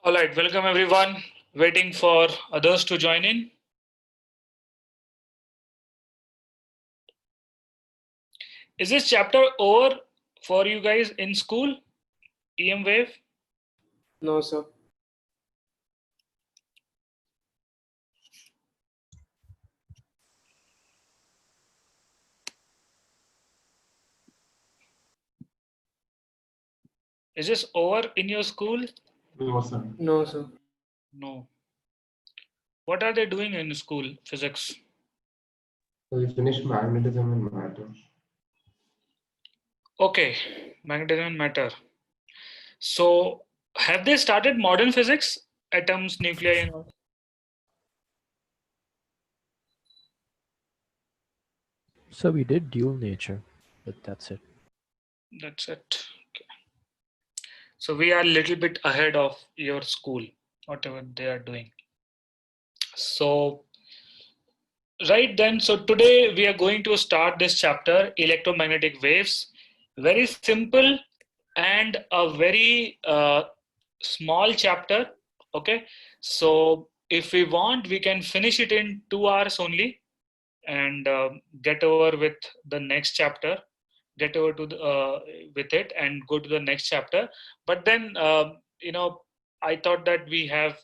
All right, welcome everyone. Waiting for others to join in. Is this chapter over for you guys in school? EM wave? No, sir. Is this over in your school? No, sir. No, sir. No. What are they doing in school? Physics? We finished magnetism and matter. Okay, magnetism and matter. So, have they started modern physics? Atoms, nuclei, and all? So we did dual nature, but that's it. That's it. Okay. So we are a little bit ahead of your school, whatever they are doing. So, right then, so today we are going to start this chapter, electromagnetic waves. Very simple and a very small chapter. Okay, so if we want, we can finish it in 2 hours only and get over with the next chapter. Get over to the, with it and go to the next chapter. But then, I thought that we have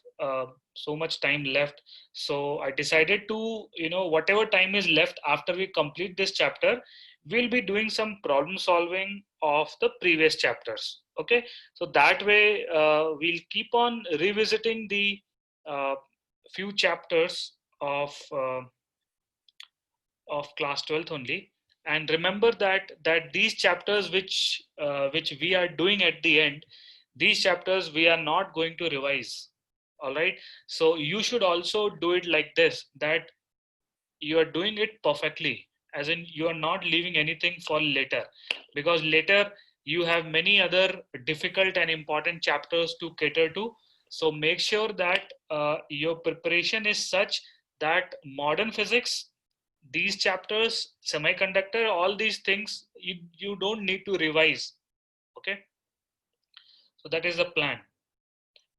so much time left. So I decided to, whatever time is left after we complete this chapter, we'll be doing some problem solving of the previous chapters. Okay. So that way, we'll keep on revisiting the few chapters of class 12th only. And remember that these chapters which we are doing at the end, these chapters we are not going to revise. All right, so you should also do it like this, that you are doing it perfectly, as in you are not leaving anything for later, because later you have many other difficult and important chapters to cater to. So make sure that your preparation is such that modern physics, these chapters, semiconductor, all these things, you don't need to revise. Okay, so that is the plan.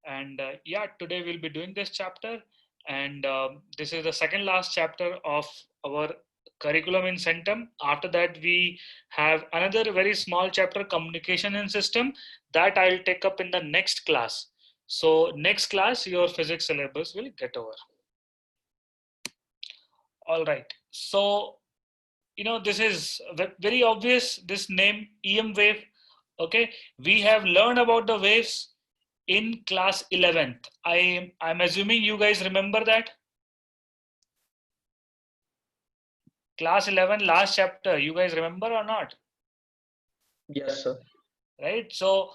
And yeah, today we'll be doing this chapter, and this is the second last chapter of our curriculum in Centum. After that, we have another very small chapter, communication and system, that I'll take up in the next class. So next class, your physics syllabus will get over. All right, so this is very obvious, this name EM wave. Okay, we have learned about the waves in class 11th. I'm assuming you guys remember that. Class 11, last chapter, you guys remember or not? Yes, sir. Right, so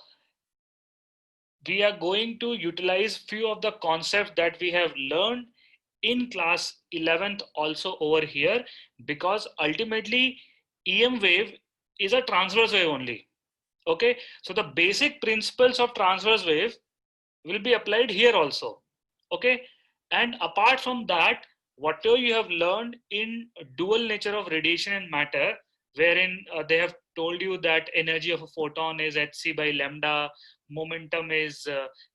we are going to utilize few of the concepts that we have learned in class 11th also over here, because ultimately EM wave is a transverse wave only. Okay, so the basic principles of transverse wave will be applied here also. Okay, and apart from that, whatever you have learned in dual nature of radiation and matter, wherein they have told you that energy of a photon is hc by lambda, momentum is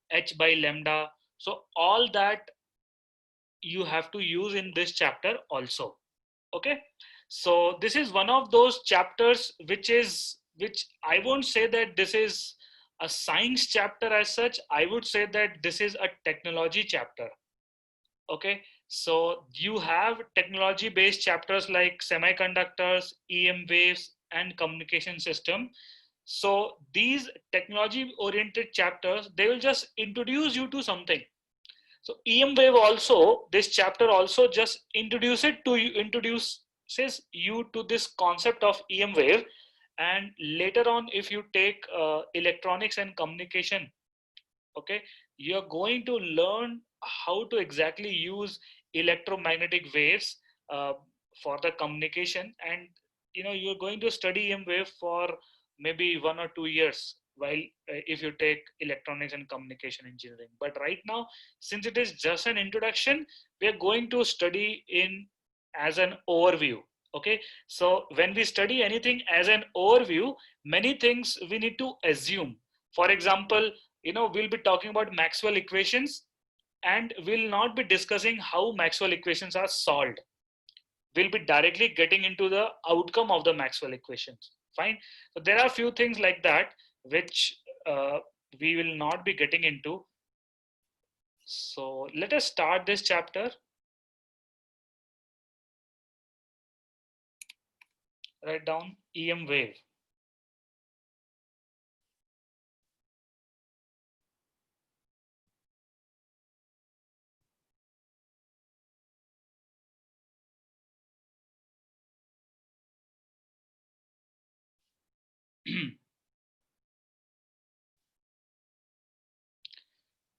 h by lambda. So all that you have to use in this chapter also. Okay, so this is one of those chapters which I won't say that this is a science chapter as such. I would say that this is a technology chapter. Okay, so you have technology based chapters like semiconductors, EM waves, and communication system. So these technology oriented chapters, they will just introduce you to something. So EM wave also, this chapter also just introduces you to this concept of EM wave. And later on, if you take electronics and communication, okay, you're going to learn how to exactly use electromagnetic waves for the communication. And you're going to study EM wave for maybe 1 or 2 years, while if you take electronics and communication engineering. But right now, since it is just an introduction, we are going to study in as an overview. Okay, so when we study anything as an overview, many things we need to assume. For example, we'll be talking about Maxwell equations, and we'll not be discussing how Maxwell equations are solved. We'll be directly getting into the outcome of the Maxwell equations. Fine. So there are a few things like that which we will not be getting into. So let us start this chapter. Write down EM wave.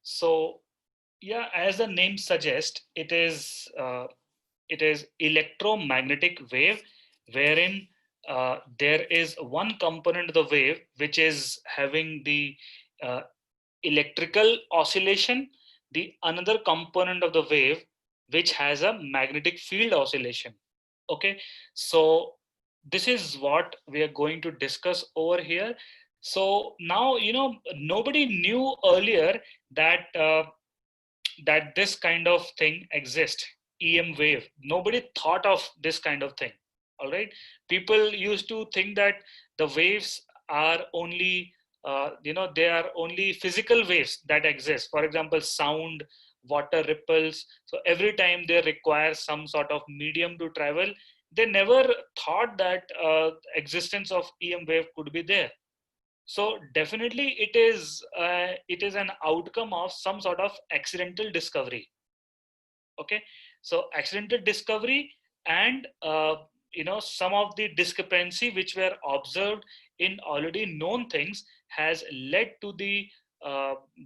So yeah, as the name suggests, it is electromagnetic wave, wherein there is one component of the wave which is having the uh, electrical oscillation, the another component of the wave which has a magnetic field oscillation. Okay, so this is what we are going to discuss over here. So now, nobody knew earlier that that this kind of thing exists, EM wave. Nobody thought of this kind of thing. All right, people used to think that the waves are only they are only physical waves that exist. For example, sound, water ripples. So every time they require some sort of medium to travel, they never thought that existence of EM wave could be there. So definitely it is an outcome of some sort of accidental discovery. Okay, so accidental discovery, and some of the discrepancy which were observed in already known things has led to the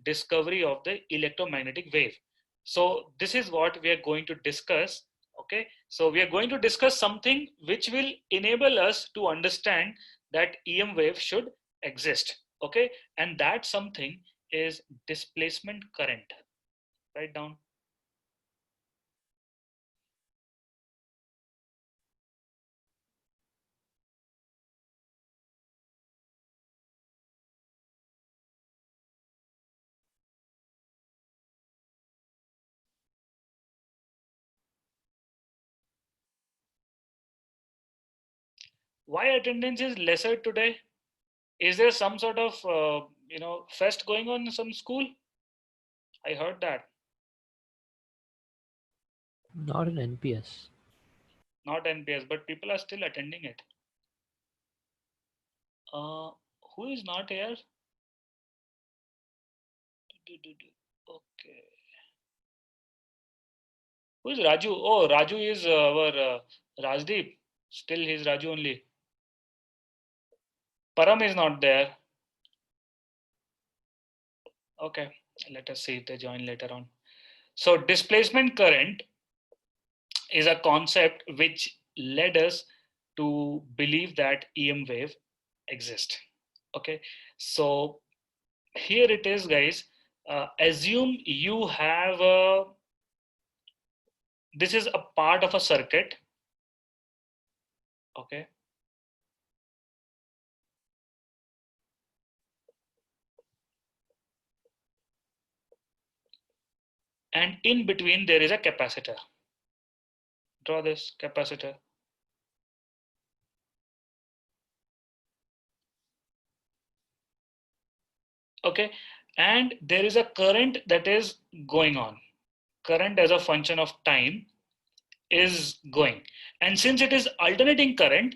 discovery of the electromagnetic wave. So this is what we are going to discuss. Okay, so we are going to discuss something which will enable us to understand that EM wave should exist. Okay, and that something is displacement current. Write down. Why attendance is lesser today? Is there some sort of fest going on in some school? I heard that. Not an NPS. Not NPS, but people are still attending it. Uh, who is not here? Okay. Who is Raju? Oh, Raju is our Rajdeep. Still, he's Raju only. Param is not there. Okay, let us see if they join later on. So displacement current is a concept which led us to believe that EM wave exists. Okay, so here it is, guys. Assume you have this is a part of a circuit. Okay, and in between there is a capacitor. Draw this capacitor. Okay, and there is a current that is going on. Current as a function of time is going, and since it is alternating current,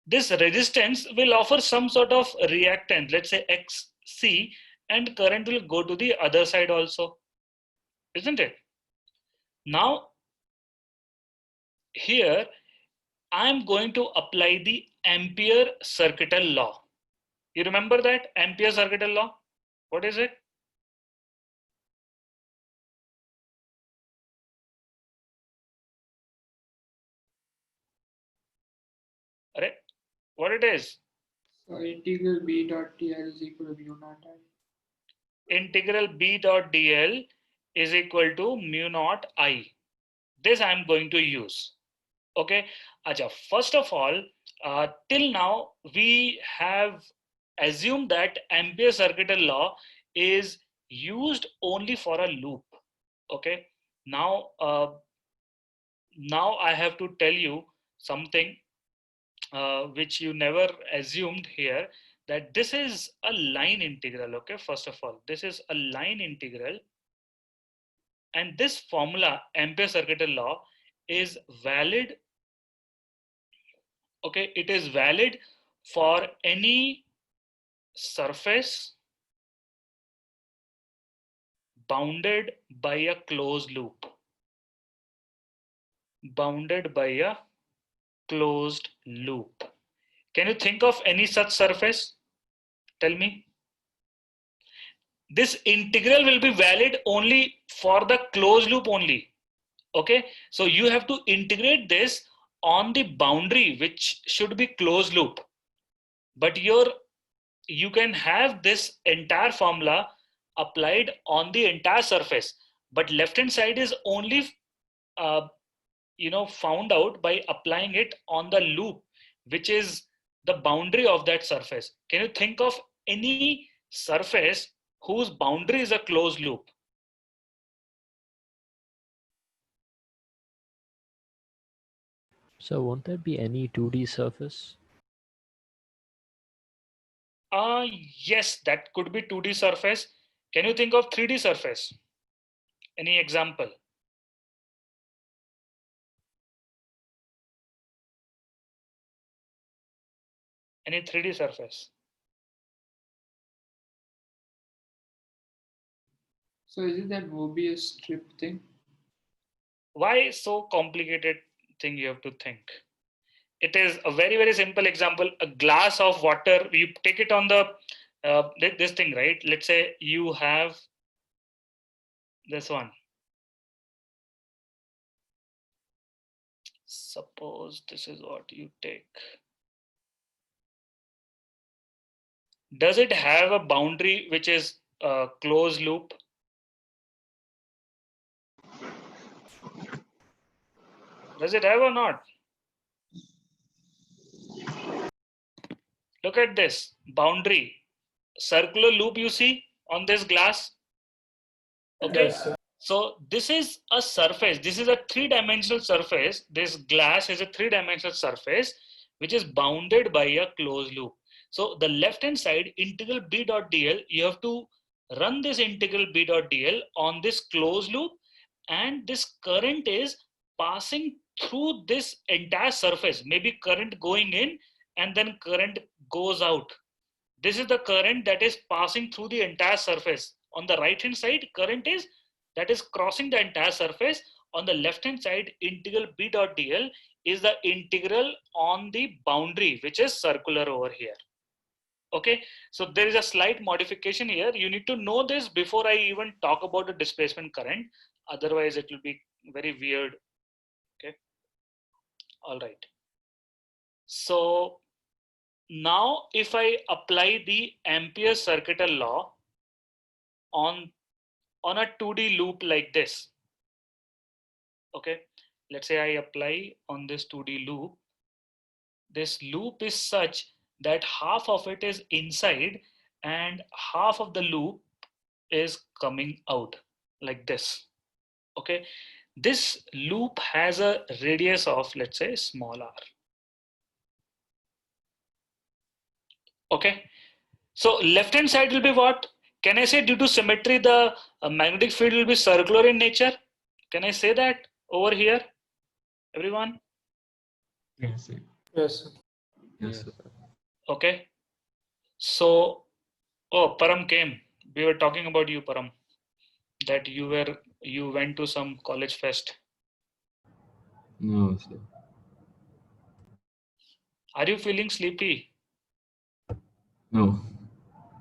this resistance will offer some sort of reactance, let's say XC, and current will go to the other side also, isn't it? Now here I'm going to apply the Ampere Circuital Law. You remember that Ampere Circuital Law? What is it? What it is? Integral B dot TL is equal to mu naught I. Integral B dot DL is equal to mu naught I. This I'm going to use. Okay, Acha, first of all, till now we have assumed that Ampere Circuital Law is used only for a loop. Okay, now now I have to tell you something which you never assumed here, that this is a line integral. Okay, first of all, this is a line integral, and this formula, Ampere Circuital Law, is valid. Okay, it is valid for any surface bounded by a closed loop. Bounded by a closed loop. Can you think of any such surface? Tell me. This integral will be valid only for the closed loop only. Okay, so you have to integrate this on the boundary, which should be closed loop. But you can have this entire formula applied on the entire surface, but left hand side is only found out by applying it on the loop, which is the boundary of that surface. Can you think of any surface whose boundary is a closed loop? So won't that be any 2D surface? Yes, that could be 2D surface. Can you think of 3D surface? Any example? Any 3D surface? So is it that Mobius strip thing? Why so complicated thing you have to think? It is a very, very simple example. A glass of water, you take it on the this thing, right? Let's say you have this one. Suppose this is what you take. Does it have a boundary which is a closed loop? Does it have or not? Look at this boundary, circular loop you see on this glass. Okay, Yes, so this is a surface. This is a three-dimensional surface. This glass is a three-dimensional surface which is bounded by a closed loop. So the left-hand side, integral b dot dl, you have to run this integral b dot dl on this closed loop, and this current is passing through this entire surface. Maybe current going in and then current goes out. This is the current that is passing through the entire surface. On the right hand side, current is that is crossing the entire surface. On the left hand side, integral b dot dl is the integral on the boundary, which is circular over here. Okay, so there is a slight modification here. You need to know this before I even talk about the displacement current. Otherwise, it will be very weird. Okay, all right. So now if I apply the Ampere Circuital Law on a 2D loop like this, okay, let's say I apply on this 2D loop. This loop is such that half of it is inside and half of the loop is coming out like this. Okay, this loop has a radius of, let's say, small r. Okay, so left hand side will be what? Can I say due to symmetry the magnetic field will be circular in nature? Can I say that over here, everyone? yes, Yes. yes. Okay, so oh, Param came. We were talking about you, Param, that you went to some college fest. No, sir. Are you feeling sleepy? No,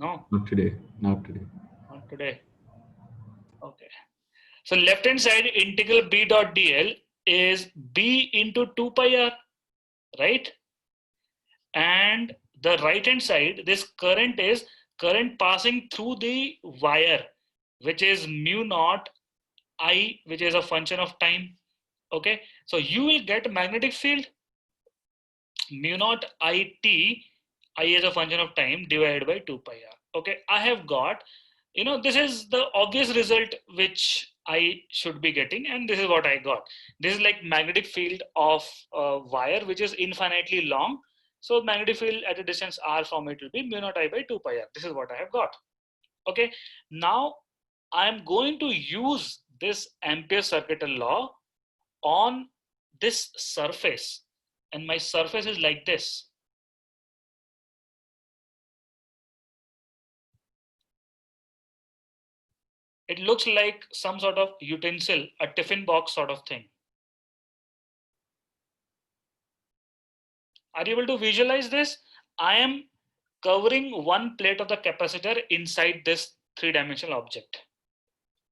No, not today. Not today. not today. Okay. So left hand side integral b dot dl is b into 2 pi r, right? And the right hand side, this current is current passing through the wire, which is mu naught I, which is a function of time. Okay, so you will get magnetic field mu naught I t, I is a function of time, divided by 2 pi r. Okay, I have got This is the obvious result which I should be getting, and this is what I got. This is like magnetic field of a wire which is infinitely long. So magnetic field at a distance r from it will be mu naught I by 2 pi r. This is what I have got. Okay, now I'm going to use this Ampere Circuital Law on this surface, and my surface is like this. It looks like some sort of utensil, a tiffin box sort of thing. Are you able to visualize this? I am covering one plate of the capacitor inside this three-dimensional object.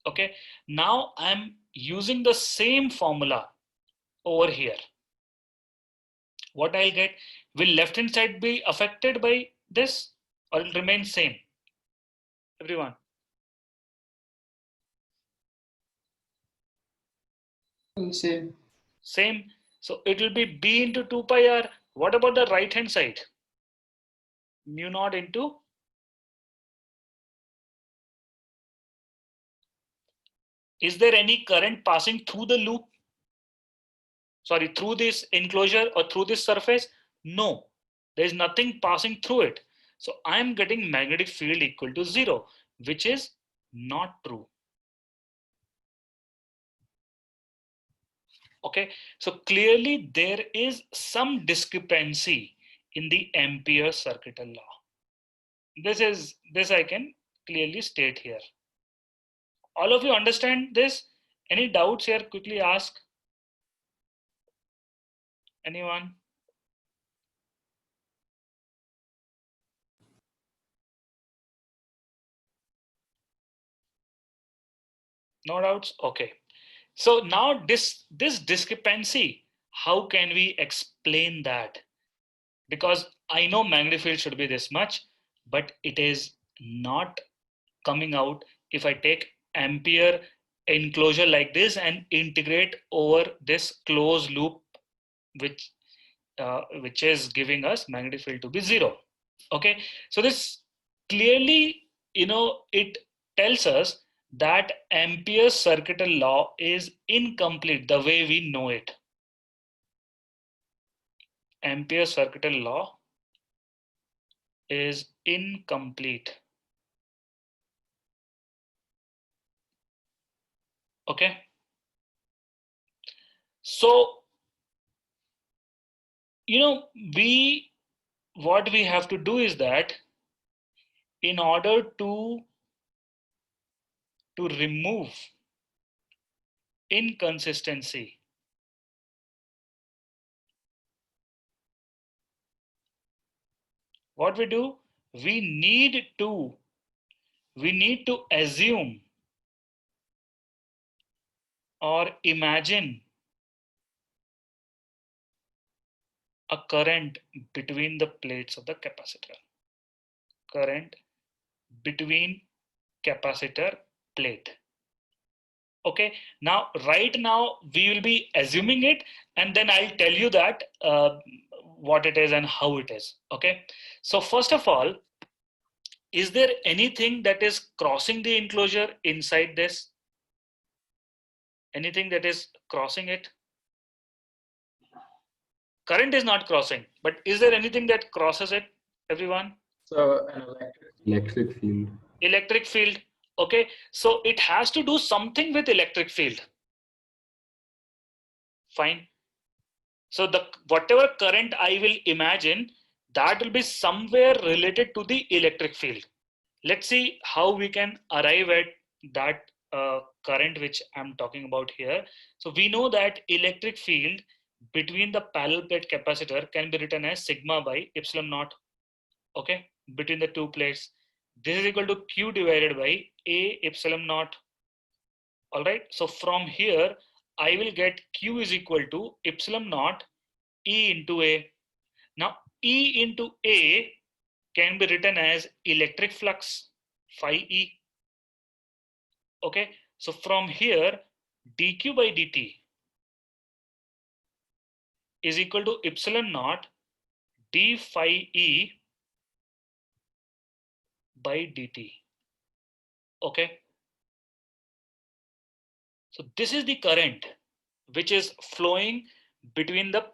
Okay, now I'm using the same formula over here. What I'll get, will left hand side be affected by this, or it will remain same? Everyone. Same. Same. So it will be B into 2 pi r. What about the right hand side? Mu naught into. Is there any current passing through the loop? Sorry, through this enclosure or through this surface? No, there is nothing passing through it. So I am getting magnetic field equal to 0, which is not true. Okay, so clearly there is some discrepancy in the Ampere Circuital Law. This I can clearly state here. All of you understand this? Any doubts here? Quickly ask. Anyone? No doubts? Okay. So now this discrepancy, how can we explain that? Because I know magnetic field should be this much, but it is not coming out if I take Ampere enclosure like this and integrate over this closed loop, which is giving us magnetic field to be 0. Okay, so this clearly, it tells us that Ampere's circuital law is incomplete the way we know it. Ampere's circuital law is incomplete. Okay, so what we have to do is that in order to remove inconsistency, what we do, we need to assume or imagine a current between the plates of the capacitor. Current between capacitor plate. Okay, now right now we will be assuming it, and then I'll tell you that what it is and how it is. Okay, so first of all, is there anything that is crossing the enclosure inside this? Anything that is crossing it? Current is not crossing, but is there anything that crosses it, everyone? So an electric field. Electric field. Okay, so it has to do something with electric field. Fine. So whatever current I will imagine, that will be somewhere related to the electric field. Let's see how we can arrive at that current which I'm talking about here. So we know that electric field between the parallel plate capacitor can be written as sigma by epsilon naught. Okay, between the two plates. This is equal to Q divided by A epsilon naught. All right, so from here, I will get Q is equal to epsilon naught E into A. Now, E into A can be written as electric flux, phi E. Okay, so from here, dQ by dt is equal to epsilon naught d phi E by dt. Okay. So this is the current which is flowing between the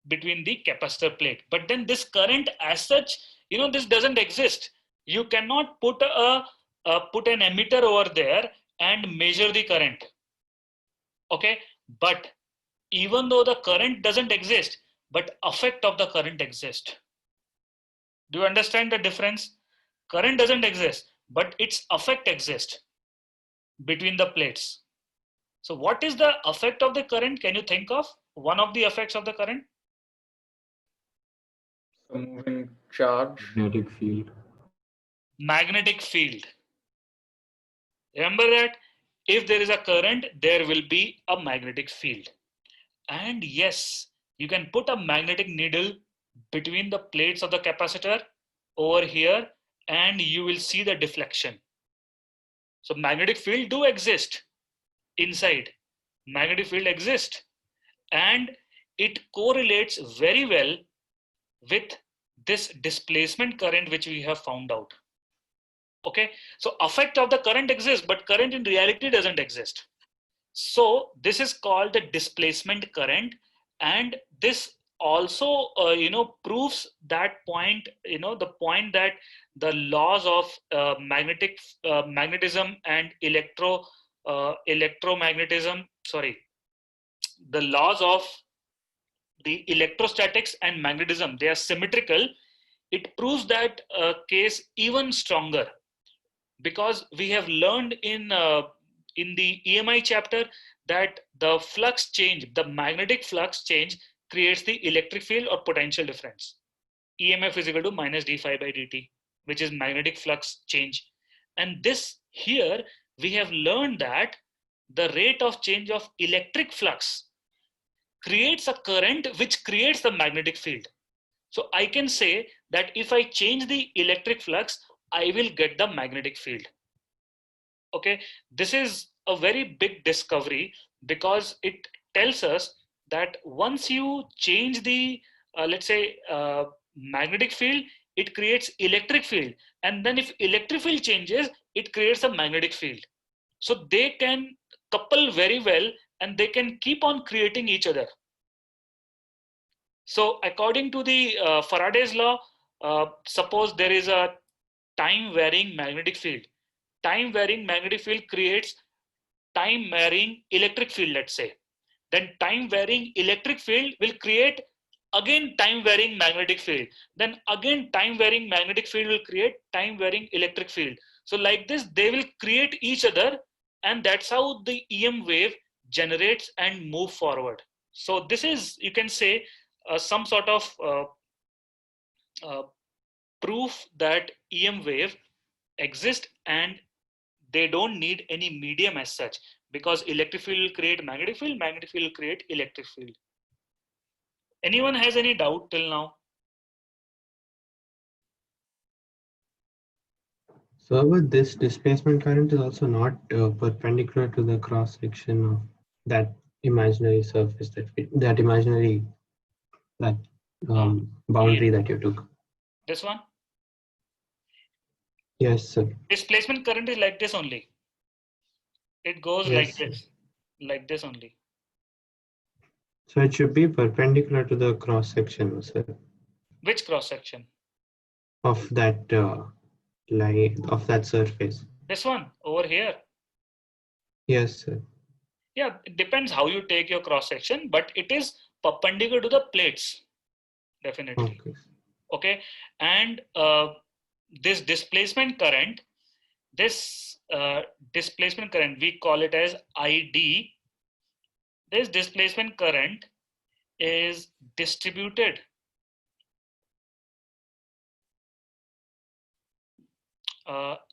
capacitor plate. But then this current as such, this doesn't exist. You cannot put an emitter over there and measure the current. Okay. But even though the current doesn't exist, but effect of the current exists. Do you understand the difference? Current doesn't exist, but its effect exists between the plates. So what is the effect of the current? Can you think of one of the effects of the current? A moving charge. Magnetic field. Magnetic field. Remember that if there is a current, there will be a magnetic field. And yes, you can put a magnetic needle between the plates of the capacitor over here, and you will see the deflection. So magnetic field do exist inside. Magnetic field exists, and it correlates very well with this displacement current which we have found out. Okay, so effect of the current exists, but current in reality doesn't exist. So this is called the displacement current, and this also proves that point, the point that the laws of magnetism and electromagnetism, the laws of the electrostatics and magnetism, they are symmetrical. It proves that case even stronger, because we have learned in the EMI chapter that the flux change, the magnetic flux change, creates the electric field or potential difference. EMF is equal to minus d phi by dt, which is magnetic flux change. And this here, we have learned that the rate of change of electric flux creates a current which creates the magnetic field. So I can say that if I change the electric flux, I will get the magnetic field. Okay, this is a very big discovery, because it tells us that once you change the let's say magnetic field, it creates electric field, and then if electric field changes, it creates a magnetic field. So they can couple very well, and they can keep on creating each other. So according to the Faraday's law, suppose there is a time varying magnetic field. Time varying magnetic field creates time varying electric field, let's say. Then time varying electric field will create again time varying magnetic field. Then again time varying magnetic field will create time varying electric field. So like this, they will create each other, and that's how the EM wave generates and move forward. So this is, you can say, some sort of proof that EM wave exist, and they don't need any medium as such, because electric field will create magnetic field will create electric field. Anyone has any doubt till now? So, but this displacement current is also not perpendicular to the cross section of that imaginary surface boundary that you took. This one? Yes, sir. Displacement current is like this only. It goes Yes, like this only. So it should be perpendicular to the cross section, sir. Which cross section? Of that line, of that surface. This one over here. Yes, sir. Yeah, it depends how you take your cross section, but it is perpendicular to the plates, definitely. Okay, and this displacement current, we call it as ID. This displacement current is distributed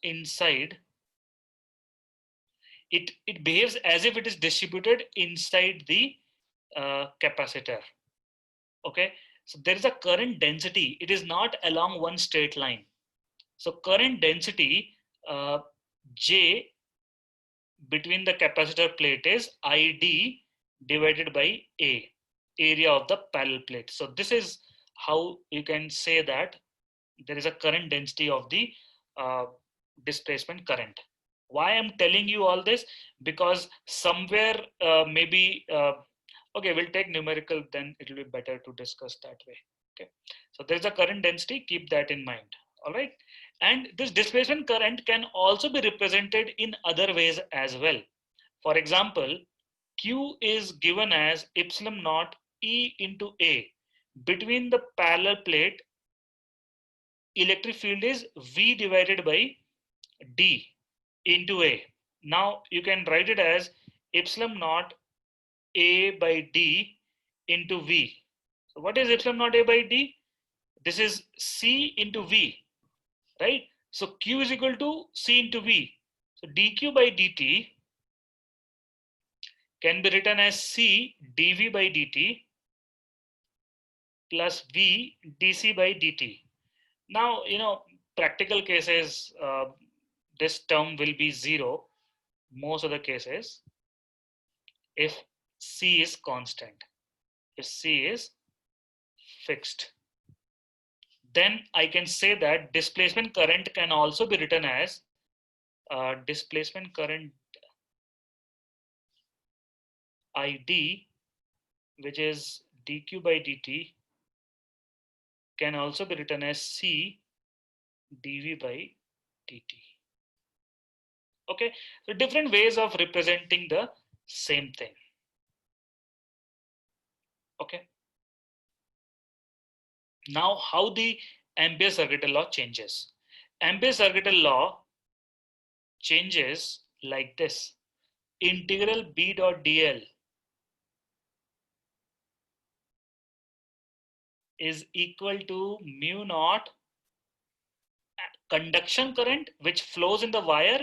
inside. It behaves as if it is distributed inside the capacitor. Okay, so there is a current density. It is not along one straight line. So current density J between the capacitor plate is ID divided by A, area of the parallel plate. So this is how you can say that there is a current density of the displacement current. Why I'm telling you all this? Because somewhere okay, we'll take numerical, then it will be better to discuss that way. Okay, so there's a current density, keep that in mind. All right, and this displacement current can also be represented in other ways as well. For example, Q is given as epsilon naught E into A. Between the parallel plate, electric field is V divided by D into A. Now you can write it as epsilon naught A by D into V. So what is epsilon naught A by D? This is C into V, right? So Q is equal to C into V. So dQ by dt can be written as C dV by dt plus V dC by dt. Now, practical cases, this term will be zero most of the cases if C is constant. If C is fixed, then I can say that displacement current can also be written as displacement current ID, which is dQ by dt, can also be written as C dV by dt. Okay, so different ways of representing the same thing. Okay. Now, how the Ampere Circuital Law changes? Ampere Circuital Law changes like this. Integral B dot dl is equal to mu naught conduction current which flows in the wire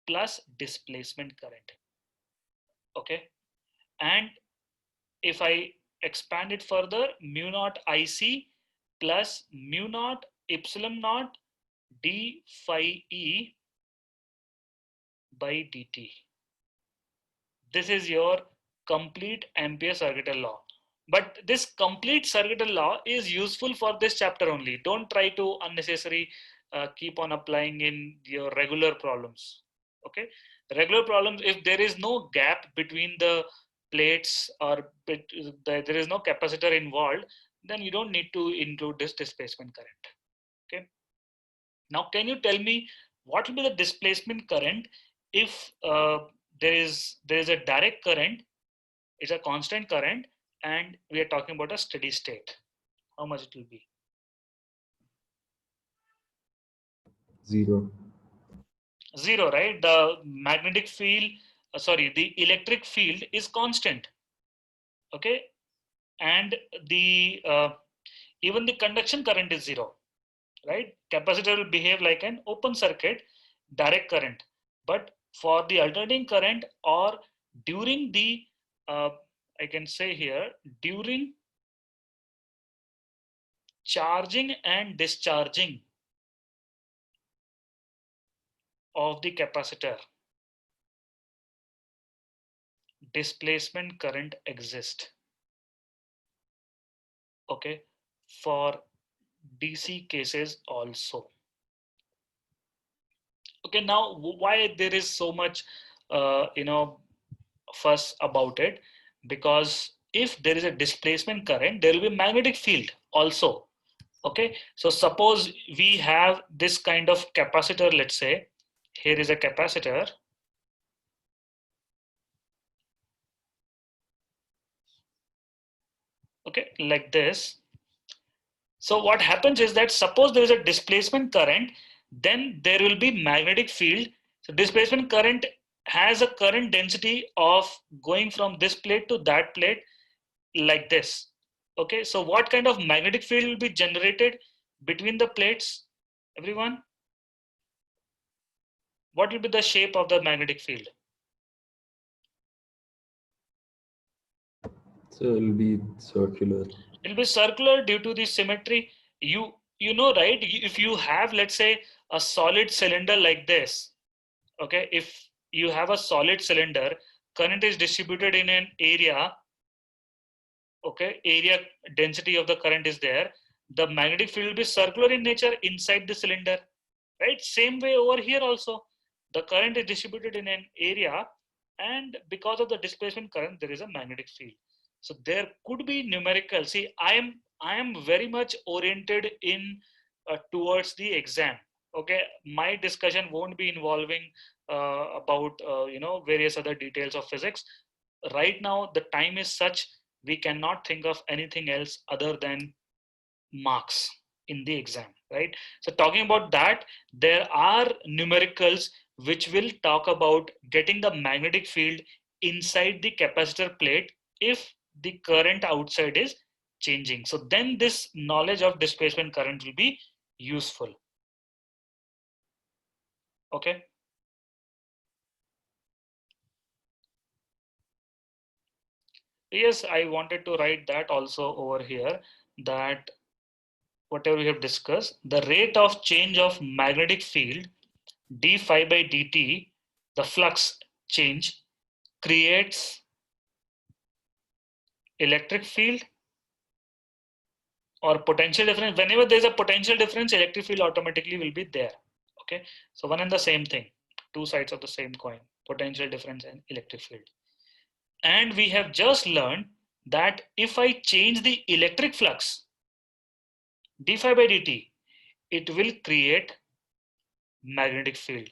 plus displacement current. Okay, and if I expand it further, mu naught IC plus mu naught epsilon naught d phi e by dt. This is your complete Ampere Circuital Law. But this complete Circuital Law is useful for this chapter only. Don't try to unnecessarily keep on applying in your regular problems. Okay, regular problems, if there is no gap between the plates or there is no capacitor involved, then you don't need to include this displacement current. Okay. Now, can you tell me what will be the displacement current if there is a direct current, it's a constant current, and we are talking about a steady state? How much it will be? 0. 0, right? The magnetic field, the electric field is constant. Okay, and the even the conduction current is 0, right? Capacitor will behave like an open circuit, direct current. But for the alternating current or during the, I can say here, during charging and discharging of the capacitor, displacement current exists. Okay, for DC cases also. Okay, now why there is so much, fuss about it? Because if there is a displacement current, there will be magnetic field also. Okay, so suppose we have this kind of capacitor, let's say, here is a capacitor. Okay, like this. So what happens is that suppose there is a displacement current, then there will be magnetic field. So displacement current has a current density of going from this plate to that plate like this. Okay, so what kind of magnetic field will be generated between the plates, everyone? What will be the shape of the magnetic field? So it will be circular. It will be circular due to the symmetry. You know, right? If you have, let's say, a solid cylinder like this, okay, if you have a solid cylinder, current is distributed in an area, okay, area density of the current is there, the magnetic field will be circular in nature inside the cylinder. right? Same way over here also, the current is distributed in an area, and because of the displacement current, there is a magnetic field. So there could be numerical. See, I am very much oriented in towards the exam. Okay, my discussion won't be involving about various other details of physics. Right now, the time is such we cannot think of anything else other than marks in the exam, right? So talking about that, there are numericals which will talk about getting the magnetic field inside the capacitor plate if the current outside is changing. So then this knowledge of displacement current will be useful. Okay. Yes, I wanted to write that also over here, that whatever we have discussed, the rate of change of magnetic field d phi by dt, the flux change, creates electric field or potential difference. Whenever there's a potential difference, electric field automatically will be there. Okay, so one and the same thing, two sides of the same coin, potential difference and electric field. And we have just learned that if I change the electric flux d phi by dt, it will create magnetic field.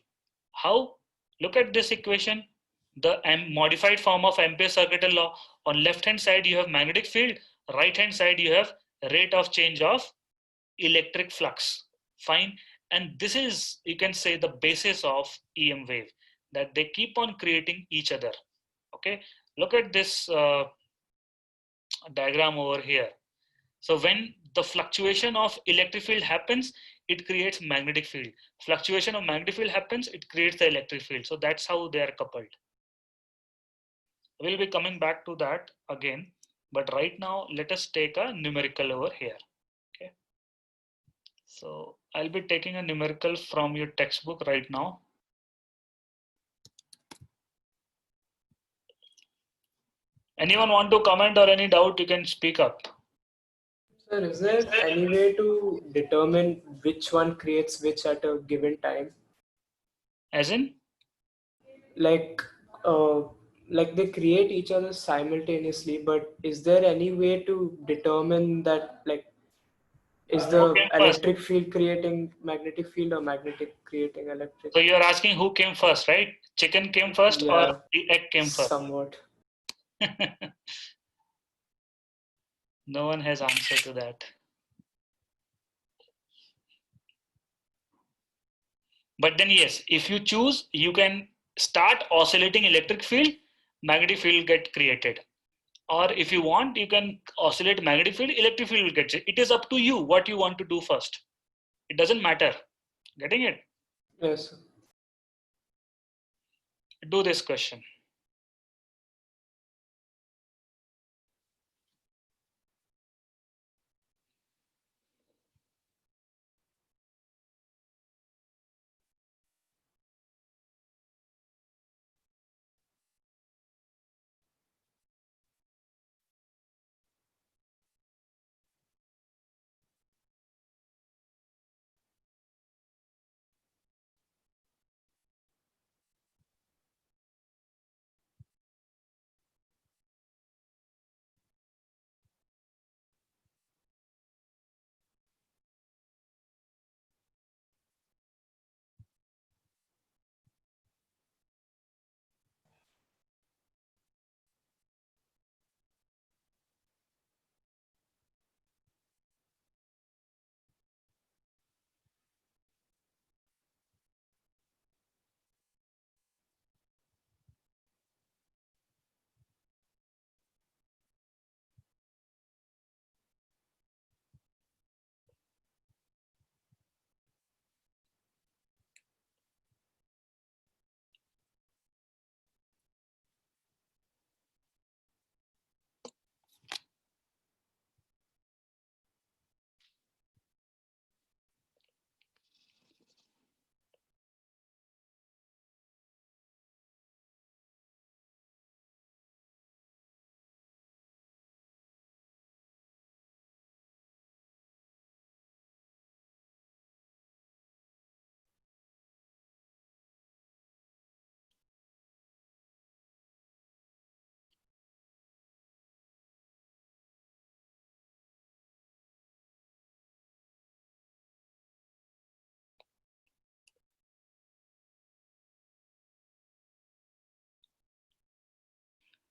How? Look at this equation, the modified form of Ampere Circuital Law. On left hand side you have magnetic field, right hand side you have rate of change of electric flux. Fine. And this is, you can say, the basis of EM wave, that they keep on creating each other. Okay, look at this diagram over here. So when the fluctuation of electric field happens, it creates magnetic field. Fluctuation of magnetic field happens, it creates the electric field. So that's how they are coupled. We'll be coming back to that again, but right now let us take a numerical over here. Okay, so I'll be taking a numerical from your textbook right now. Anyone want to comment or any doubt, you can speak up. Sir, is there any way to determine which one creates which at a given time? As in? Like, like they create each other simultaneously, but is there any way to determine that, like, is Who the came first? electric field creating magnetic field or magnetic creating electric? So you're asking who came first, right? Chicken came first or Yeah, the egg came first? somewhat. No one has answer to that. But then yes, if you choose, you can start oscillating electric field, magnetic field get created. Or if you want, you can oscillate magnetic field, electric field will get it. It is up to you what you want to do first. It doesn't matter. Getting it? Yes, sir. Do this question.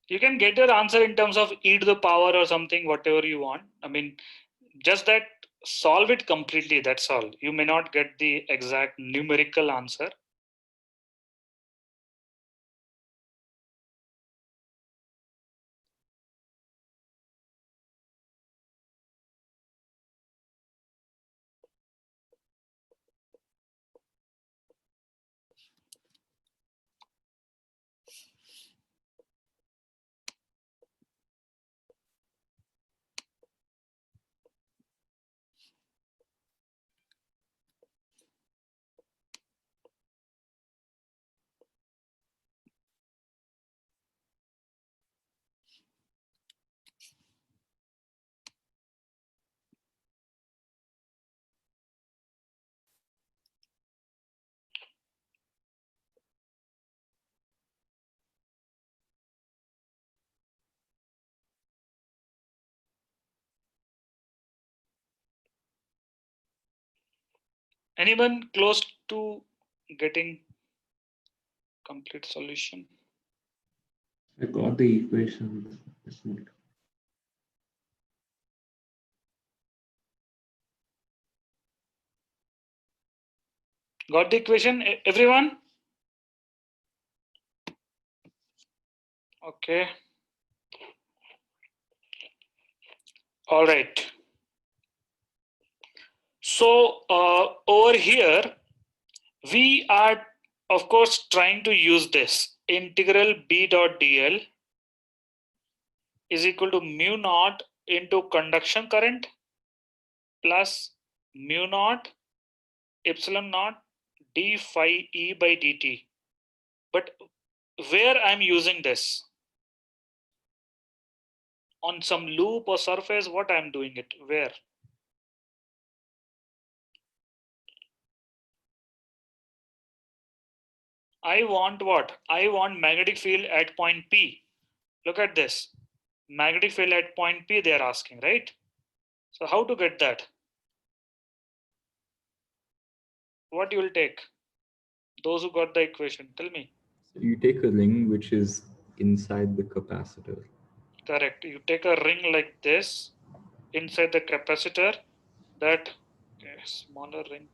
You can get your answer in terms of e to the power or something, whatever you want. I mean, just that solve it completely, that's all. You may not get the exact numerical answer. Anyone close to getting complete solution? I got the equation. Got the equation, everyone? Okay. All right. So over here, we are, of course, trying to use this integral b dot dl is equal to mu naught into conduction current plus mu naught epsilon naught d phi e by dt. But where I'm using this? On some loop or surface, what I'm doing it? Where? I want what? I want magnetic field at point P. Look at this. Magnetic field at point P, they are asking, right? So how to get that? What you will take? Those who got the equation, tell me. So you take a ring which is inside the capacitor. Correct. You take a ring like this inside the capacitor, that smaller ring.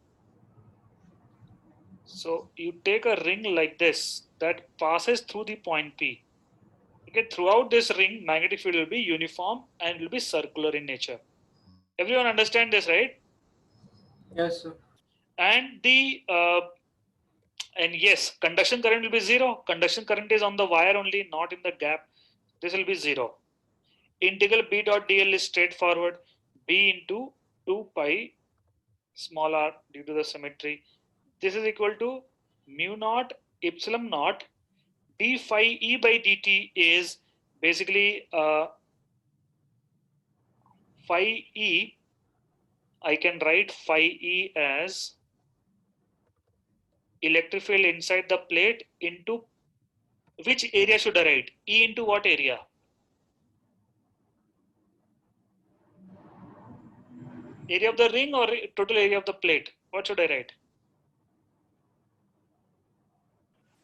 So you take a ring like this that passes through the point P. Okay, throughout this ring, magnetic field will be uniform and will be circular in nature. Everyone understand this, right? Yes, sir. And yes, conduction current will be zero. Conduction current is on the wire only, not in the gap. This will be zero. Integral b dot dl is straightforward. B into 2 pi small r due to the symmetry. This is equal to mu naught epsilon naught d phi e by dt is basically phi e. I can write phi e as electric field inside the plate into which area should I write? E into what area? Area of the ring or total area of the plate? What should I write?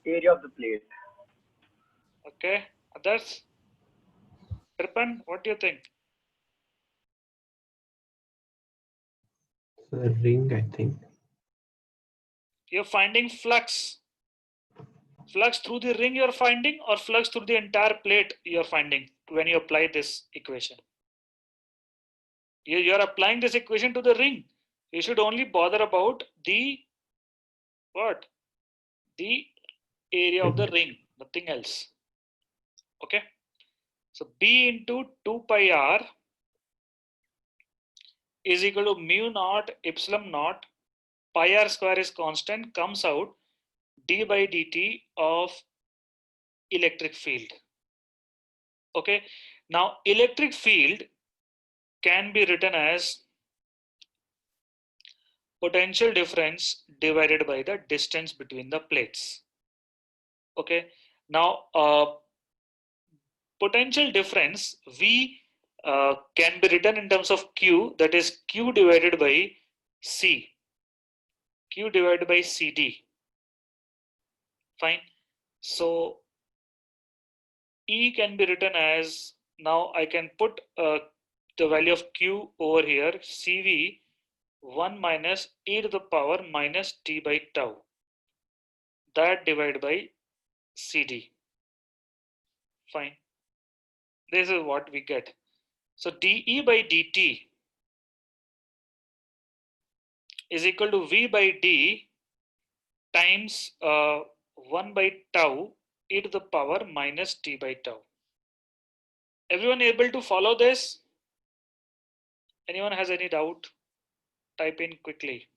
Area of the plate. Okay, others? Tripan, what do you think? The ring, I think. You're finding flux. Flux through the ring you're finding, or flux through the entire plate you're finding when you apply this equation? You're applying this equation to the ring. You should only bother about the what? The area of the ring, nothing else. Okay. So B into 2 pi r is equal to mu naught epsilon naught pi r square is constant, comes out d by dt of electric field. Okay. Now electric field can be written as potential difference divided by the distance between the plates. Okay. Now potential difference V can be written in terms of Q, that is Q divided by C. Q divided by CD. Fine. So E can be written as, now I can put the value of Q over here, CV 1 minus e to the power minus t by tau, that divided by CD. Fine. This is what we get. So dE by dt is equal to V by D times 1 by tau e to the power minus t by tau. Everyone able to follow this? Anyone has any doubt? Type in quickly.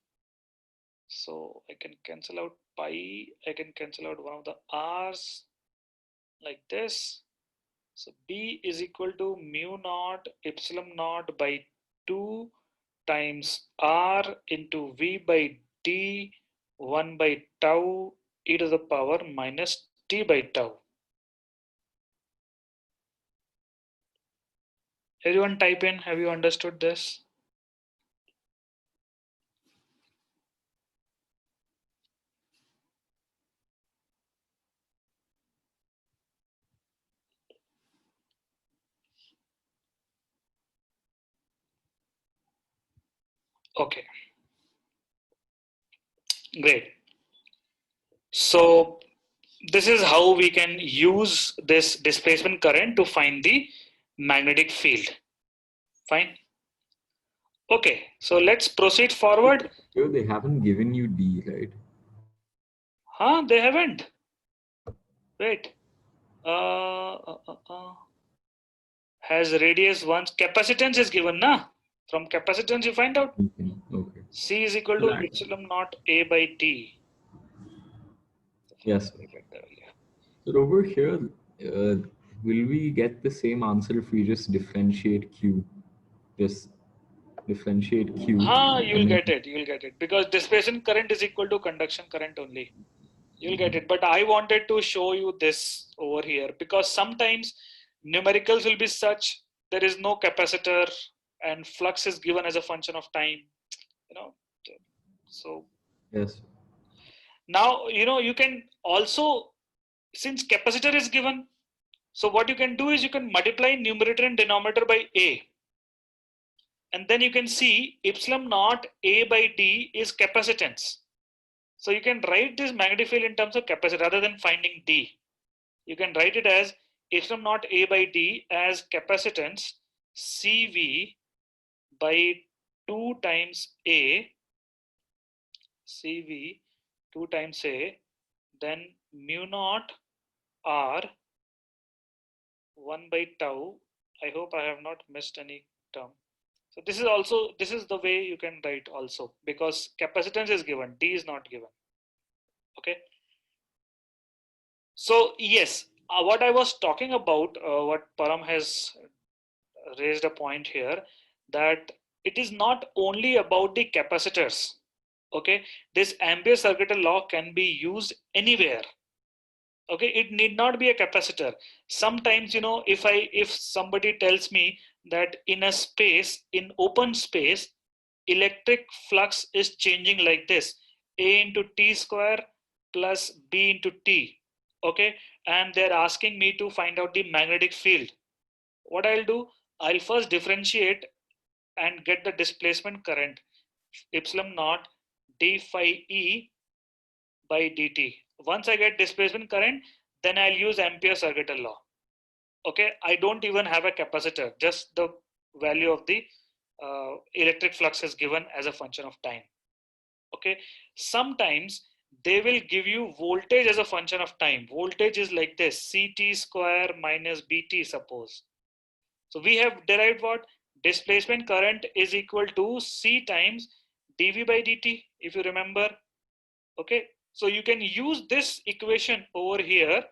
So I can cancel out pi, I can cancel out one of the r's like this. So B is equal to mu naught epsilon naught by 2 times R into V by D 1 by tau e to the power minus t by tau. Everyone type in, have you understood this? Okay, great. So this is how we can use this displacement current to find the magnetic field. Fine. Okay, so let's proceed forward. So they haven't given you D, right? Huh? They haven't. Wait. Has radius once capacitance is given, na? From capacitance you find out. Okay. C is equal to epsilon naught A by D. Yes. So over here, will we get the same answer if we just differentiate Q? Just differentiate Q. You'll get it. You'll get it because displacement current is equal to conduction current only. You'll get it. But I wanted to show you this over here because sometimes numericals will be such there is no capacitor and flux is given as a function of time. You know, so yes. Now you can also, since capacitor is given, so what you can do is you can multiply numerator and denominator by A. And then you can see epsilon naught A by D is capacitance. So you can write this magnetic field in terms of capacitance rather than finding D. You can write it as epsilon naught A by D as capacitance CV by 2 times A, CV 2 times A, then mu naught R 1 by tau. I hope I have not missed any term. So this is the way you can write also because capacitance is given, D is not given. Okay. So yes, what I was talking about, what Param has raised a point here, that it is not only about the capacitors. Okay, this Ampere Circuital Law can be used anywhere. Okay, it need not be a capacitor. Sometimes if somebody tells me that in a space, in open space, electric flux is changing like this, A into T square plus B into T. Okay, and they're asking me to find out the magnetic field. What I'll do, I'll first differentiate and get the displacement current epsilon naught d phi E by dt. Once I get displacement current, then I'll use Ampere Circuital Law. Okay, I don't even have a capacitor, just the value of the electric flux is given as a function of time. Okay, sometimes they will give you voltage as a function of time. Voltage is like this, CT square minus BT, suppose. So we have derived what? Displacement current is equal to C times dV by dt, if you remember. Okay, so you can use this equation over here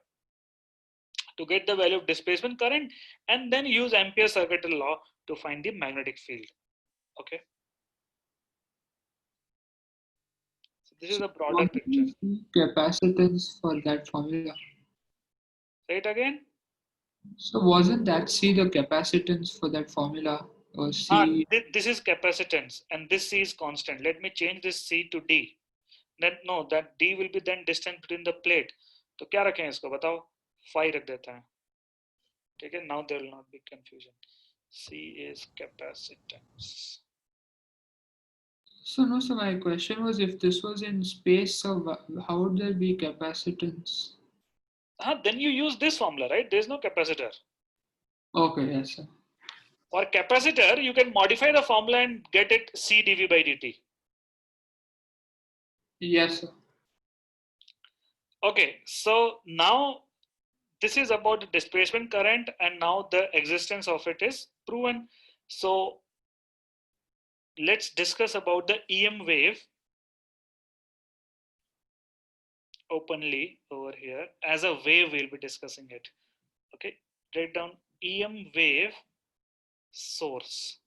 to get the value of displacement current and then use Ampere Circuital Law to find the magnetic field. Okay. So this is a broader What picture. is the capacitance for that formula? Say it again. So wasn't that C the capacitance for that formula? Or C? This is capacitance and this C is constant. Let me change this C to D. Then no, that D will be then distance between the plate. तो क्या रखें इसको बताओ? Phi रख देते हैं. Okay, now there will not be confusion. C is capacitance. So no, so my question was, if this was in space, so how would there be capacitance? Then you use this formula, right? There is no capacitor. Okay, yes, sir. For capacitor, you can modify the formula and get it C dV by dt. Yes, sir. Okay, so now this is about the displacement current, and now the existence of it is proven. So let's discuss about the EM wave openly over here. As a wave, we'll be discussing it. Okay, write down EM wave source.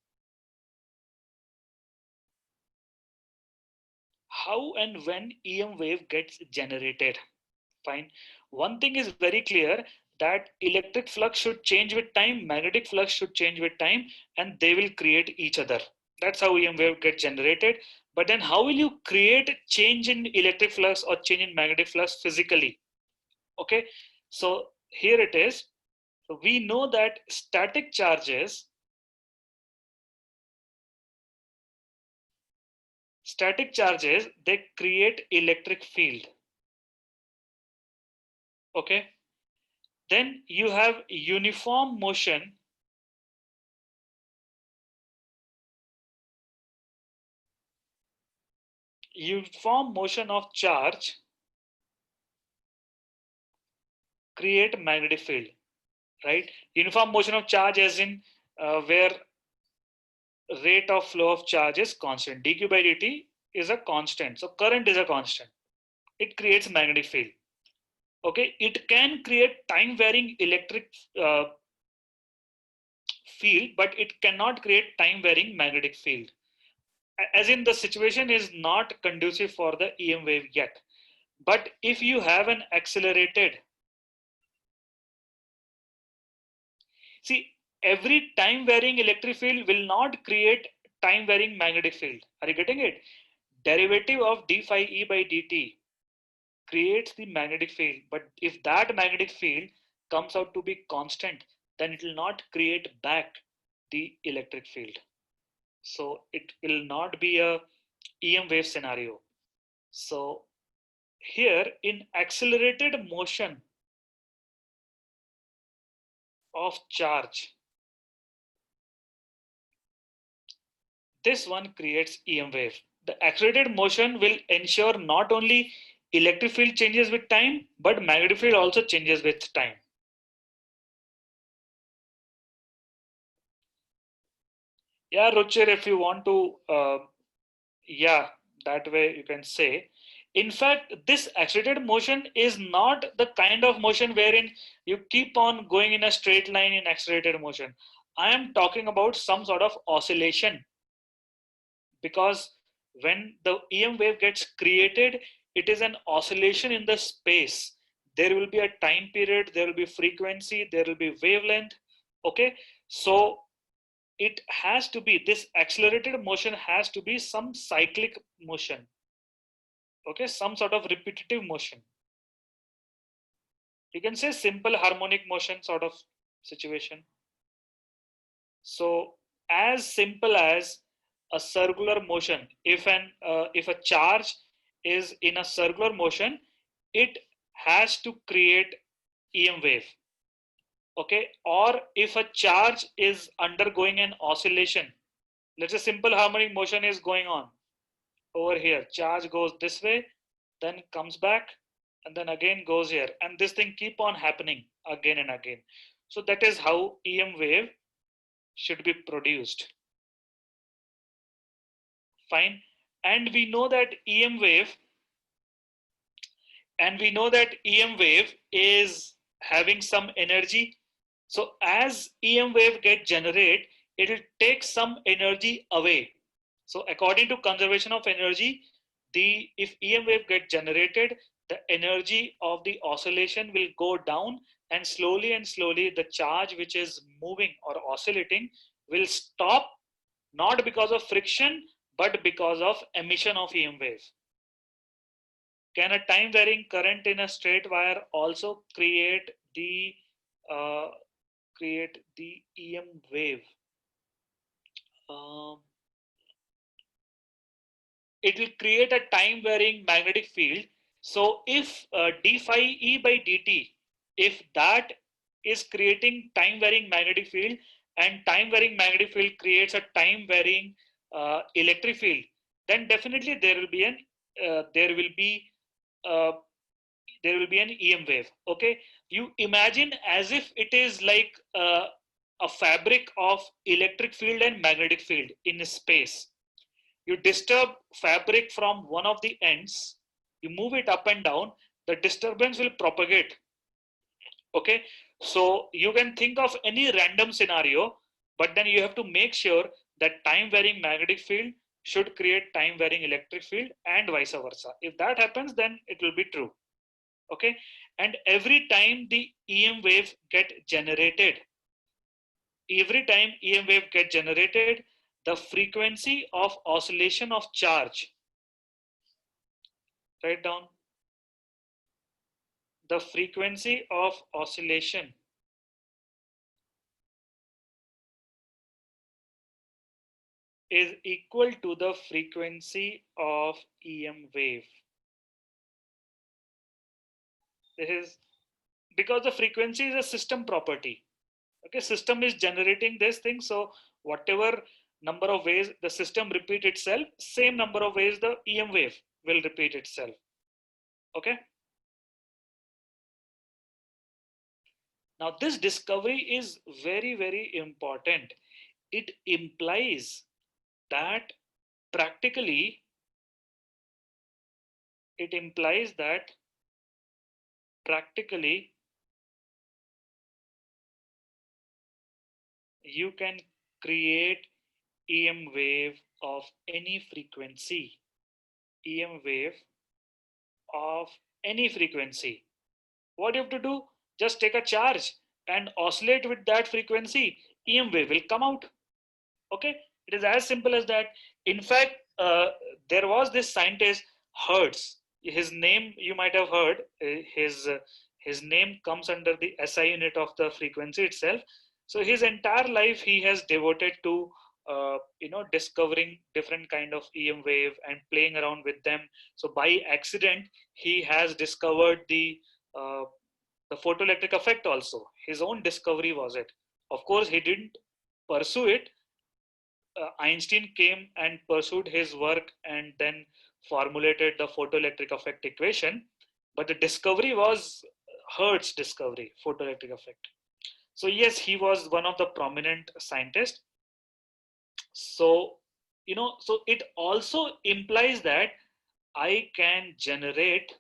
How and when EM wave gets generated? Fine. One thing is very clear, that electric flux should change with time, magnetic flux should change with time, and they will create each other. That's how EM wave gets generated. But then how will you create change in electric flux or change in magnetic flux physically? Okay, so here it is. So we know that static charges they create electric field. Okay, then you have uniform motion of charge create magnetic field, right? Uniform motion of charge as in where rate of flow of charge is constant. dq by dt is a constant. So current is a constant. It creates magnetic field. Okay, it can create time varying electric field, but it cannot create time varying magnetic field. As in, the situation is not conducive for the EM wave yet. But if you have an accelerated, see, every time varying electric field will not create time varying magnetic field. Are you getting it? Derivative of d phi e by dt creates the magnetic field, but if that magnetic field comes out to be constant, then it will not create back the electric field. So it will not be a EM wave scenario. So here, in accelerated motion of charge, this one creates EM wave. The accelerated motion will ensure not only electric field changes with time, but magnetic field also changes with time. Yeah, Ruchir, if you want to, yeah, that way you can say. In fact, this accelerated motion is not the kind of motion wherein you keep on going in a straight line in accelerated motion. I am talking about some sort of oscillation, because when the EM wave gets created, it is an oscillation in the space. There will be a time period, there will be frequency, there will be wavelength. Okay, so it has to be, this accelerated motion has to be some cyclic motion. Okay, some sort of repetitive motion. You can say simple harmonic motion sort of situation. So as simple as a circular motion, if a charge is in a circular motion, it has to create EM wave. Okay, or if a charge is undergoing an oscillation, let's say simple harmonic motion is going on over here, charge goes this way, then comes back, and then again goes here, and this thing keep on happening again and again. So that is how EM wave should be produced. Fine. And we know that EM wave is having some energy. So as EM wave get generated, it will take some energy away. So according to conservation of energy, if EM wave get generated, the energy of the oscillation will go down, and slowly the charge which is moving or oscillating will stop, not because of friction, but because of emission of EM wave. Can a time varying current in a straight wire also create the create the EM wave. It will create a time varying magnetic field. So if d phi E by dt, if that is creating time varying magnetic field, and time varying magnetic field creates a time varying electric field, then definitely there will be an EM wave. Okay, you imagine as if it is like a fabric of electric field and magnetic field in space. You disturb fabric from one of the ends, you move it up and down, the disturbance will propagate. Okay, so you can think of any random scenario, but then you have to make sure that time varying magnetic field should create time varying electric field and vice versa. If that happens, then it will be true. Okay, and every time the EM wave get generated, the frequency of oscillation of charge, write down, the frequency of oscillation is equal to the frequency of EM wave. This is because the frequency is a system property. Okay, system is generating this thing, so whatever number of ways the system repeat itself, same number of ways the EM wave will repeat itself. Okay, now this discovery is very, very important. It implies that practically you can create EM wave of any frequency. EM wave of any frequency. What you have to do? Just take a charge and oscillate with that frequency. EM wave will come out. Okay, it is as simple as that. In fact, there was this scientist Hertz. His name you might have heard. His name comes under the SI unit of the frequency itself. So his entire life he has devoted to discovering different kind of EM wave and playing around with them. So by accident he has discovered the photoelectric effect also. His own discovery was it. Of course he didn't pursue it. Einstein came and pursued his work and then formulated the photoelectric effect equation, but the discovery was Hertz discovery, photoelectric effect. So yes, he was one of the prominent scientists. So so it also implies that I can generate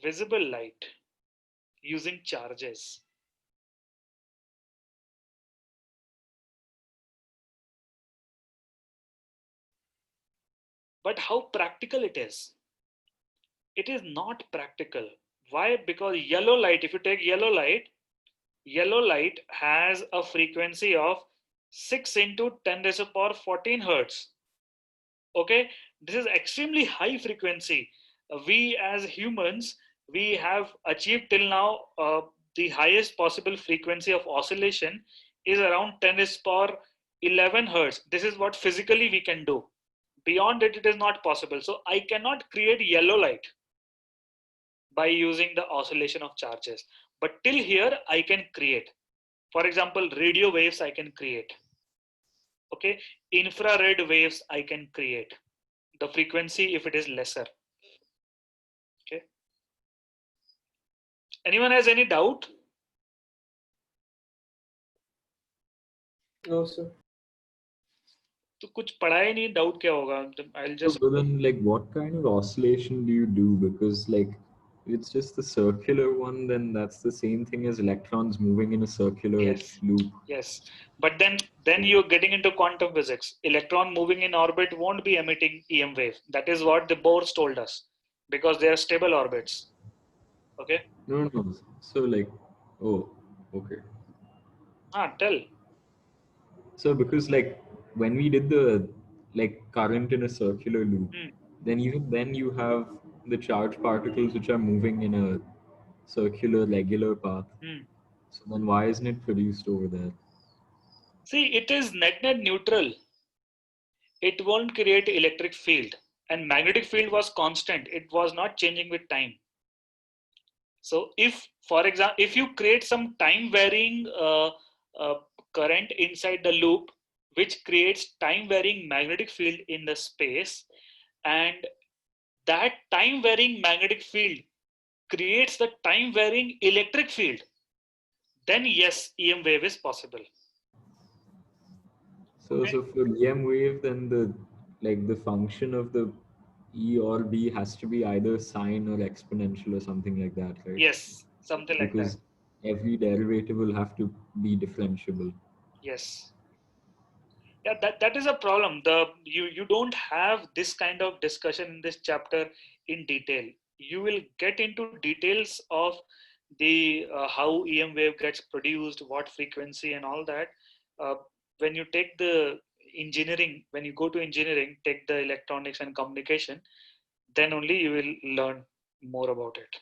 visible light using charges. But how practical it is? It is not practical. Why? Because yellow light, if you take yellow light has a frequency of 6 into 10 raised to the power 14 hertz. Okay, this is extremely high frequency. We as humans, we have achieved till now the highest possible frequency of oscillation is around 10 raised to the power 11 hertz. This is what physically we can do. Beyond it, it is not possible. So I cannot create yellow light by using the oscillation of charges. But till here, I can create. For example, radio waves I can create. Okay, infrared waves I can create. The frequency if it is lesser. Okay. Anyone has any doubt? No, sir. तो कुछ पढ़ा ही नहीं, doubt क्या होगा? I'll just. So then, like, what kind of oscillation do you do? Because, like, if it's just the circular one, then that's the same thing as electrons moving in a circular loop. Yes, but then you're getting into quantum physics. Electron moving in orbit won't be emitting EM wave. That is what the Bohrs told us, because they are stable orbits. Okay. No. So, like, oh, okay. Tell. So because, like, when we did the current in a circular loop, then even then you have the charged particles which are moving in a circular regular path. Hmm. So then why isn't it produced over there? See, it is net neutral. It won't create electric field, and magnetic field was constant. It was not changing with time. So if, for example, if you create some time varying current inside the loop, which creates time varying magnetic field in the space, and that time varying magnetic field creates the time varying electric field, then yes, EM wave is possible. So Okay. so for EM wave, then the function of the E or B has to be either sine or exponential or something like that, right? Yes, something like that. Because every derivative will have to be differentiable. Yes. Yeah, that is a problem. You don't have this kind of discussion in this chapter in detail. You will get into details of the how EM wave gets produced, what frequency, and all that. Uh, when you take the engineering, when you go to engineering, take the electronics and communication, then only you will learn more about it.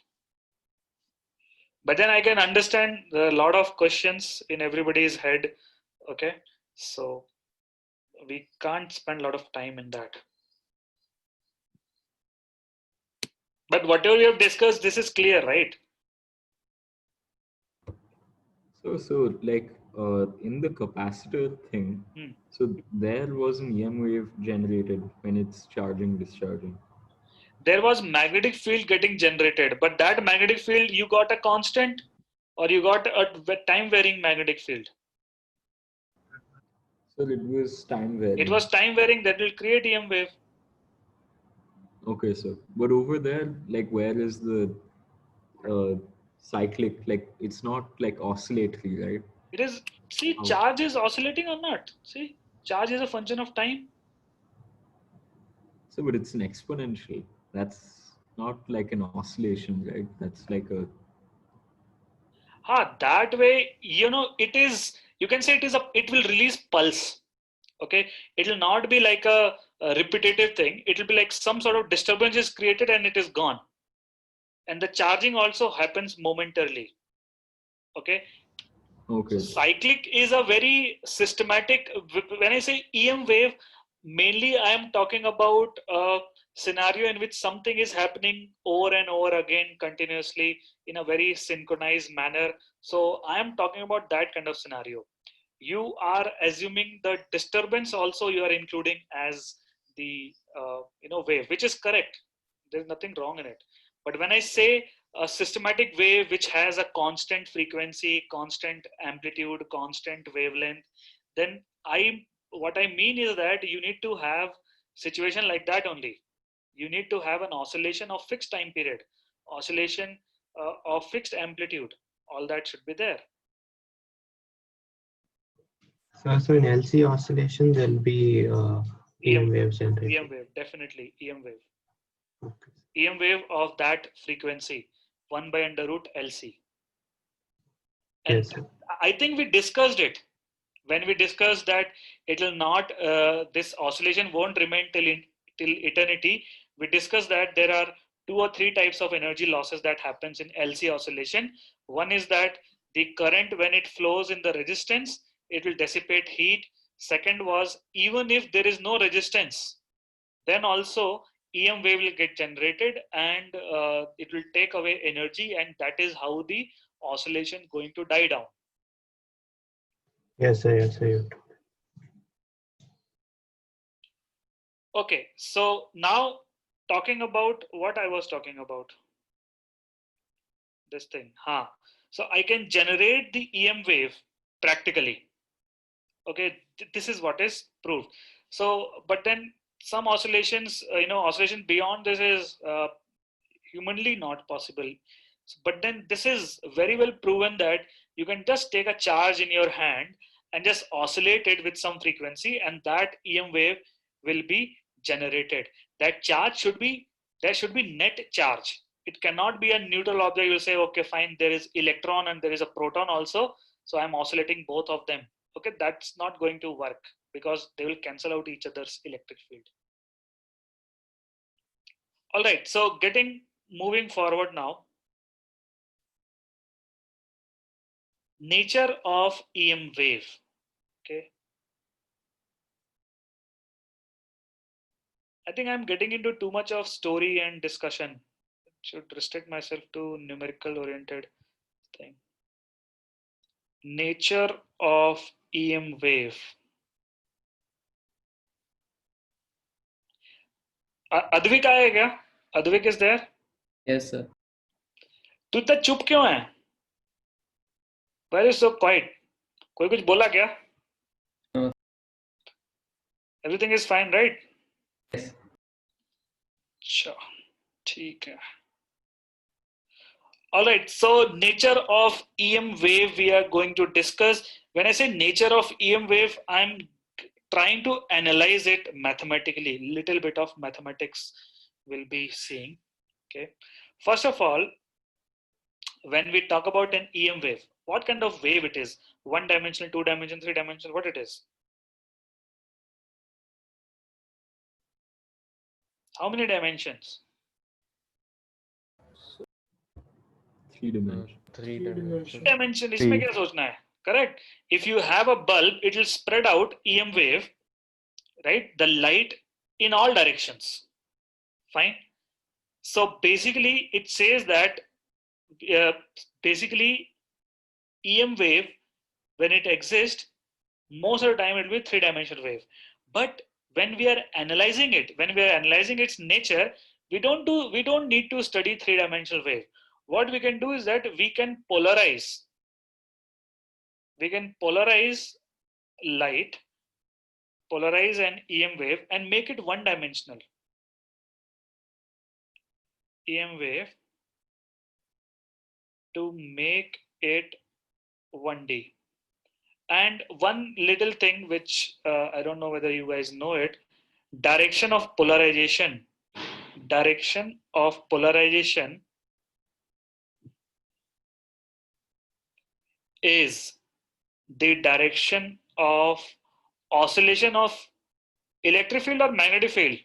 But then I can understand a lot of questions in everybody's head. Okay, so we can't spend a lot of time in that. But whatever we have discussed, this is clear, right? So like in the capacitor thing, so there was an EM wave generated when it's charging, discharging. There was magnetic field getting generated, but that magnetic field, you got a constant or you got a time varying magnetic field. So it was time varying. It was time varying, that will create EM wave. Okay, so but over there, like where is the cyclic? Like it's not like oscillatory, right? It is, see, charge is oscillating or not. See, charge is a function of time. So, but it's an exponential. That's not like an oscillation, right? That's like a. That way, it is, you can say it will release pulse. Okay, it will not be like a repetitive thing. It will be like some sort of disturbance is created and it is gone. And the charging also happens momentarily. Okay. Okay. Cyclic is a very systematic. When I say EM wave, mainly I am talking about a scenario in which something is happening over and over again continuously in a very synchronized manner. So I am talking about that kind of scenario. You are assuming the disturbance also you are including as the wave, which is correct. There's nothing wrong in it. But when I say a systematic wave which has a constant frequency, constant amplitude, constant wavelength, then what I mean is that you need to have situation like that only. You need to have an oscillation of fixed time period, oscillation of fixed amplitude. All that should be there. So in LC oscillation, there'll be EM wave generated. EM wave, definitely EM wave. Okay. EM wave of that frequency, 1 by under root LC. And yes, I think we discussed it when we discussed that it will not, this oscillation won't remain till eternity. We discussed that there are 2 or 3 types of energy losses that happens in LC oscillation. One is that the current, when it flows in the resistance, it will dissipate heat. Second was, even if there is no resistance, then also EM wave will get generated and it will take away energy, and that is how the oscillation going to die down. Yes, sir. Yes, sir. Okay, so now talking about what I was talking about. This thing. So I can generate the EM wave practically. Okay, this is what is proved. So, but then some oscillations, oscillation beyond this is humanly not possible. But then this is very well proven that you can just take a charge in your hand and just oscillate it with some frequency, and that EM wave will be generated. That charge should be, there should be net charge. It cannot be a neutral object. You'll say, okay, fine, there is electron and there is a proton also, so I'm oscillating both of them. Okay, that's not going to work because they will cancel out each other's electric field. All right, so moving forward now. nature of EM wave. Okay. I think I'm getting into too much of story and discussion. Should restrict myself to numerical oriented thing. Nature of EM wave. Advik आया क्या? Advik is there? Yes, sir. तू इतना चुप क्यों है? Why are you so quiet? कोई कुछ बोला क्या? No. Everything is fine, right? Yes. अच्छा, ठीक है. All right, so nature of EM wave we are going to discuss. When I say nature of EM wave, I'm trying to analyze it mathematically. Little bit of mathematics we'll be seeing. Okay. First of all, when we talk about an EM wave, what kind of wave it is? One dimensional, two dimensional, three dimensional, what it is? How many dimensions? 3 dimensions. 3 dimensions. Dimension, इसमें क्या सोचना है? Correct. If you have a bulb, it will spread out EM wave, right? The light in all directions. Fine. So basically, it says that basically EM wave, when it exists, most of the time it will be three-dimensional wave. But when we are analyzing it, when we are analyzing its nature, we don't need to study three-dimensional wave. What we can do is that we can polarize. We can polarize light, polarize an EM wave, and make it one-dimensional. EM wave to make it 1D. And one little thing which I don't know whether you guys know it, direction of polarization. Direction of polarization is the direction of oscillation of electric field or magnetic field,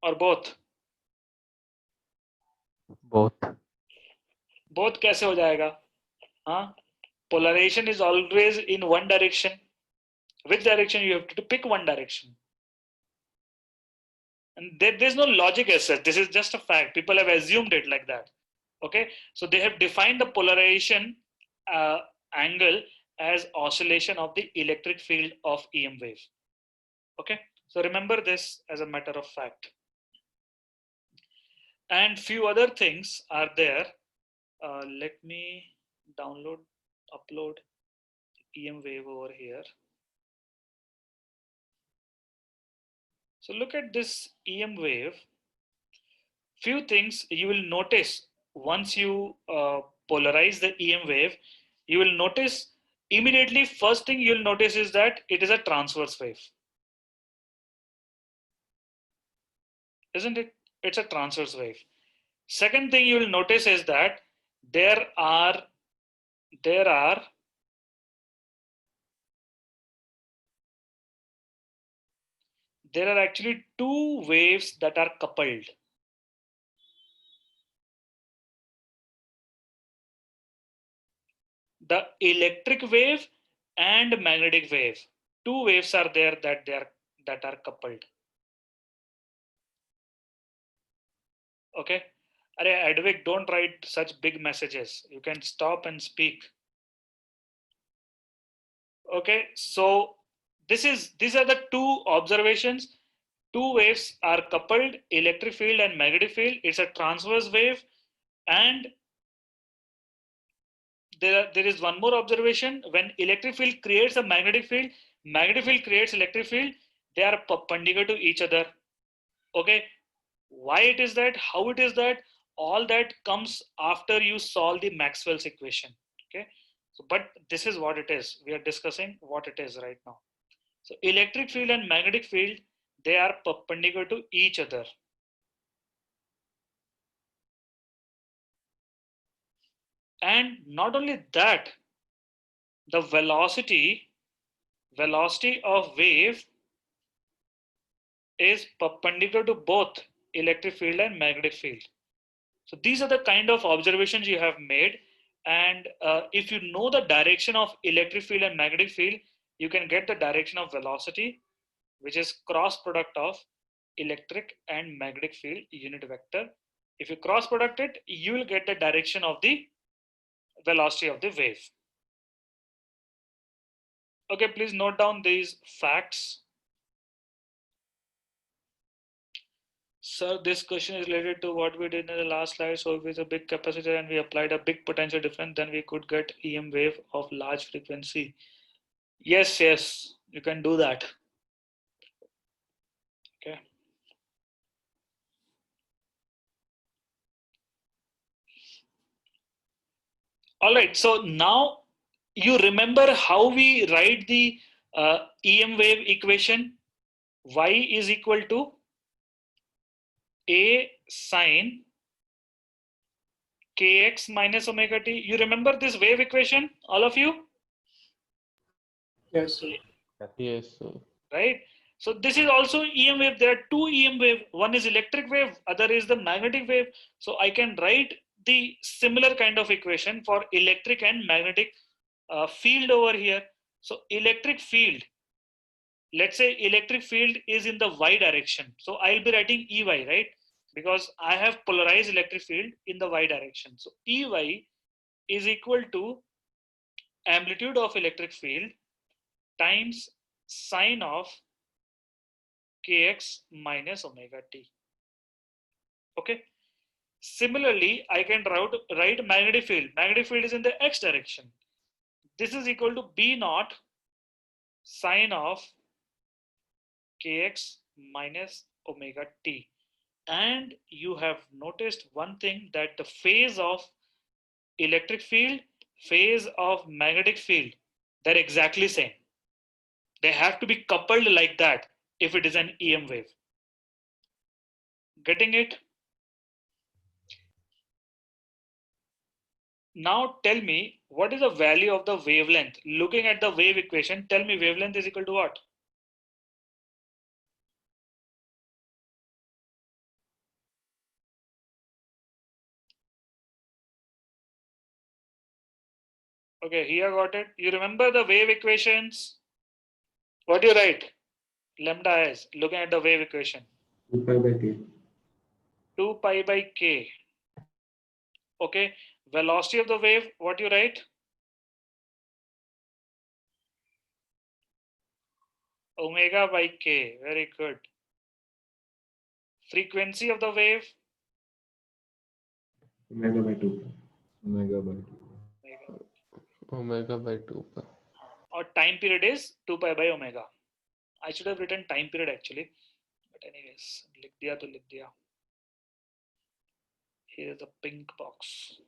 or both? Both. Both कैसे हो जाएगा? हाँ, polarization is always in one direction. Which direction? You have to pick one direction. And there's no logic as such. This is just a fact. People have assumed it like that. Okay, so they have defined the polarization angle as oscillation of the electric field of EM wave. Okay, so remember this as a matter of fact. And few other things are there. Let me upload EM wave over here. So look at this EM wave. Few things you will notice once you polarize the EM wave, you will notice immediately, first thing you'll notice is that it is a transverse wave. Isn't it? It's a transverse wave. Second thing you will notice is that there are actually two waves that are coupled. The electric wave and magnetic wave. Two waves are there that are coupled. Okay. Arey, Advik, don't write such big messages. You can stop and speak. Okay, so these are the two observations. Two waves are coupled, electric field and magnetic field. It's a transverse wave, and there is one more observation. When electric field creates a magnetic field creates electric field, they are perpendicular to each other. Okay, why it is that, how it is that, all that comes after you solve the Maxwell's equation. Okay, so but this is what it is. We are discussing what it is right now. So electric field and magnetic field, they are perpendicular to each other. And not only that, the velocity of wave is perpendicular to both electric field and magnetic field. So these are the kind of observations you have made And if you know the direction of electric field and magnetic field, you can get the direction of velocity, which is cross product of electric and magnetic field unit vector. If you cross product it, you will get the direction of the velocity of the wave. Okay, please note down these facts. Sir, this question is related to what we did in the last slide. So if it's a big capacitor and we applied a big potential difference, then we could get EM wave of large frequency. Yes, yes, you can do that. Okay. All right, so now you remember how we write the EM wave equation? Y is equal to A sine kx minus omega t. You remember this wave equation, all of you? Yes, sir. Yes, sir. Right? So this is also EM wave. There are two EM wave. One is electric wave, other is the magnetic wave. So I can write the similar kind of equation for electric and magnetic field over here. So electric field, let's say electric field is in the y direction. So I'll be writing EY, right? Because I have polarized electric field in the y direction. So EY is equal to amplitude of electric field times sine of kx minus omega t. Okay. Similarly, I can write magnetic field. Magnetic field is in the x direction. This is equal to B naught sine of kx minus omega t. And you have noticed one thing, that the phase of electric field, phase of magnetic field, they're exactly same. They have to be coupled like that if it is an EM wave. Getting it? Now tell me, what is the value of the wavelength? Looking at the wave equation, tell me wavelength is equal to what? Okay, here got it. You remember the wave equations? What do you write? Lambda is, looking at the wave equation. 2 pi by k. 2 pi by k. Okay, velocity of the wave, what you write? Omega by k, very good. Frequency of the wave? Omega by 2 pi. Omega by 2 pi. Omega by 2 pi. Or time period is 2 pi by omega. I should have written time period actually. But anyways, लिख दिया तो लिख दिया. Here is the pink box.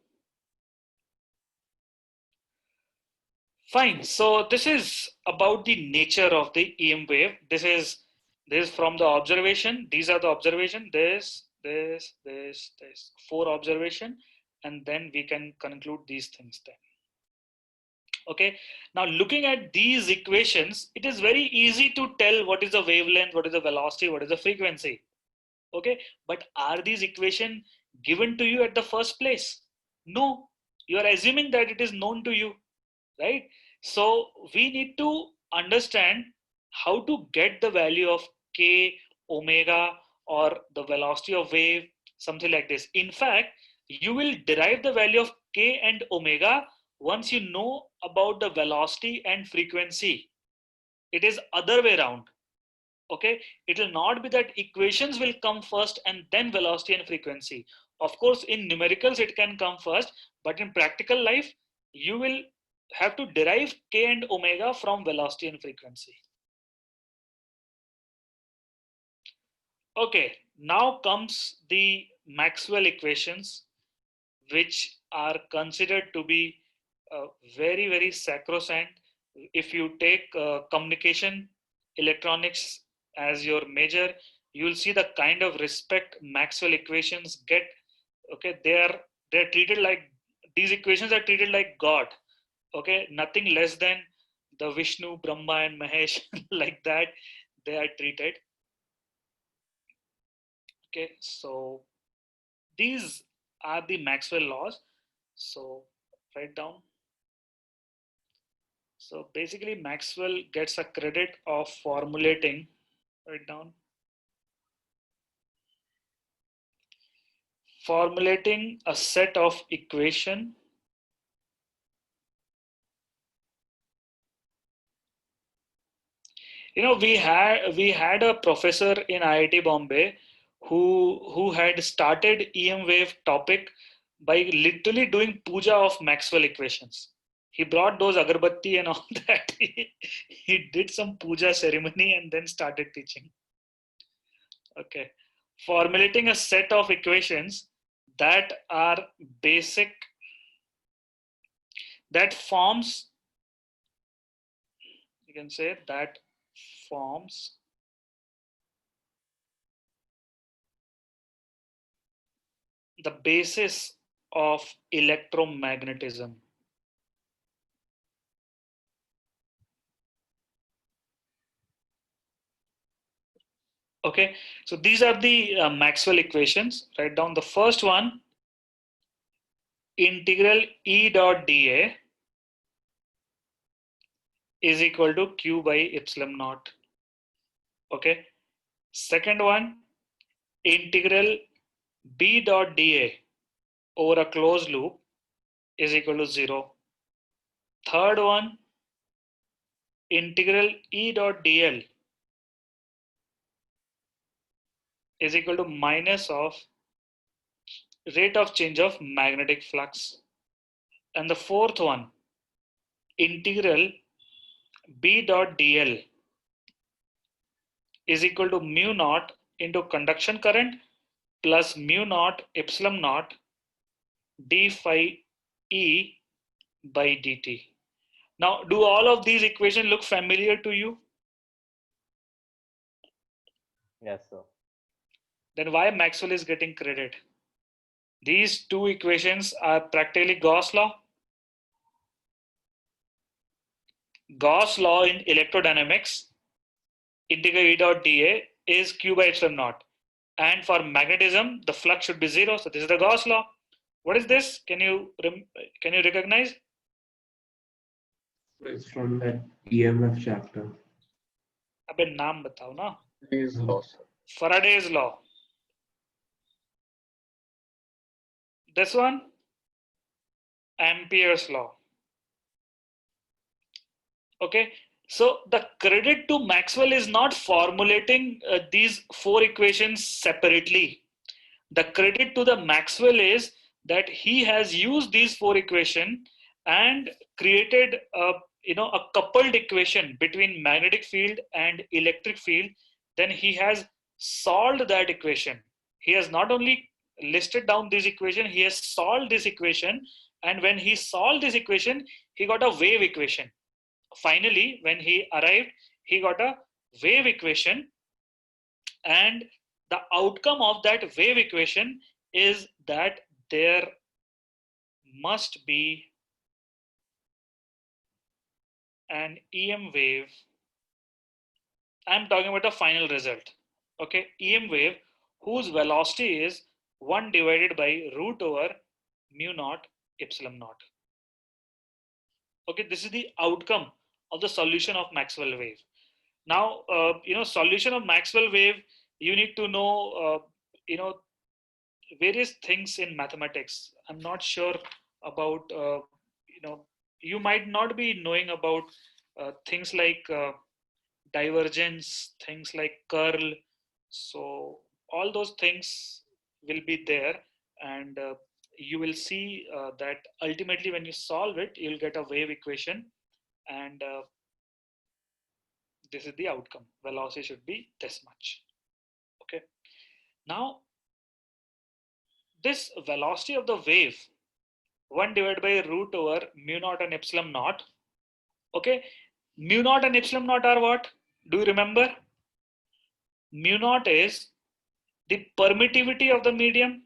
Fine. So this is about the nature of the EM wave. This is from the observation. These are the observation. This. 4 observation, and then we can conclude these things then. Okay. Now looking at these equations, it is very easy to tell what is the wavelength, what is the velocity, what is the frequency. Okay. But are these equations given to you at the first place? No. You are assuming that it is known to you, right? So we need to understand how to get the value of k, omega, or the velocity of wave, something like this. In fact, you will derive the value of k and omega once you know about the velocity and frequency. It is other way around. Okay, it will not be that equations will come first and then velocity and frequency. Of course, in numericals it can come first, but in practical life, you will have to derive k and omega from velocity and frequency. Okay, now comes the Maxwell equations, which are considered to be very, very sacrosanct. If you take communication electronics as your major, you will see the kind of respect Maxwell equations get. Okay, they're treated like, these equations are treated like God. Okay, nothing less than the Vishnu, Brahma, and Mahesh like that they are treated. Okay, so these are the Maxwell laws. So Write down. So basically Maxwell gets a credit of formulating, write down, formulating a set of equation we had a professor in IIT Bombay who had started EM wave topic by literally doing puja of Maxwell equations. He brought those agarbatti and all that. He did some puja ceremony and then started teaching. Okay. Formulating a set of equations that are basic, that forms, you can say that forms the basis of electromagnetism. Okay, so these are the Maxwell equations. Write down the first one, integral E dot dA is equal to Q by epsilon naught. Okay, second one, integral B dot dA over a closed loop is equal to 0. Third one, integral E dot dL is equal to minus of rate of change of magnetic flux. And the fourth one, integral B dot dL is equal to mu naught into conduction current plus mu naught epsilon naught d phi E by dt. Now, do all of these equations look familiar to you? Yes, sir. Then why Maxwell is getting credit? These two equations are practically Gauss law. Gauss law in electrodynamics, integral E dot dA is Q by epsilon naught. And for magnetism, the flux should be 0. So this is the Gauss law. What is this? Can you recognize? It's from that EMF chapter. अबे नाम बताओ ना. Is loss. Faraday's law. This one, Ampere's law. Okay, so the credit to Maxwell is not formulating these four equations separately. The credit to the Maxwell is that he has used these four equations and created a coupled equation between magnetic field and electric field. Then he has solved that equation. He has not only listed down this equation, he has solved this equation. And when he solved this equation, he got a wave equation. Finally, when he arrived, he got a wave equation, and the outcome of that wave equation is that there must be an EM wave. I'm talking about the final result. Okay, EM wave whose velocity is 1 divided by root over mu naught epsilon naught. Okay, this is the outcome of the solution of Maxwell wave. Now, solution of Maxwell wave, you need to know, various things in mathematics. I'm not sure about, you might not be knowing about things like divergence, things like curl. So all those things will be there, and you will see that ultimately when you solve it, you'll get a wave equation, and this is the outcome. Velocity should be this much. Okay. Now, this velocity of the wave, 1 divided by root over mu naught and epsilon naught. Okay. Mu naught and epsilon naught are what? Do you remember? Mu naught is the permittivity of the medium,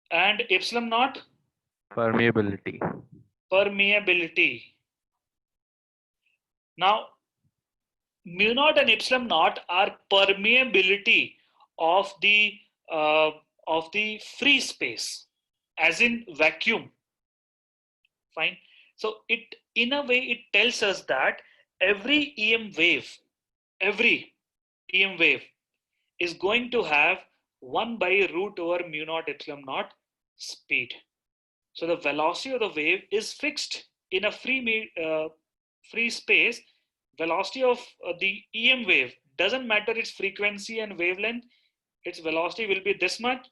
and epsilon naught? Permeability. Permeability. Now, mu naught and epsilon naught are permeability of the of the free space, as in vacuum. Fine. So it, in a way, it tells us that every EM wave is going to have 1 by root over mu naught epsilon naught speed. So the velocity of the wave is fixed in a free space. Velocity of the EM wave doesn't matter its frequency and wavelength. Its velocity will be this much.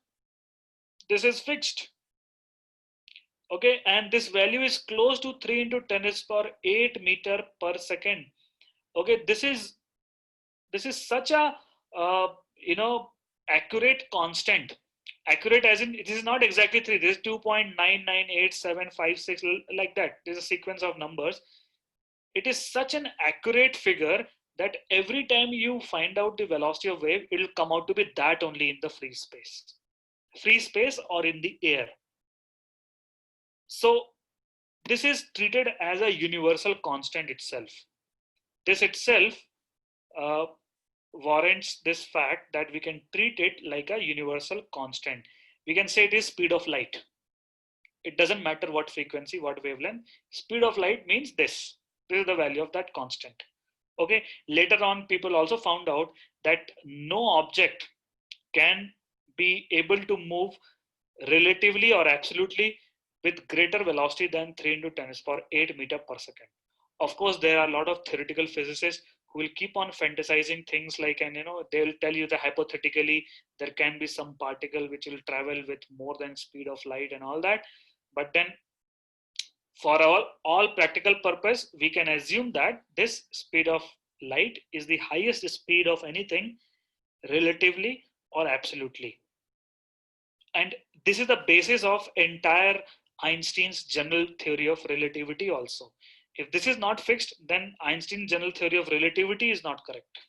This is fixed. Okay, and this value is close to 3 into 10 raised to power 8 meter per second. Okay, this is such a accurate constant. Accurate as in it is not exactly 3. This is 2.998756 like that. There's a sequence of numbers. It is such an accurate figure that every time you find out the velocity of wave, it will come out to be that only in the free space or in the air. So this is treated as a universal constant itself. This itself warrants this fact that we can treat it like a universal constant. We can say it is speed of light. It doesn't matter what frequency, what wavelength. Speed of light means this. This is the value of that constant. Okay. Later on, people also found out that no object can be able to move relatively or absolutely with greater velocity than 3 into 10 raised to power 8 meter per second. Of course, there are a lot of theoretical physicists who will keep on fantasizing things like, and they will tell you that hypothetically there can be some particle which will travel with more than speed of light and all that. But then for all practical purpose, we can assume that this speed of light is the highest speed of anything relatively or absolutely. And this is the basis of entire Einstein's general theory of relativity also. If this is not fixed, then Einstein's general theory of relativity is not correct.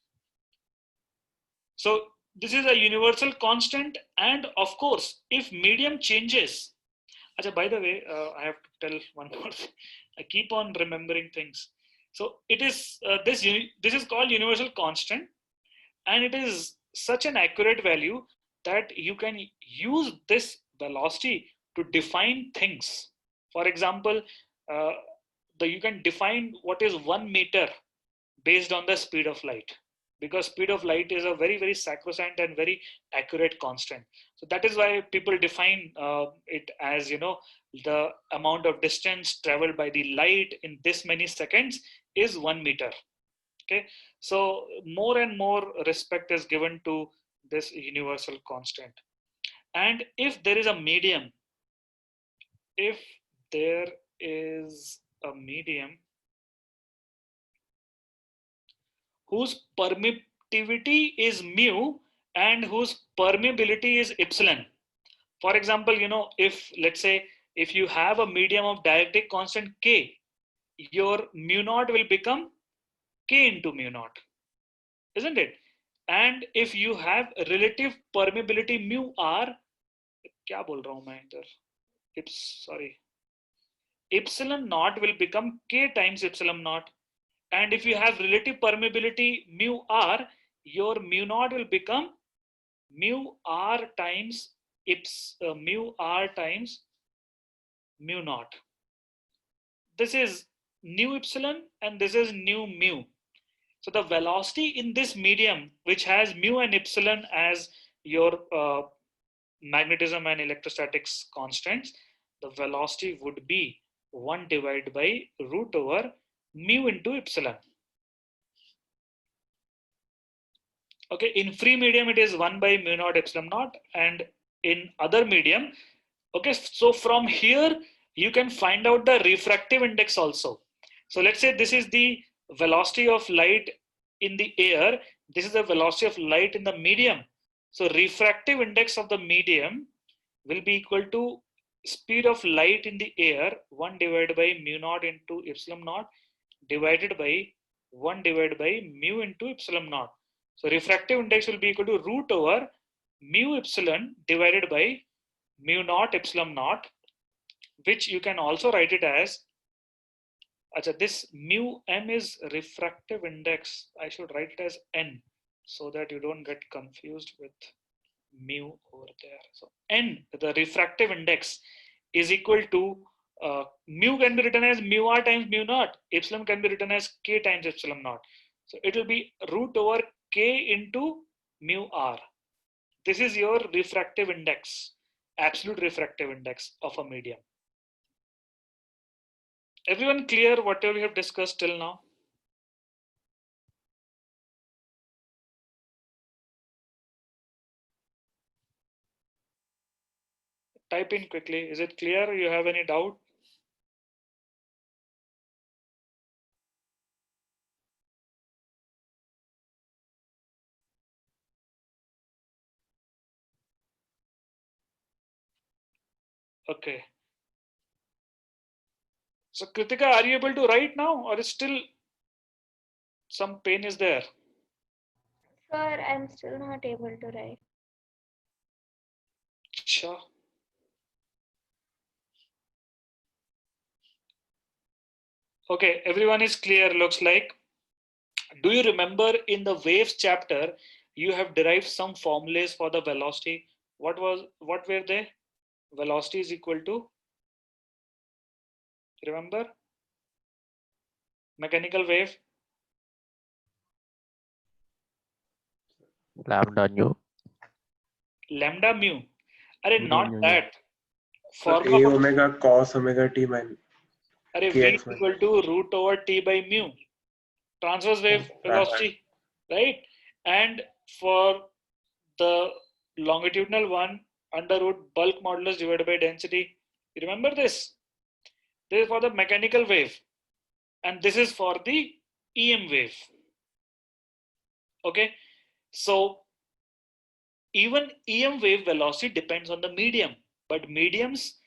So this is a universal constant. And of course, if medium changes, by the way, I have to tell one more thing. I keep on remembering things. So it is this is called universal constant, and it is such an accurate value that you can use this velocity to define things. For example, you can define what is 1 meter based on the speed of light, because speed of light is a very, very sacrosanct and very accurate constant. So that is why people define it as, the amount of distance traveled by the light in this many seconds is 1 meter. Okay, so more and more respect is given to this universal constant. And if there is a medium, whose permittivity is mu and whose permeability is epsilon. For example, if let's say if you have a medium of dielectric constant K, your mu naught will become K into mu naught, isn't it? And if you have relative permeability mu R, क्या बोल रहा हूं मैं इधर? Epsilon naught will become K times epsilon naught. And if you have relative permeability mu R, your mu naught will become mu R times mu naught. This is nu epsilon and this is nu mu. So the velocity in this medium, which has mu and epsilon as your magnetism and electrostatics constants, the velocity would be 1 divided by root over mu into epsilon. Okay, in free medium it is 1 by mu naught epsilon naught, and in other medium, okay, so from here you can find out the refractive index also. So let's say this is the velocity of light in the air, this is the velocity of light in the medium. So refractive index of the medium will be equal to speed of light in the air 1 divided by mu naught into epsilon naught divided by 1 divided by mu into epsilon naught. So refractive index will be equal to root over mu epsilon divided by mu naught epsilon naught, which you can also write it as, this mu m is refractive index. I should write it as n so that you don't get confused with mu over there. So n, the refractive index, is equal to mu can be written as mu r times mu naught. Epsilon can be written as k times epsilon naught. So it will be root over k into mu r. This is your refractive index, absolute refractive index of a medium. Everyone clear whatever we have discussed till now? Type in quickly. Is it clear? You have any doubt? Okay. So Kritika, are you able to write now, or is still some pain is there? Sir, I'm still not able to write. Sure. Okay, everyone is clear, looks like. Do you remember in the waves chapter, you have derived some formulas for the velocity? What were they? Velocity is equal to, remember? Mechanical wave. Lambda nu. Lambda mu. Not Yeah. that. So Formula. A omega cos omega t minus V kx equal to root over t by mu. Transverse wave velocity, right? And for the longitudinal one, under root bulk modulus divided by density. You remember this? This is for the mechanical wave, and this is for the EM wave. Okay, so even EM wave velocity depends on the medium, but medium's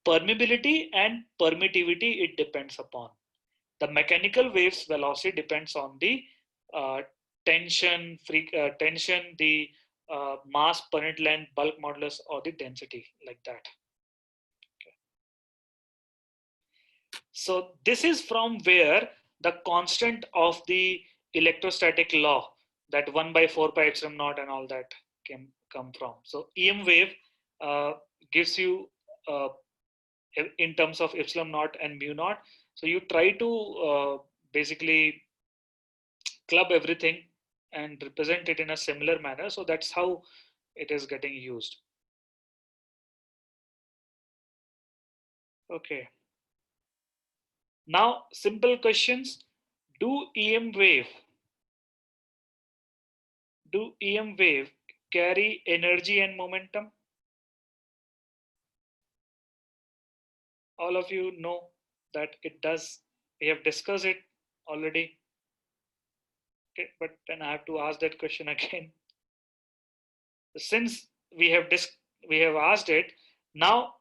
permeability and permittivity it depends upon. The mechanical wave's velocity depends on the tension, the mass per unit length, bulk modulus, or the density, like that. Okay. So this is from where the constant of the electrostatic law, that 1 by 4 pi epsilon naught and all that come from. So EM wave gives you in terms of epsilon naught and mu naught. So you try to basically club everything and represent it in a similar manner. So that's how it is getting used. Okay. Now, simple questions. Do EM wave carry energy and momentum? All of you know that it does. We have discussed it already. Okay, but then I have to ask that question again. Since we have asked it, now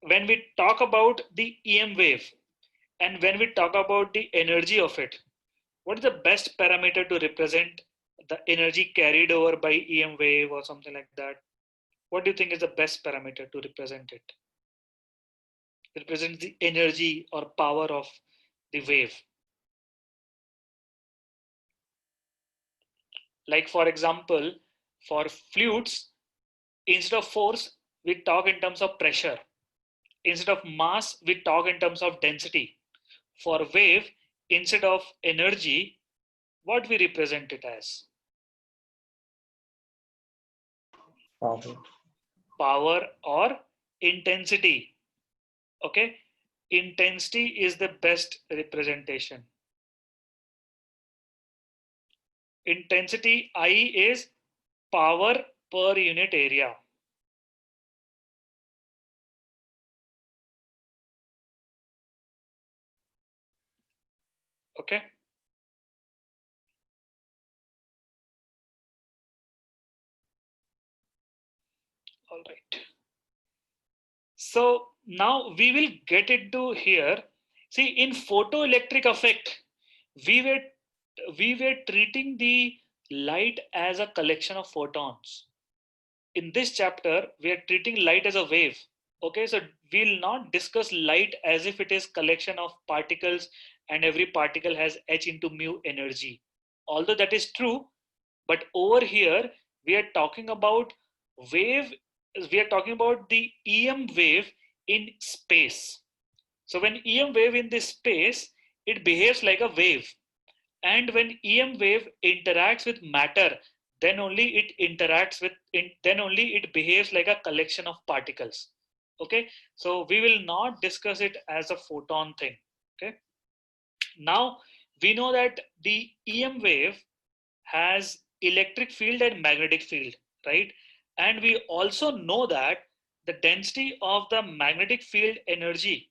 when we talk about the EM wave and when we talk about the energy of it, what is the best parameter to represent the energy carried over by EM wave or something like that? What do you think is the best parameter to represent it? It represents the energy or power of the wave. Like for example, for fluids, instead of force, we talk in terms of pressure. Instead of mass, we talk in terms of density. For wave, instead of energy, what we represent it as? Power or intensity. Okay, intensity is the best representation. Intensity I is power per unit area. Okay. All right. So now we will get into here. See, in photoelectric effect, we were treating the light as a collection of photons. In this chapter, we are treating light as a wave. Okay, so we'll not discuss light as if it is collection of particles and every particle has h into mu energy. Although that is true, but over here we are talking about wave, we are talking about the EM wave in space. So when EM wave in this space, it behaves like a wave. And when EM wave interacts with matter, then only it behaves like a collection of particles. Okay, so we will not discuss it as a photon thing. Okay, now we know that the EM wave has electric field and magnetic field, right? And we also know that the density of the magnetic field energy,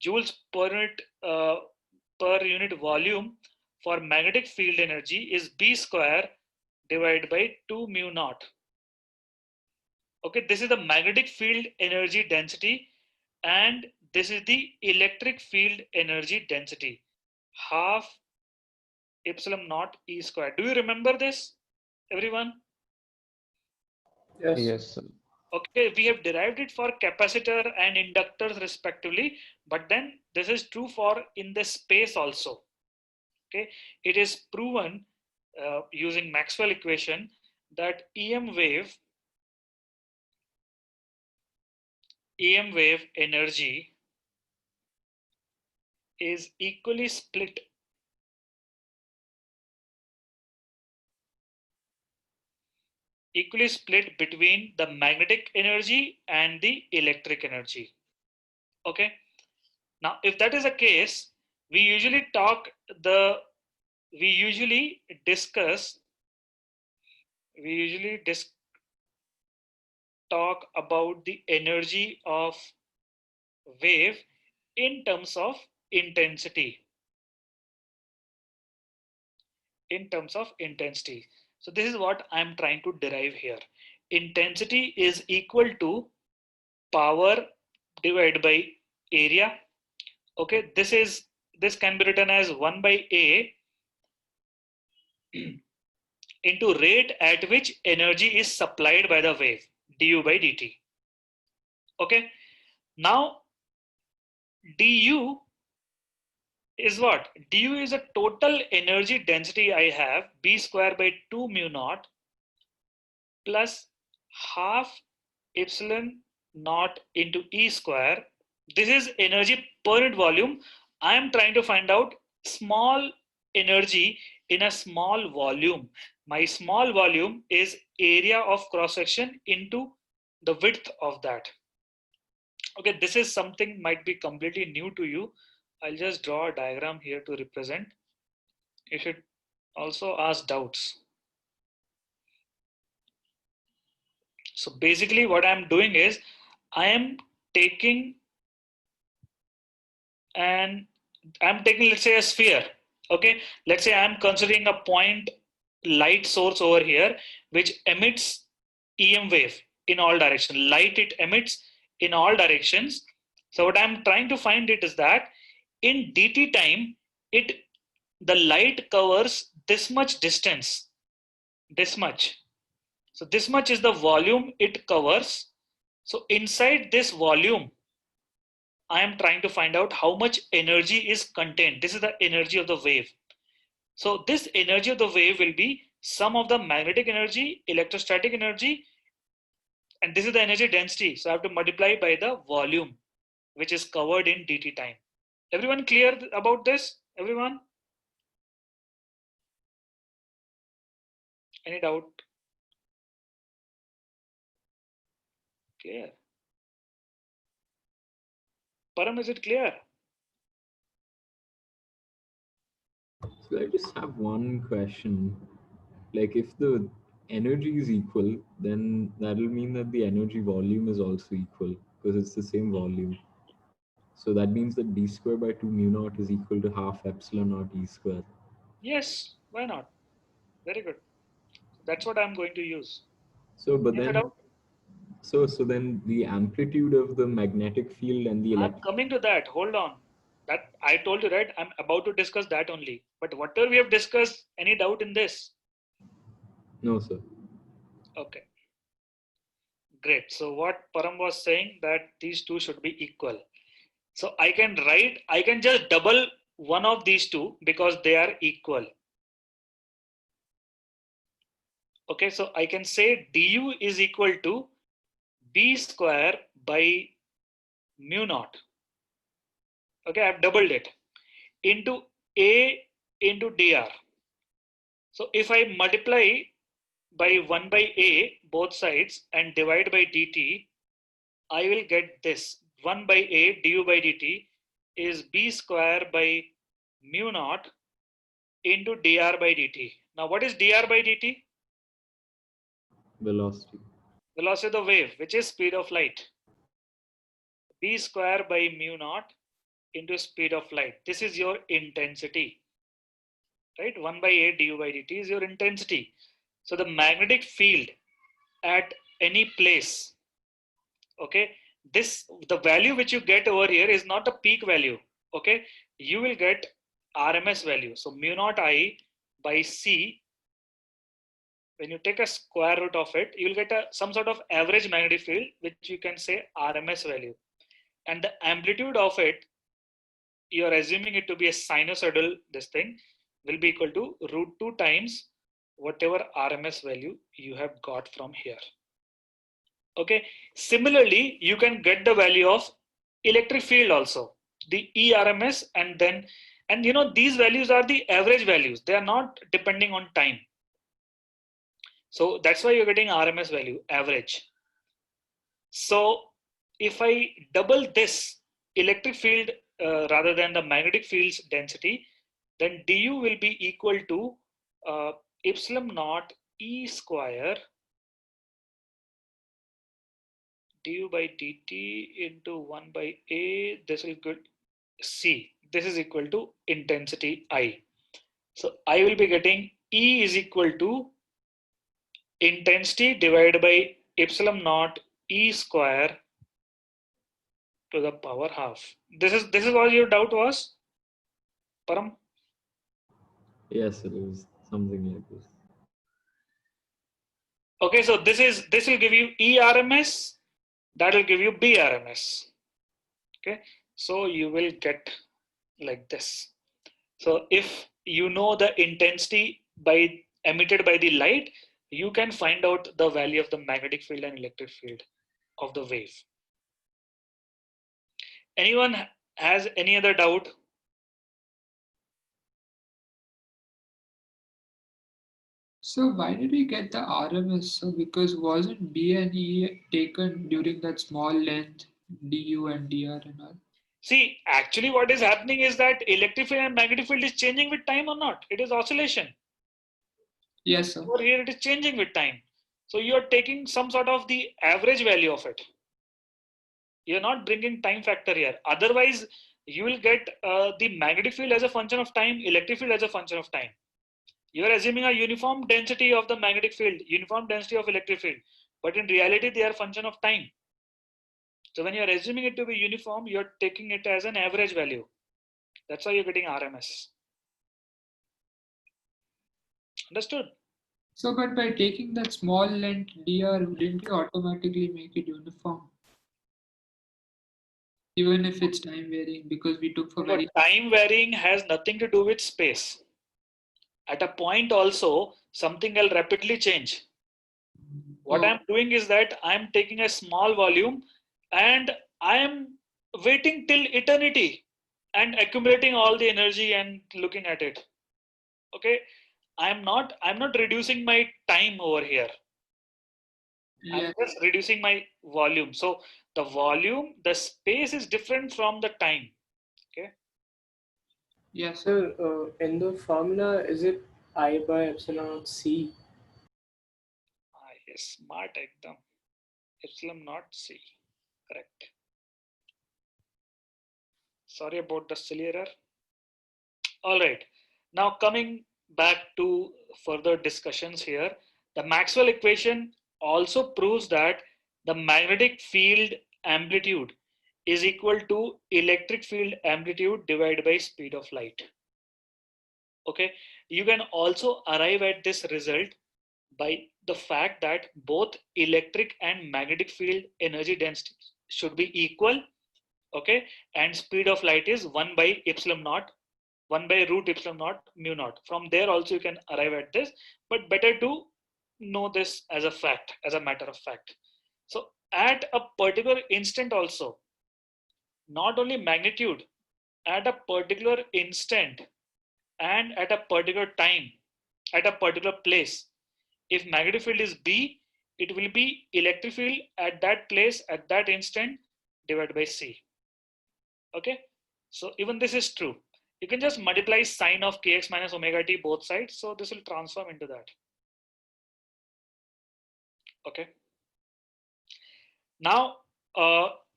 joules per unit volume for magnetic field energy, is B square divided by 2 mu naught. Okay, this is the magnetic field energy density, and this is the electric field energy density, half epsilon naught E square. Do you remember this, everyone? Yes. Yes, sir. Okay, we have derived it for capacitor and inductors respectively, but then this is true for in the space also. Okay, it is proven using Maxwell equation that EM wave energy is equally split between the magnetic energy and the electric energy. Okay, now if that is the case, we usually discuss talk about the energy of wave in terms of intensity. So this is what I'm trying to derive here. Intensity is equal to power divided by area. Okay, this can be written as 1 by A into rate at which energy is supplied by the wave, du by dt. Okay, now du is what? Du is a total energy density I have, B square by 2 mu naught plus half epsilon naught into E square. This is energy per unit volume. I am trying to find out small energy in a small volume. My small volume is area of cross section into the width of that. Okay, this is something might be completely new to you. I'll just draw a diagram here to represent. You should also ask doubts. So basically what I'm doing is I am taking let's say a sphere. Okay, let's say I'm considering a point light source over here which emits EM wave in all directions. Light it emits in all directions. So what I'm trying to find it is that in dt time, the light covers this much distance, this much. So this much is the volume it covers. So inside this volume, I am trying to find out how much energy is contained. This is the energy of the wave. So this energy of the wave will be sum of the magnetic energy, electrostatic energy, and this is the energy density. So I have to multiply by the volume, which is covered in dt time. Everyone clear about this? Everyone? Any doubt? Clear. Param, is it clear? So I just have one question. Like if the energy is equal, then that'll mean that the energy volume is also equal because it's the same volume. So that means that d square by 2 mu naught is equal to half epsilon naught e square. Yes, why not? Very good. That's what I'm going to use. So, but then, so then the amplitude of the magnetic field and the I'm coming to that. Hold on. That I told you, right? I'm about to discuss that only. But whatever we have discussed, any doubt in this? No, sir. Okay. Great. So what Param was saying that these two should be equal. So I can just double one of these two because they are equal. Okay, so I can say du is equal to b square by mu naught. Okay, I've doubled it into a into dr. So if I multiply by 1 by a both sides and divide by dt, I will get this 1 by a du by dt is b square by mu naught into dr by dt. Now what is dr by dt? Velocity. Velocity of the wave, which is speed of light. B square by mu naught into speed of light. This is your intensity, right? 1 by a du by dt is your intensity. So the magnetic field at any place, okay, the value which you get over here is not a peak value, okay? You will get RMS value. So mu naught I by C, when you take a square root of it, you'll get some sort of average magnetic field, which you can say RMS value. And the amplitude of it, you're assuming it to be a sinusoidal, this thing will be equal to √2 times whatever RMS value you have got from here. Okay. Similarly, you can get the value of electric field also, the ERMS, and you know, these values are the average values. They are not depending on time. So that's why you're getting RMS value, average. So if I double this electric field rather than the magnetic field's density, then du will be equal to epsilon naught E square du by dt into 1 by a, this will get C. This is equal to intensity I. So I will be getting E is equal to intensity divided by epsilon naught E square to the power half. This is what your doubt was, Param? Yes, it is something like this. Okay, so this will give you ERMS, that will give you BRMS. Okay, so you will get like this. So if you know the intensity by emitted by the light, you can find out the value of the magnetic field and electric field of the wave. Anyone has any other doubt? So why did we get the RMS? So because wasn't B and E taken during that small length du and dr and all? See, actually what is happening is that electric field and magnetic field is changing with time or not? It is oscillation. Yes, sir. Over here it is changing with time. So you are taking some sort of the average value of it. You're not bringing time factor here. Otherwise, you will get the magnetic field as a function of time, electric field as a function of time. You are assuming a uniform density of the magnetic field, uniform density of electric field, but in reality, they are function of time. So when you are assuming it to be uniform, you're taking it as an average value. That's why you're getting RMS. Understood? So, but by taking that small length dr, didn't we automatically make it uniform? Even if it's time varying, because we took for very time varying has nothing to do with space. At a point also, something will rapidly change. What I'm doing is that I'm taking a small volume and I am waiting till eternity and accumulating all the energy and looking at it. Okay, I'm not reducing my time over here. I'm just reducing my volume. So the volume, the space is different from the time. Okay. Yes. So in the formula, is it I by epsilon C? Yes, smart ekdam. Epsilon naught C. Correct. Sorry about the silly error. All right. Now coming back to further discussions here, the Maxwell equation also proves that the magnetic field amplitude is equal to electric field amplitude divided by speed of light. Okay. You can also arrive at this result by the fact that both electric and magnetic field energy density should be equal. Okay. And speed of light is 1 by epsilon naught, 1 by root epsilon naught mu naught. From there also you can arrive at this, but better to know this as a fact, as a matter of fact. So at a particular instant also, not only magnitude, at a particular instant and at a particular time, at a particular place, if magnetic field is B, it will be electric field at that place, at that instant, divided by C. Okay, so even this is true. You can just multiply sine of kx minus omega t both sides, so this will transform into that. Okay, now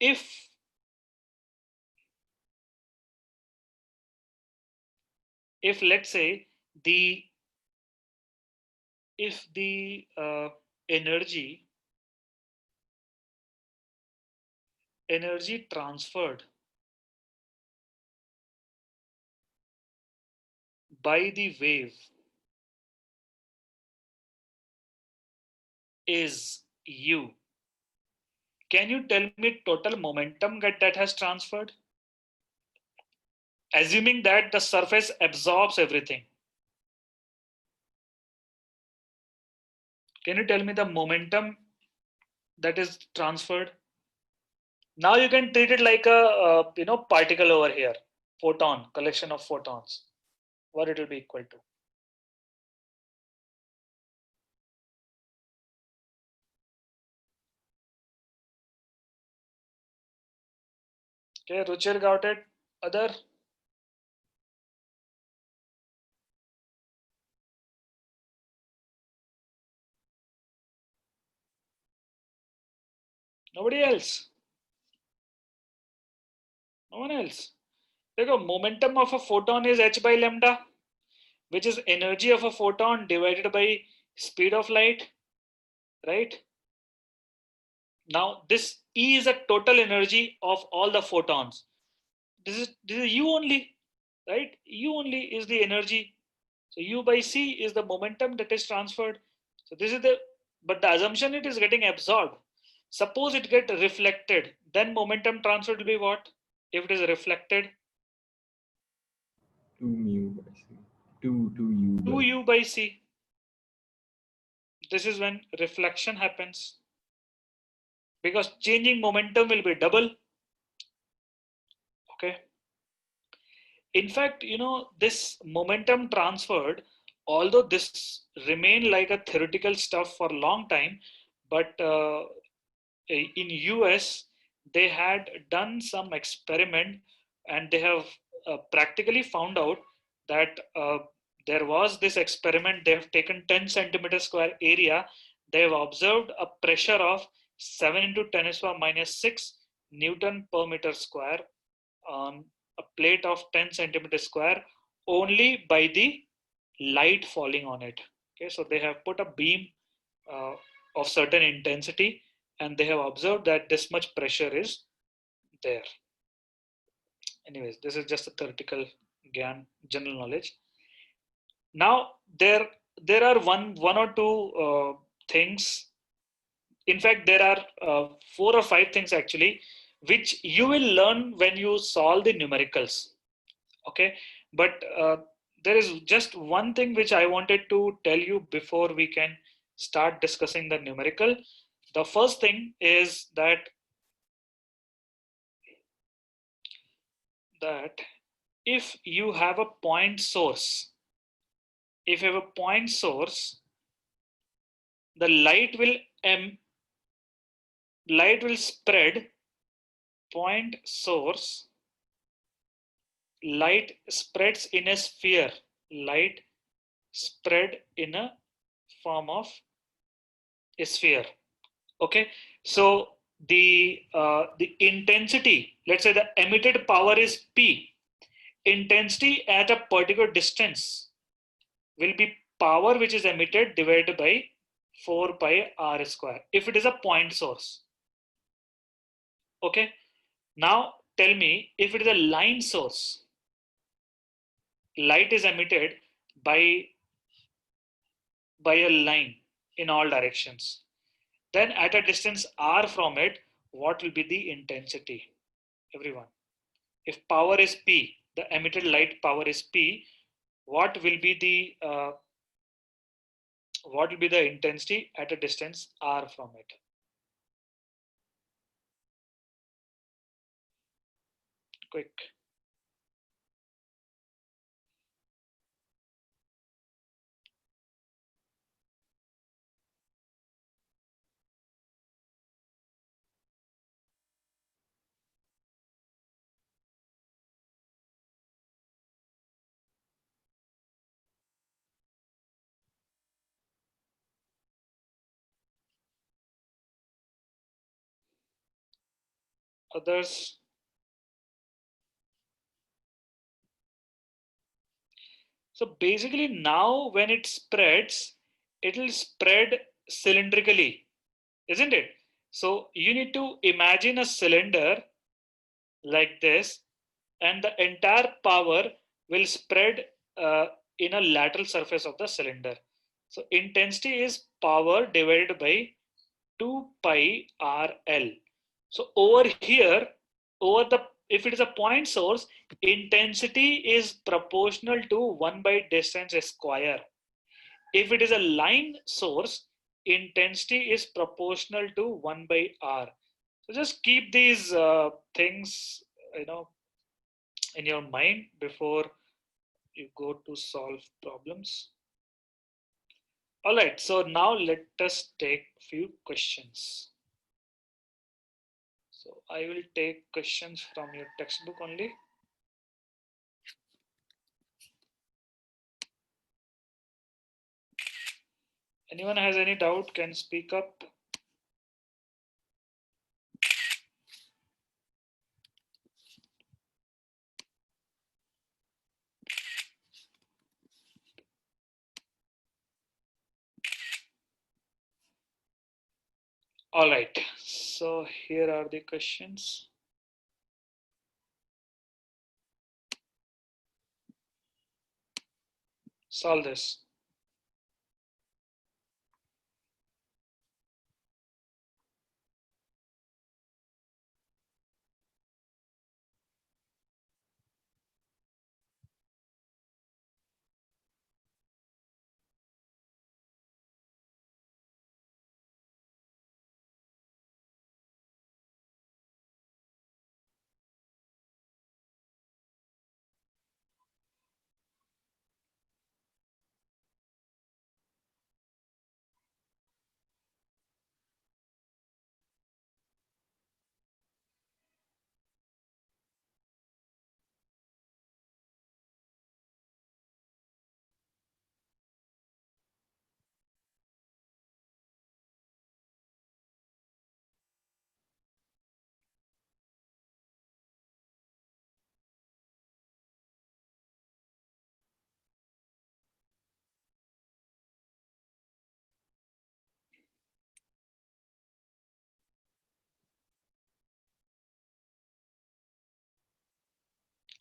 if let's say the energy transferred by the wave is u, can you tell me total momentum that has transferred, assuming that the surface absorbs everything? Can you tell me the momentum that is transferred? Now you can treat it like a particle over here, photon, collection of photons, what it will be equal to. Okay, Ruchir got it. Other? Nobody else? No one else? The momentum of a photon is h by lambda, which is energy of a photon divided by speed of light, right? Now this E is a total energy of all the photons. This is U only, right? U only is the energy. So U by C is the momentum that is transferred. So this is but the assumption it is getting absorbed. Suppose it get reflected, then momentum transfer will be what? If it is reflected? 2 mu by C. 2 U by C. This is when reflection happens. Because changing momentum will be double. Okay. In fact, this momentum transferred, although this remained like a theoretical stuff for a long time, but in US, they had done some experiment and they have practically found out that there was this experiment. They have taken 10 centimeter square area. They have observed a pressure of 7 into 10 to the power minus 6 Newton per meter square on a plate of 10 centimeter square only by the light falling on it. Okay, so they have put a beam of certain intensity and they have observed that this much pressure is there. Anyways, this is just a theoretical general knowledge. Now there are one or two things. In fact, there are 4 or 5 things actually, which you will learn when you solve the numericals. Okay, but there is just one thing which I wanted to tell you before we can start discussing the numerical. The first thing is that if you have a point source, the light will spread. Point source, light spreads in a sphere. Light spread in a form of a sphere. Okay, so the intensity, let's say the emitted power is P. Intensity at a particular distance will be power which is emitted divided by 4 pi r square if it is a point source. Okay, now tell me, if it is a line source, light is emitted by a line in all directions, then at a distance r from it, what will be the intensity? Everyone, if power is P, the emitted light power is P, what will be the what will be the intensity at a distance r from it? Quick. Others? So basically now when it spreads, it will spread cylindrically, isn't it? So you need to imagine a cylinder like this, and the entire power will spread in a lateral surface of the cylinder. So intensity is power divided by 2 pi RL. So over here, if it is a point source, intensity is proportional to 1 by distance square. If it is a line source, intensity is proportional to 1 by R. So just keep these things, in your mind before you go to solve problems. All right, so now let us take few questions. So I will take questions from your textbook only. Anyone has any doubt can speak up. All right, so here are the questions. Solve this.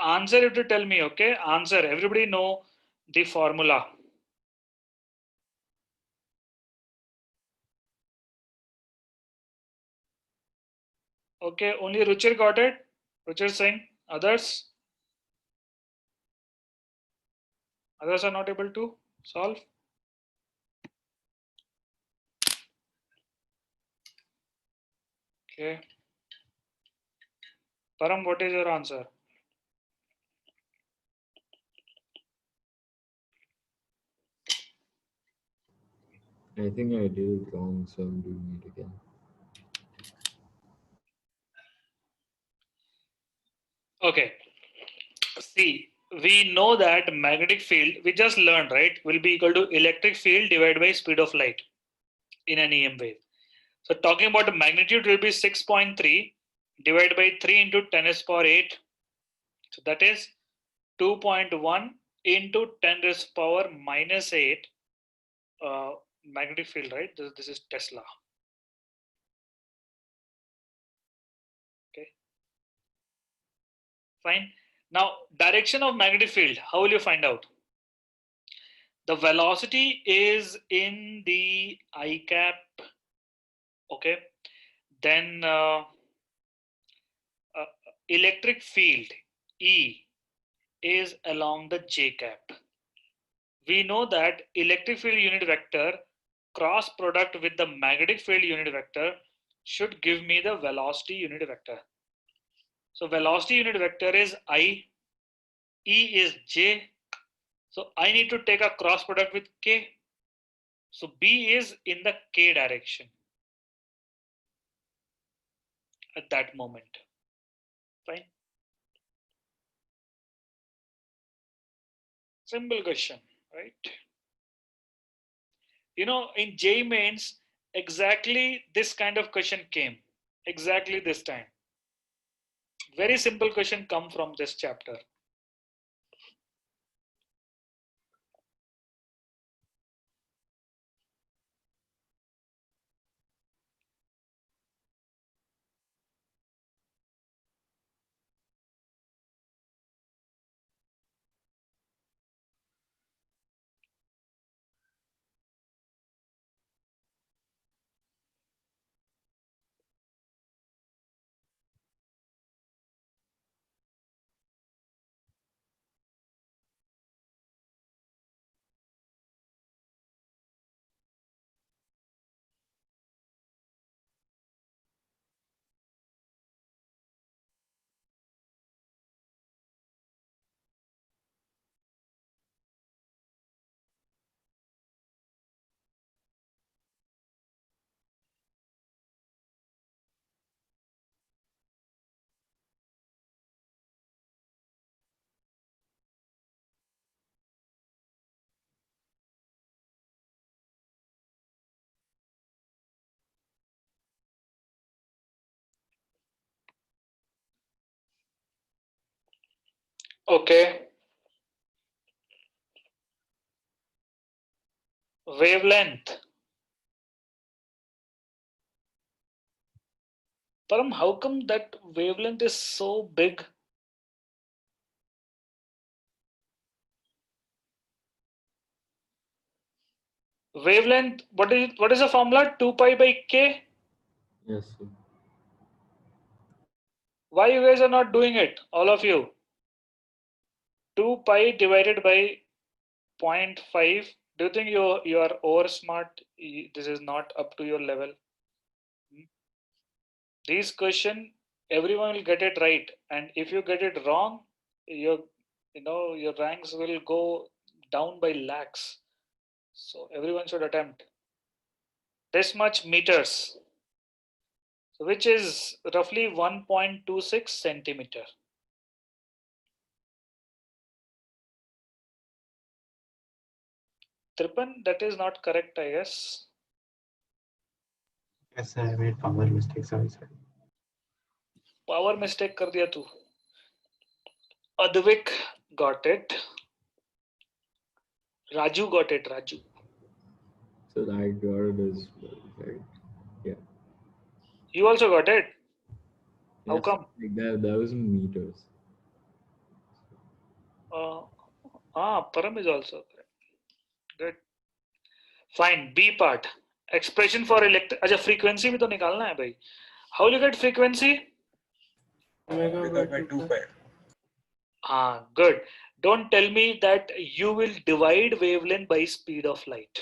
Answer you have to tell me, okay? Answer. Everybody know the formula. Okay, only Ruchir got it. Ruchir Singh. Others? Others are not able to solve. Okay. Param, what is your answer? I think I did it wrong, so I'm doing it again. Okay. See, we know that magnetic field, we just learned, right, will be equal to electric field divided by speed of light in an EM wave. So talking about the magnitude will be 6.3 divided by 3 into 10 raised power 8. So that is 2.1 into 10 raised power minus 8 magnetic field, right? This is Tesla. Okay. Fine. Now, direction of magnetic field, how will you find out? The velocity is in the I cap. Okay. Then electric field E is along the J cap. We know that electric field unit vector cross product with the magnetic field unit vector should give me the velocity unit vector. So velocity unit vector is I, E is J. So I need to take a cross product with K. So B is in the K direction at that moment. Fine. Simple question, right? You know, in JEE mains, exactly this kind of question came. Exactly this time. Very simple question come from this chapter. Okay. Wavelength. Param, how come that wavelength is so big? Wavelength, what is the formula? 2 pi by K? Yes, sir. Why you guys are not doing it? All of you. 2 pi divided by 0.5. Do you think you are over smart? This is not up to your level. These question, everyone will get it right, and if you get it wrong, your ranks will go down by lakhs. So everyone should attempt this much meters, which is roughly 1.26 centimeter. Tripan, that is not correct, I guess. Yes, I made power mistakes also. Power mistake कर दिया तू. Advik got it. Raju got it. Raju. So I got it as well, right? Yeah. You also got it. How Yes, come? like that was in meters. Param is also good. Fine. B part. Expression for electric. अच्छा frequency भी तो निकालना है भाई. How will you get frequency? Omega by 2 pi. Good. Don't tell me that you will divide wavelength by speed of light.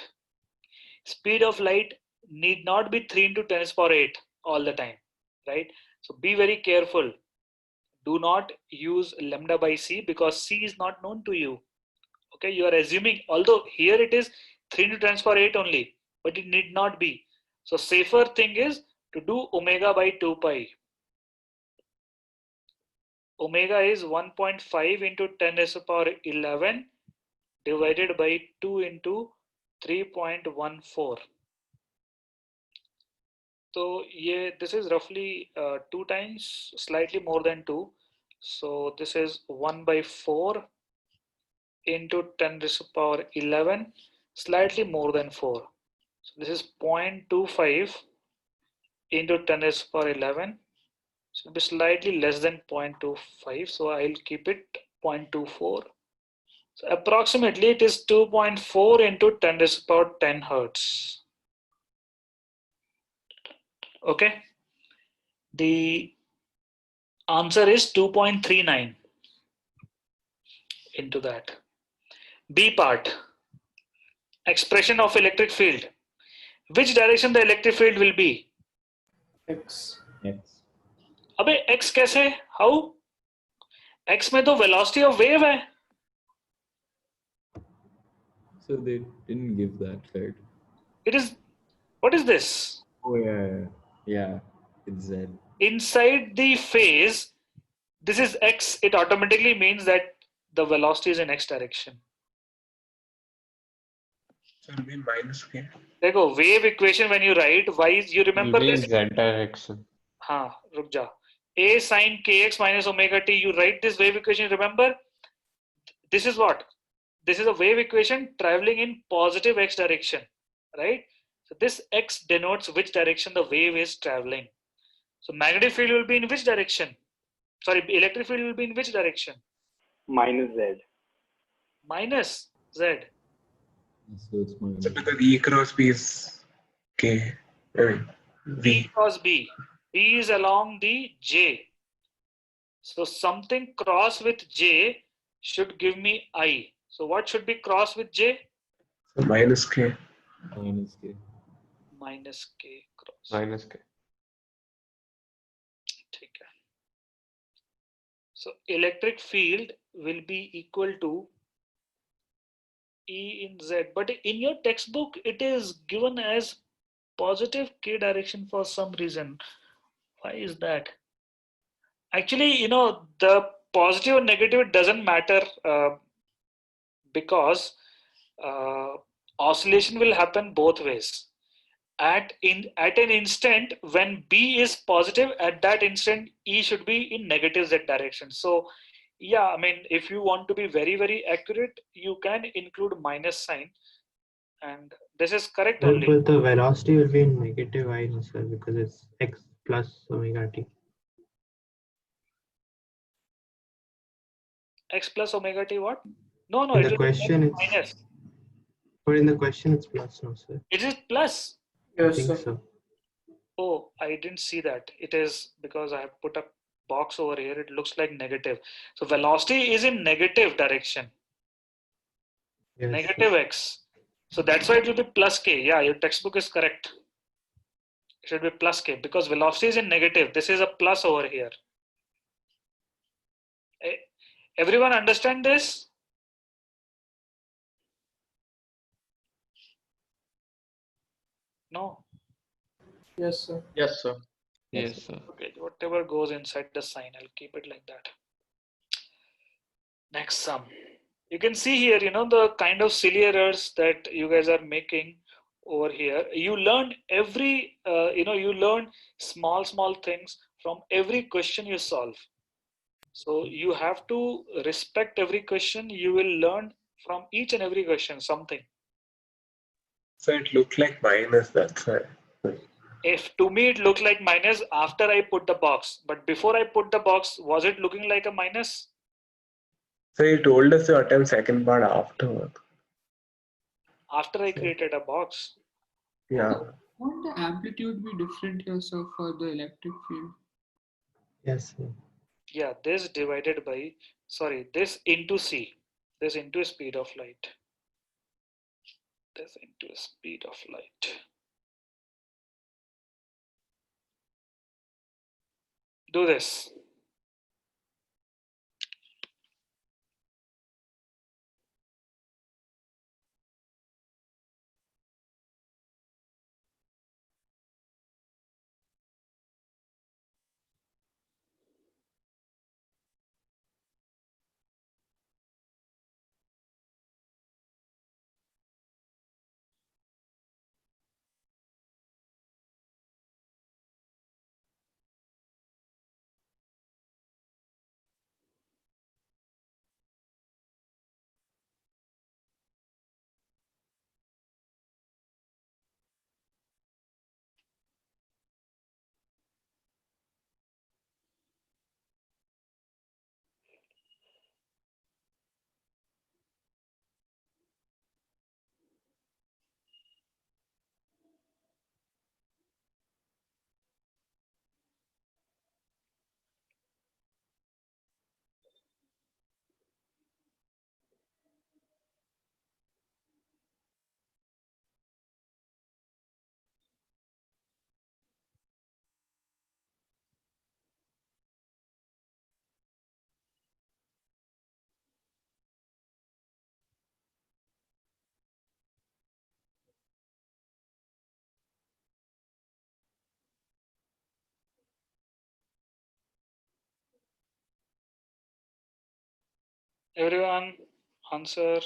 Speed of light need not be 3 into 10 to the power 8 all the time, right? So be very careful. Do not use lambda by C because C is not known to you. Okay, you are assuming, although here it is 3 into 10 to the power 8 only, but it need not be. So safer thing is to do omega by 2 pi. Omega is 1.5 into 10 to the power 11 divided by 2 into 3.14. So yeah, this is roughly 2 times, slightly more than 2. So this is 1 by 4 into 10 to the power 11, slightly more than 4. So this is 0.25 into 10 to the power 11. So it'll be slightly less than 0.25. So I'll keep it 0.24. So approximately it is 2.4 into 10 to the power 10 hertz. Okay. The answer is 2.39 into that. B part. Expression of electric field. which direction the electric field will be? X. X. अबे x कैसे? How? x में तो velocity of wave है. So they didn't give that, right? It is. What is this? Oh yeah, yeah. It's Z. Inside the phase, this is x. It automatically means that the velocity is in x direction. So it'll be minus k. देखो wave equation when you write y, you remember It'll be this? in Z direction. हाँ, रुक जा. A sin kx minus omega t. You write this wave equation. Remember, this is what? This is a wave equation traveling in positive x direction, right? So this x denotes which direction the wave is traveling. So magnetic field will be in which direction? Sorry, electric field will be in which direction? Minus Z. Minus z. So it's minus. So because E cross B is k. I mean, B V. cross B. B is along the J. So something cross with J should give me I. So what should be cross with J? So minus k. Minus k. Minus K cross. Minus K. ठीक है. So electric field will be equal to E in Z. But in your textbook, it is given as positive K direction for some reason. Why is that? Actually, you know, the positive or negative, it doesn't matter because oscillation will happen both ways. At an instant when B is positive, at that instant E should be in negative Z direction. So yeah, I mean, if you want to be very, very accurate, you can include minus sign, and this is correct only. But the velocity will be in negative I, no, sir, because it's x plus omega t. X plus omega t what? No, In it the will question, be it's minus. but in the question it's plus, no, sir. Is it plus? I Yes, think sir. so. Oh, I didn't see that. It is because I have put a box over here. It looks like negative. So velocity is in negative direction. Yes, Negative x. So that's why it will be plus k. Yeah, your textbook is correct. It should be plus k because velocity is in negative. This is a plus over here. Everyone understand this? No? Yes, sir. Yes, sir. Yes, sir. Okay, whatever goes inside the sign, I'll keep it like that. Next sum. You can see here, you know, the kind of silly errors that you guys are making over here. You learn every, you learn small things from every question you solve. So you have to respect every question. You will learn from each and every question something. So it looked like minus, that's why. If to me it looked like minus after I put the box, but before I put the box, was it looking like a minus? So you told us to attempt second part afterward. After I created a box. Yeah. Won't the amplitude be different here, sir, for the electric field? Yes, sir. Yeah, this divided by, this into C. This into speed of light. This into speed of light. Do this. Everyone, answer.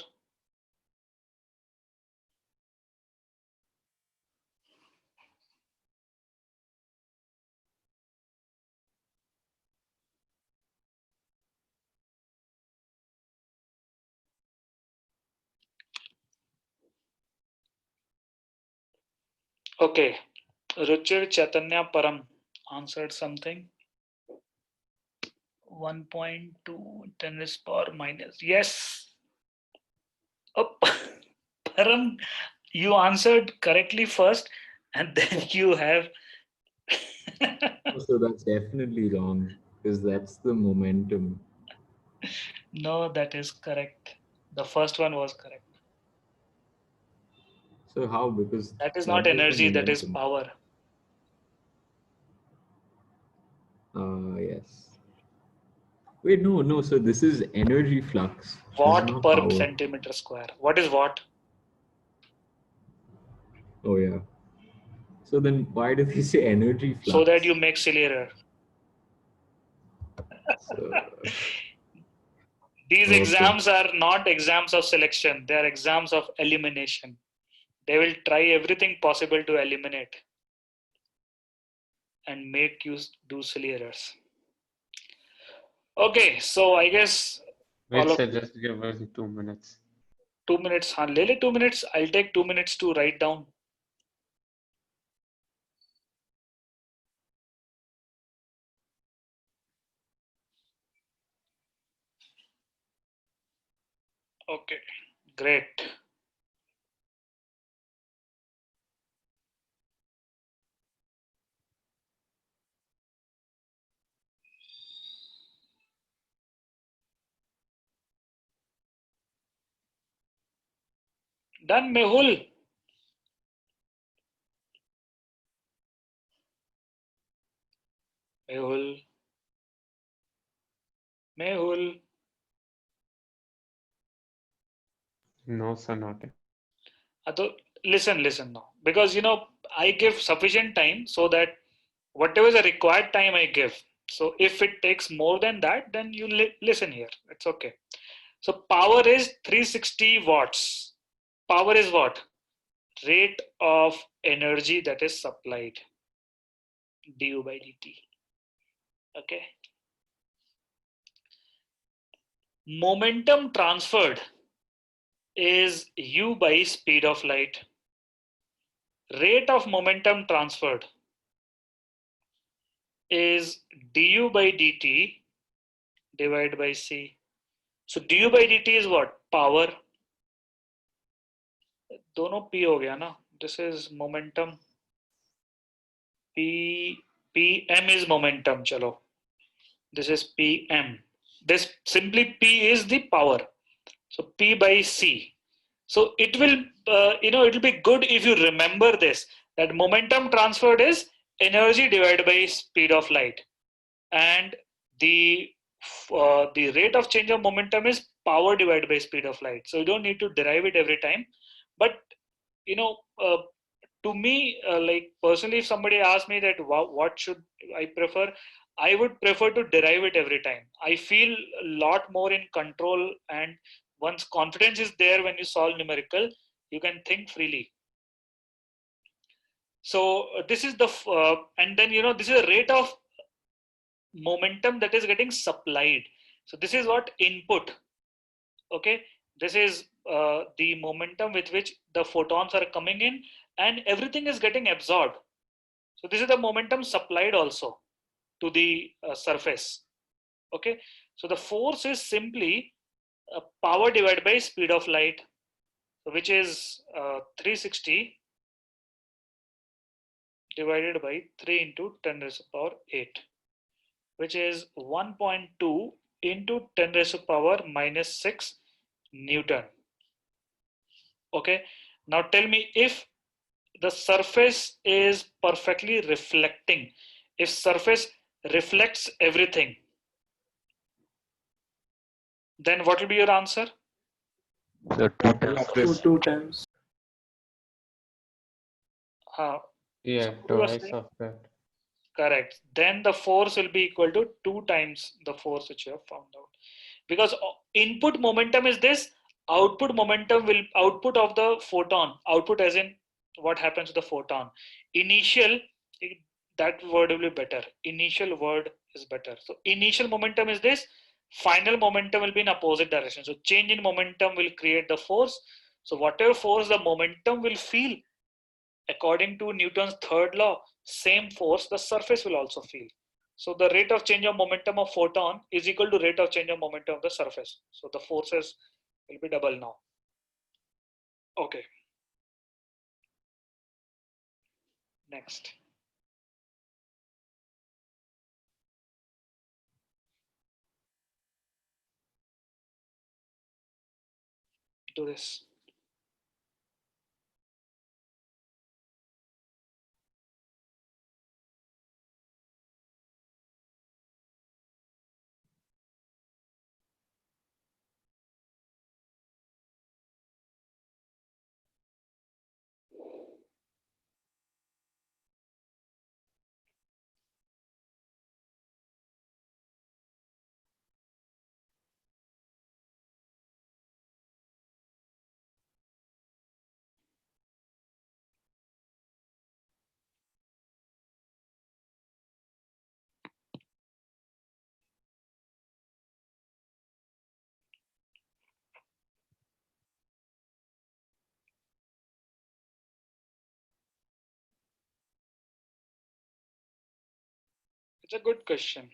Okay, Ruchir Chaitanya Param answered something. 1.2 10 is power minus. Yes. Oh, Param, you answered correctly first, and then you have. So that's definitely wrong because that's the momentum. No, that is correct. The first one was correct. So how? Because That is not that was the energy, that is momentum. power. Yes. Wait, no. So this is energy flux. This is Watt not per power. centimeter square. What is watt? Oh yeah. So then why do they say energy flux? So that you make silly error. So, These okay. exams are not exams of selection. They are exams of elimination. They will try everything possible to eliminate and make you do silly errors. Okay, so I guess Wait, sir, just give us 2 minutes. 2 minutes. हाँ, ले ले 2 minutes. I'll take 2 minutes to write down. Okay, great. Done, Mehul. Mehul. No, sir, not yet. Listen now, because I give sufficient time so that whatever is the required time I give. So if it takes more than that, then you listen here. It's okay. So power is 360 watts. Power is what? Rate of energy that is supplied. Du by dt. Okay. Momentum transferred is u by speed of light. Rate of momentum transferred is du by dt divided by c. So du by dt is what? Power. दोनों p हो गया ना. This is momentum. Pm is momentum. चलो. This is pm. This simply p is the power. So p by c. So it will, it will be good if you remember this, that momentum transferred is energy divided by speed of light, and the rate of change of momentum is power divided by speed of light. So you don't need to derive it every time, but to me, like personally, if somebody asks me that what should I prefer, I would prefer to derive it every time. I feel a lot more in control, and once confidence is there when you solve numerical, you can think freely. So this is the and then this is a rate of momentum that is getting supplied. So this is what input. Okay, this is the momentum with which the photons are coming in, and everything is getting absorbed. So this is the momentum supplied also to the surface. Okay, so the force is simply power divided by speed of light, which is 360 divided by 3 into 10 raised to the power 8, which is 1.2 into 10 raised to the power minus 6 Newton. Okay, now tell me, if the surface is perfectly reflecting, if surface reflects everything, then what will be your answer? So 2 times this. Two times. Yeah, twice of that. Correct. Then the force will be equal to 2 times the force which you have found out. because input momentum is this, output momentum will, output of the photon, output as in what happens to the photon. Initial, that word will be better. Initial word is better. So initial momentum is this, final momentum will be in opposite direction. So change in momentum will create the force. So whatever force the momentum will feel, according to Newton's third law, same force the surface will also feel. So the rate of change of momentum of photon is equal to rate of change of momentum of the surface. So the forces will be double now. Okay. Next. Do this. It's a good question.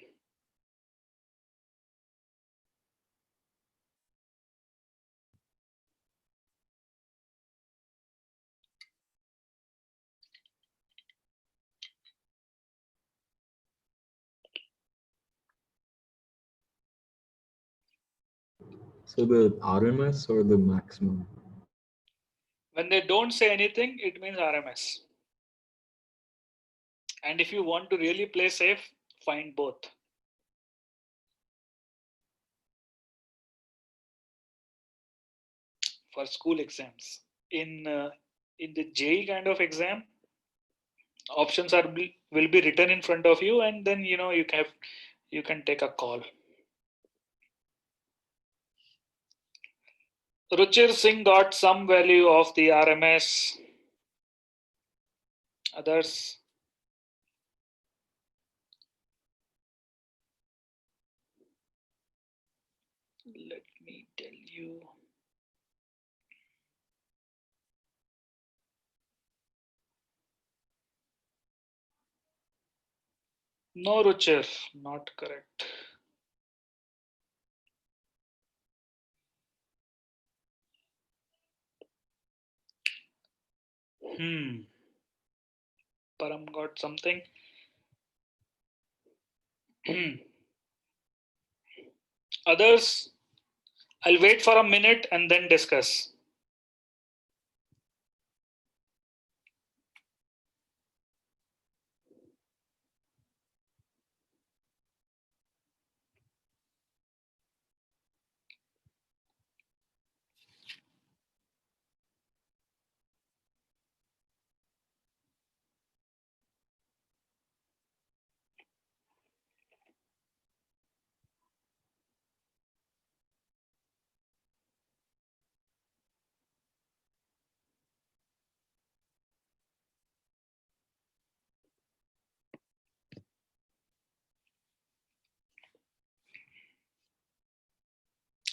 So the RMS or the maximum? When they don't say anything, it means RMS. And if you want to really play safe, find both. For school exams. In the JEE kind of exam, options are will be written in front of you, and then you can take a call. Ruchir Singh got some value of the RMS. Others. Let me tell you. No, Ruchir, not correct. Param got something. Others, I'll wait for a minute and then discuss.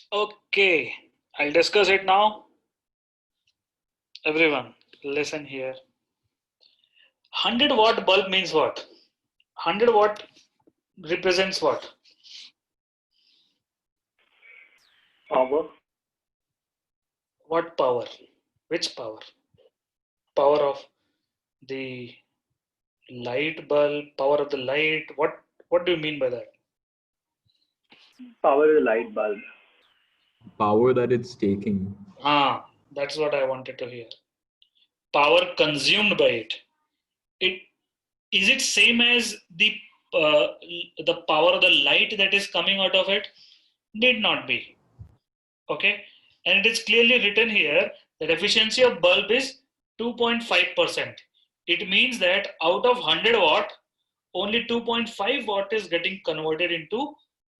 Okay, I'll discuss it now. Everyone, listen here. 100-watt bulb means what? 100 watt represents what? Power. What power? Which power? Power of the light bulb, power of the light. What do you mean by that? Power of the light bulb. Power that it's taking. That's what I wanted to hear. Power consumed by it. Is it same as the power of the light that is coming out of it? Need not be. Okay, and it is clearly written here that efficiency of bulb is 2.5%. It means that out of 100 watt, only 2.5 watt is getting converted into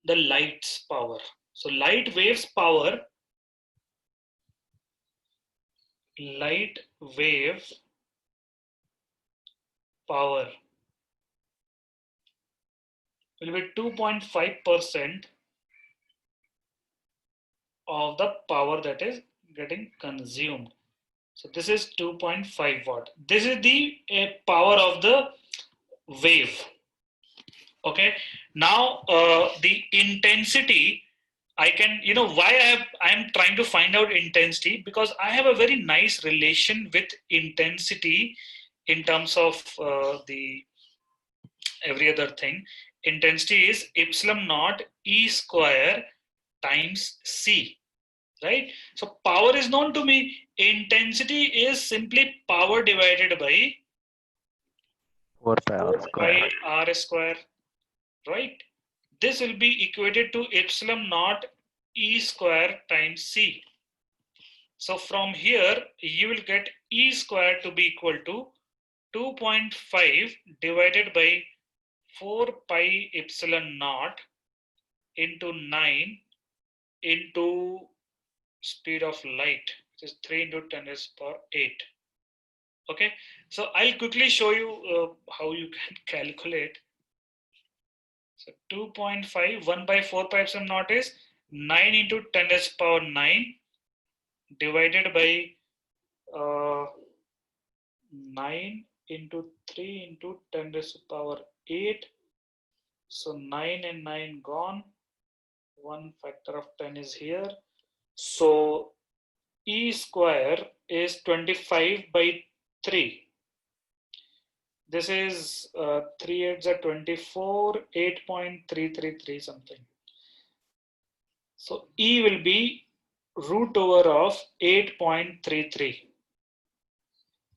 the light's power. So light wave power will be 2.5% of the power that is getting consumed. So this is 2.5 watt. This is the power of the wave. Okay. Now the intensity, I can, why I am trying to find out intensity, because I have a very nice relation with intensity in terms of the every other thing. Intensity is epsilon naught E square times C, right? So power is known to me. Intensity is simply power divided by 4 pi r square. R square, right? This will be equated to epsilon naught E square times C. So from here, you will get E square to be equal to 2.5 divided by 4 pi epsilon naught into 9 into speed of light, which is 3 into 10 raised to the power 8. Okay, so I'll quickly show you how you can calculate. So 2.5, 1 by 4 pi epsilon naught is 9 into 10 raised to the power 9 divided by 9 into 3 into 10 raised to the power 8. So 9 and 9 gone. 1 factor of 10 is here. So E square is 25 by 3. This is 3 8s are 24, 8.333 something. So E will be root over of 8.33.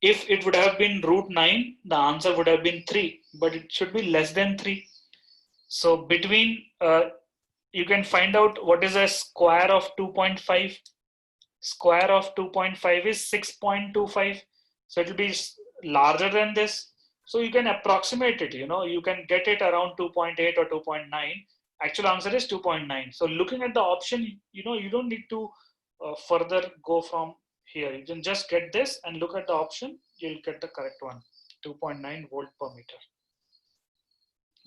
If it would have been root 9, the answer would have been 3, but it should be less than 3. So between, you can find out what is a square of 2.5. Square of 2.5 is 6.25. So it will be larger than this. So you can approximate it, you can get it around 2.8 or 2.9. Actual answer is 2.9. So looking at the option, you don't need to further go from here. You can just get this and look at the option. You'll get the correct one, 2.9 volt per meter.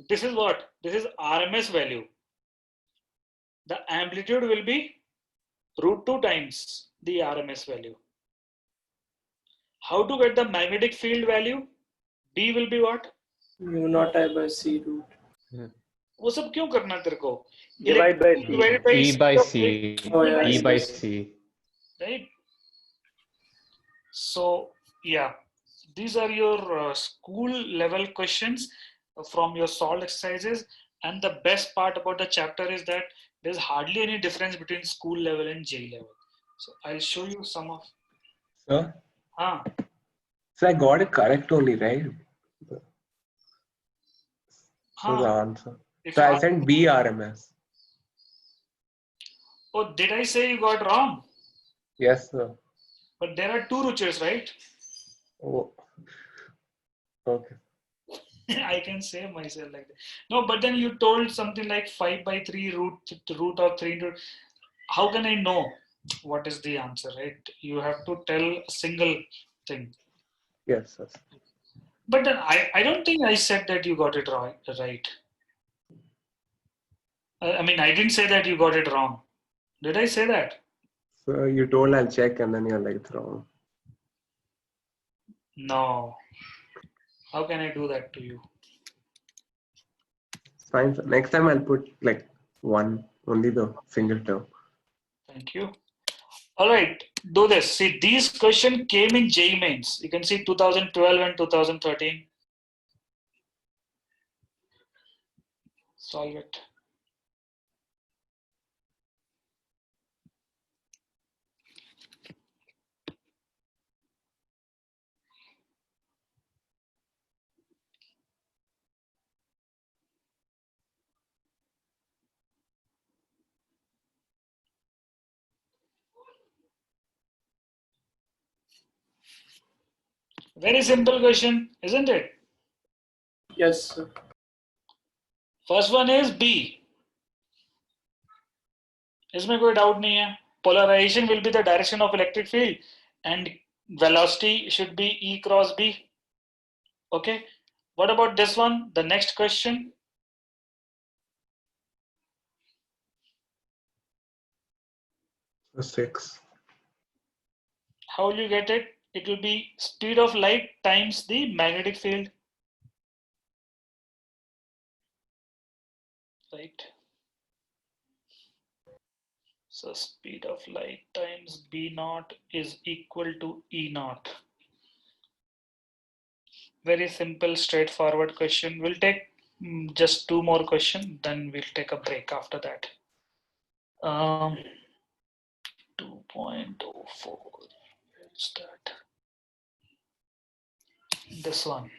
This is what? This is RMS value. The amplitude will be root 2 times the RMS value. How to get the magnetic field value? B will be what? mu naught I by C root. वो सब क्यों करना तेरे को? Divide by C. Divided by E by of C. Oh, yeah, E I by see. C. right? So yeah, these are your school level questions from your solved exercises. And the best part about the chapter is that there's hardly any difference between school level and JEE level. So I'll show you some of. Sir? Ah, So I got it correct only, right? So the answer. if So you I ask- sent B RMS. Oh, did I say you got wrong? Yes, sir. But there are two Ruchers, right? Oh. Okay. I can say myself like that. No, but then you told something like 5 by 3 root of 3 into. How can I know what is the answer, right? You have to tell a single thing. Yes, sir. But then I don't think I said that you got it right. I mean, I didn't say that you got it wrong. Did I say that? So you told I'll check and then you're like, it's wrong. No. How can I do that to you? It's fine, sir. Next time I'll put like one, only the single term. Thank you. All right, do this. See, these questions came in JEE mains. You can see 2012 and 2013. Solve it. Very simple question, isn't it? Yes, sir. First one is B. इसमें कोई doubt नहीं है. Polarization will be the direction of electric field and velocity should be E cross B. Okay. What about this one? The next question. So 6. How will you get it? It will be speed of light times the magnetic field. Right. So speed of light times B naught is equal to E naught. Very simple, straightforward question. We'll take just 2 more questions, then we'll take a break after that. 2.04. Where's that? This one.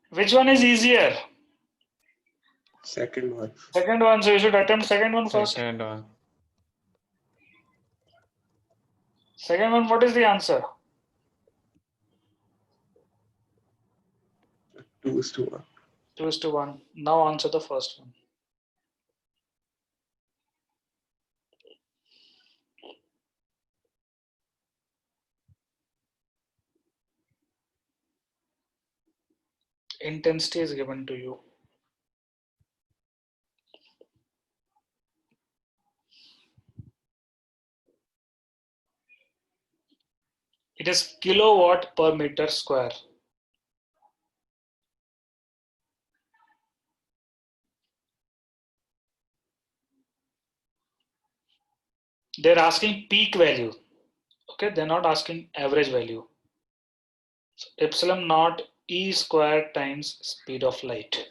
Which one is easier? Second one. Second one, so you should attempt second one first. Second one. Second one, what is the answer? 2:1. 2:1. Now answer the first one. Intensity is given to you. It is kilowatt per meter square. They're asking peak value. Okay, they're not asking average value. So epsilon naught E square times speed of light.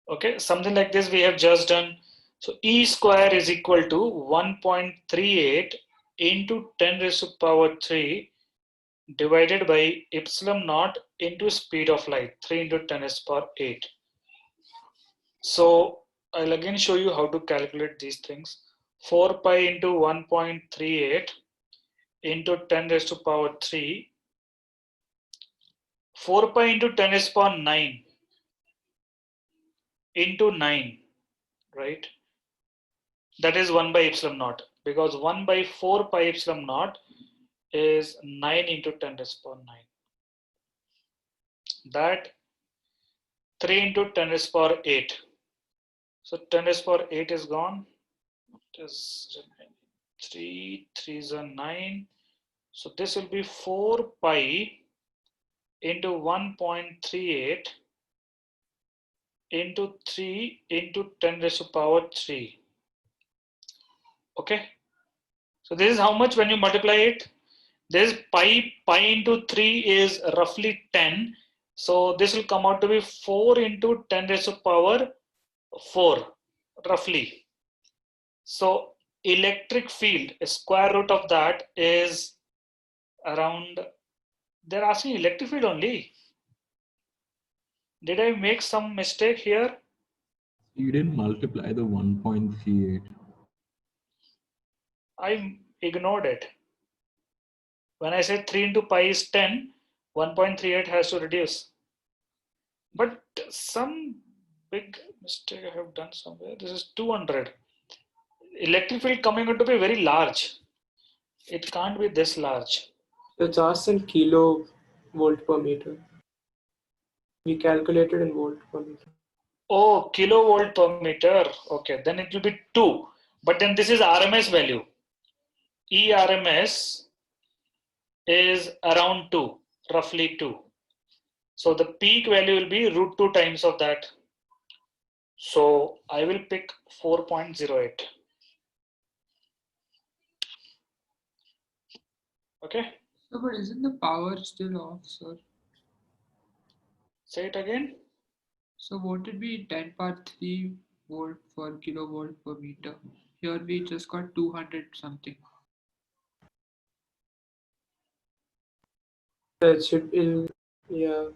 Okay, something like this we have just done. So E square is equal to 1.38 into 10 raised to power 3 divided by epsilon naught into speed of light, 3 into 10 raised to power 8. So I'll again show you how to calculate these things. 4 pi into 1.38 into 10 raised to power 3. 4 pi into 10 raised to power 9 into 9, right? That is 1 by epsilon naught, because 1 by 4 pi epsilon naught is 9 into 10 raised to power 9. That 3 into 10 raised to power 8. So 10 raised to power 8 is gone. It is 3 is a 9. So this will be 4 pi into 1.38 into 3 into 10 raised to power 3. Okay. So this is how much when you multiply it. This pi into 3 is roughly 10. So this will come out to be 4 into 10 raised to power 4 roughly. So electric field, square root of that is around, they're asking electric field only. Did I make some mistake here? You didn't multiply the 1.38. I ignored it. When I said 3 into pi is 10, 1.38 has to reduce. But some big mistake I have done somewhere. This is 200. Electric field coming out to be very large. It can't be this large. It's asked in kilovolt per meter. We calculated in volt per meter. Oh, kilovolt per meter. Okay, then it will be 2. But then this is RMS value. ERMS is around 2, roughly 2. So the peak value will be root 2 times of that. So I will pick 4.08. Okay. So, but isn't the power still off, sir? Say it again. So what would be 10 power 3 volt per kilovolt per meter? Here we just got 200 something. It should be, yeah.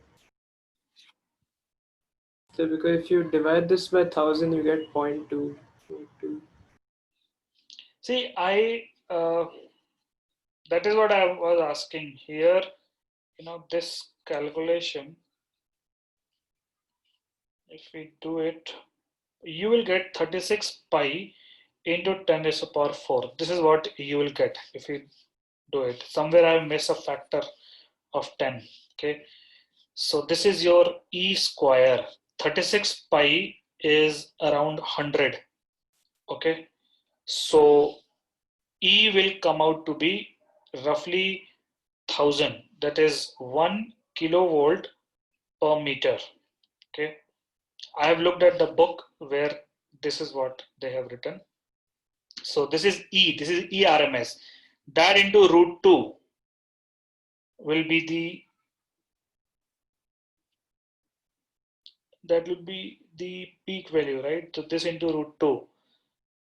So because if you divide this by 1000, you get 0.2. See, that is what I was asking here. You know, this calculation, if we do it, you will get 36 pi into 10 raised to the power 4. This is what you will get if you do it. Somewhere I miss a factor of 10. Okay. So this is your E square. 36 pi is around 100. Okay. So E will come out to be roughly 1000. That is 1 kilovolt per meter. Okay. I have looked at the book where this is what they have written. So this is E, this is ERMS. That into root 2 will be the peak value, right? So this into root 2.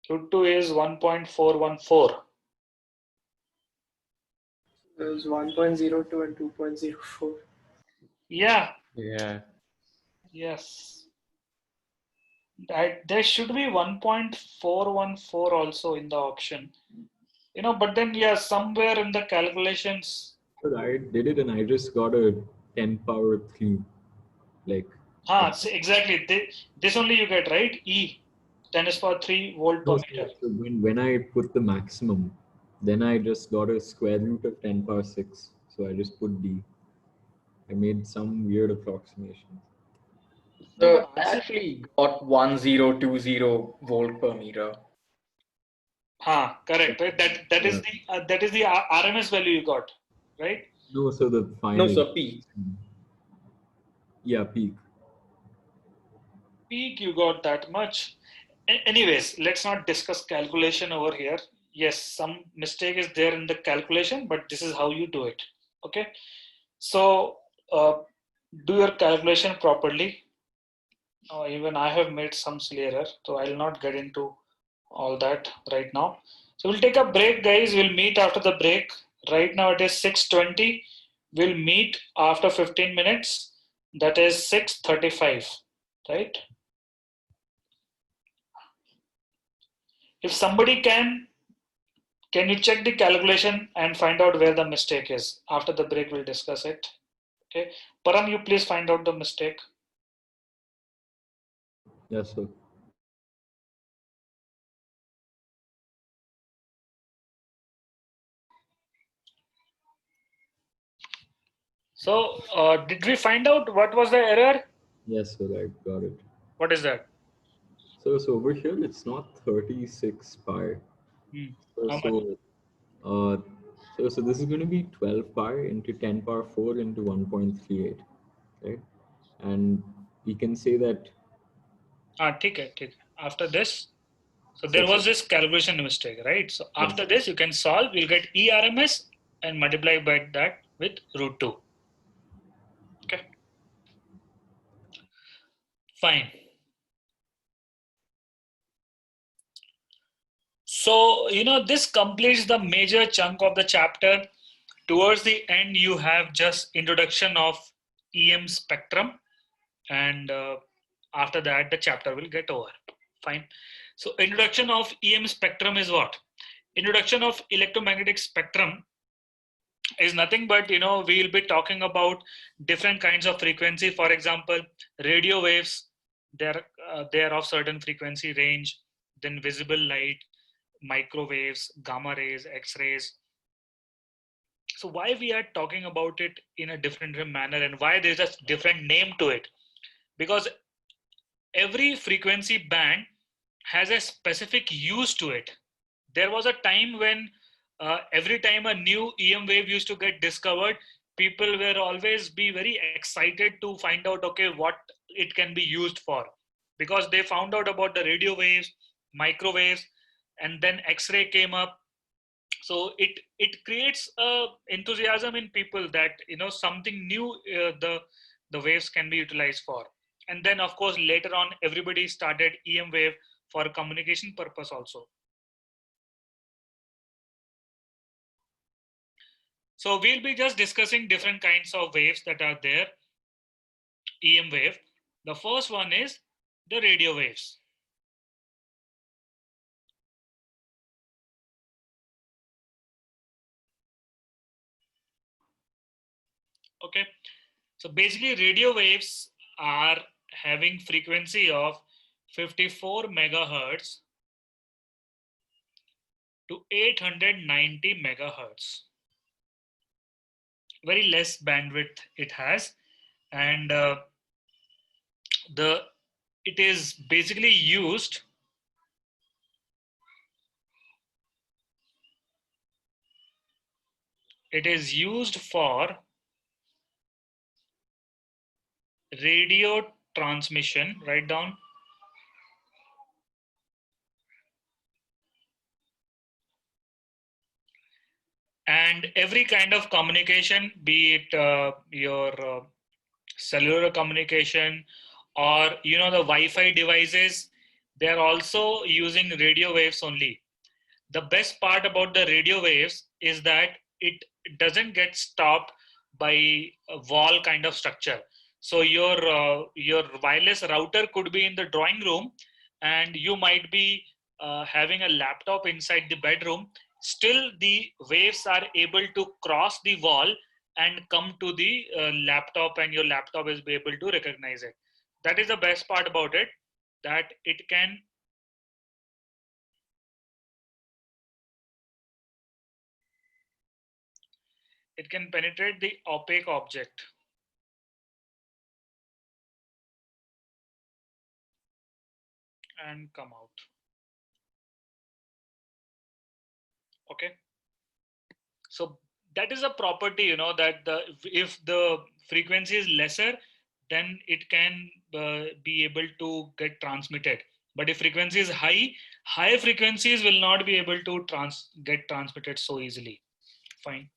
Root 2 is 1.414. There's 1.02 and 2.04. Yeah. Yeah. Yes. There should be 1.414 also in the option. You know, but then yeah, somewhere in the calculations. But I did it and I just got a 10 power 3. Like. Exactly. This only you get, right? E. 10 is for 3 volt per meter. So when I put the maximum, then I just got a square root of 10 power 6. So I just put D. I made some weird approximation. So I actually got 1020 volt per meter. Correct. Right. That is the RMS value you got, right? No, so the final. No, so peak. Yeah, peak. Peak you got that much. Anyways, let's not discuss calculation over here. Yes, some mistake is there in the calculation, but this is how you do it. Okay. So do your calculation properly. Even I have made some silly error, so I'll not get into all that right now. So we'll take a break, guys. We'll meet after the break. Right now it is 6:20. We'll meet after 15 minutes. That is 6:35, right? If somebody can you check the calculation and find out where the mistake is? After the break, we'll discuss it. Okay. Param, you please find out the mistake. Yes, sir. So, did we find out what was the error? Yes, sir, I got it. What is that? So over here, it's not 36 pi. So this is going to be 12 pi into 10 power 4 into 1.38, right? And we can say that. ठीक है. After this, so there was this calculation mistake, right? So after this, you can solve. You'll get ERMS and multiply by that with root 2. Okay. Fine. So, this completes the major chunk of the chapter. Towards the end, you have just introduction of EM spectrum, and after that, the chapter will get over. Fine. So, introduction of EM spectrum is what? Introduction of electromagnetic spectrum is nothing but, we'll be talking about different kinds of frequency. For example, radio waves, they're of certain frequency range, then visible light, microwaves, gamma rays, X-rays. So why we are talking about it in a different manner and why there's a different name to it? Because every frequency band has a specific use to it. There was a time when every time a new EM wave used to get discovered, people were always be very excited to find out, okay, what it can be used for. Because they found out about the radio waves, microwaves, and then X-ray came up. So it creates enthusiasm in people that something new the waves can be utilized for. And then of course later on everybody started EM wave for communication purpose also. So we'll be just discussing different kinds of waves that are there. EM wave. The first one is the radio waves. Okay. So basically radio waves are having frequency of 54 megahertz to 890 megahertz. Very less bandwidth it has, and it is basically used for radio transmission. Write down. And every kind of communication, be it your cellular communication or the Wi-Fi devices, they're also using radio waves only. The best part about the radio waves is that it doesn't get stopped by a wall kind of structure. So your wireless router could be in the drawing room and you might be having a laptop inside the bedroom. Still the waves are able to cross the wall and come to the laptop, and your laptop is be able to recognize it. That is the best part about it, that it can penetrate the opaque object. And come out. Okay. So that is a property, that if the frequency is lesser, then it can be able to get transmitted. But if frequency is high frequencies will not be able to get transmitted so easily. Fine.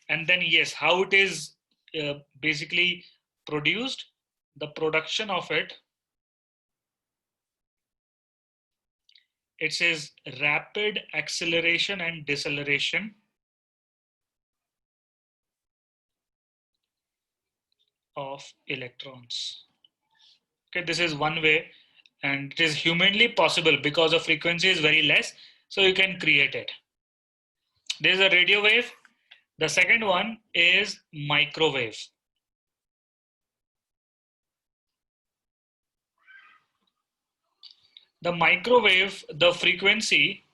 And then yes, how it is basically produced, the production of it. It says rapid acceleration and deceleration of electrons. Okay, this is one way, and it is humanly possible because the frequency is very less, so you can create it. There is a radio wave. The second one is microwave. The microwave, the frequency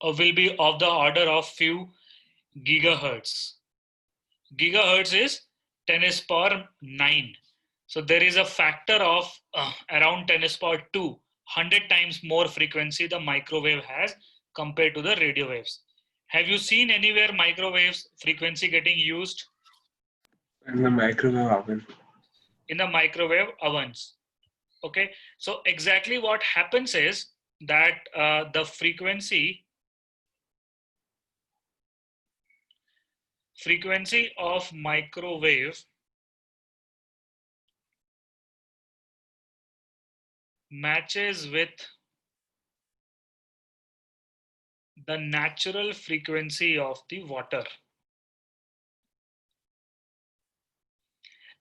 will be of the order of few gigahertz. Gigahertz is 10 is power 9. So there is a factor of around 10 is power 2, 100 times more frequency the microwave has compared to the radio waves. Have you seen anywhere microwaves frequency getting used? In the microwave oven. In the microwave ovens. Okay, so exactly what happens is that the frequency of microwave matches with the natural frequency of the water.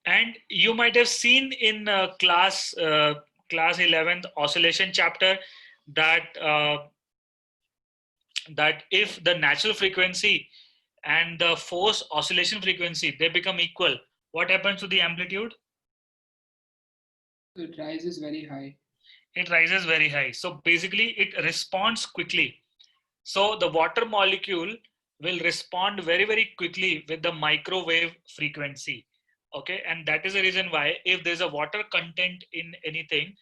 And you might have seen in class 11th oscillation chapter that that if the natural frequency and the force oscillation frequency, they become equal, what happens to the amplitude? It rises very high. It rises very high. So basically it responds quickly. So the water molecule will respond very, very quickly with the microwave frequency. Okay, and that is the reason why if there's a water content in anything,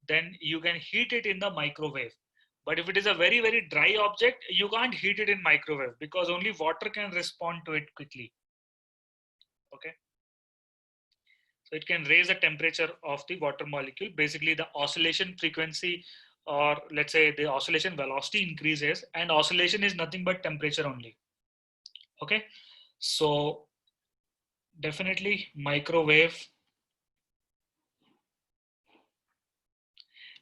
then you can heat it in the microwave. But if it is a very, very dry object, you can't heat it in microwave because only water can respond to it quickly. Okay. So it can raise the temperature of the water molecule. Basically the oscillation frequency, or let's say the oscillation velocity increases, and oscillation is nothing but temperature only. Okay. So definitely microwave.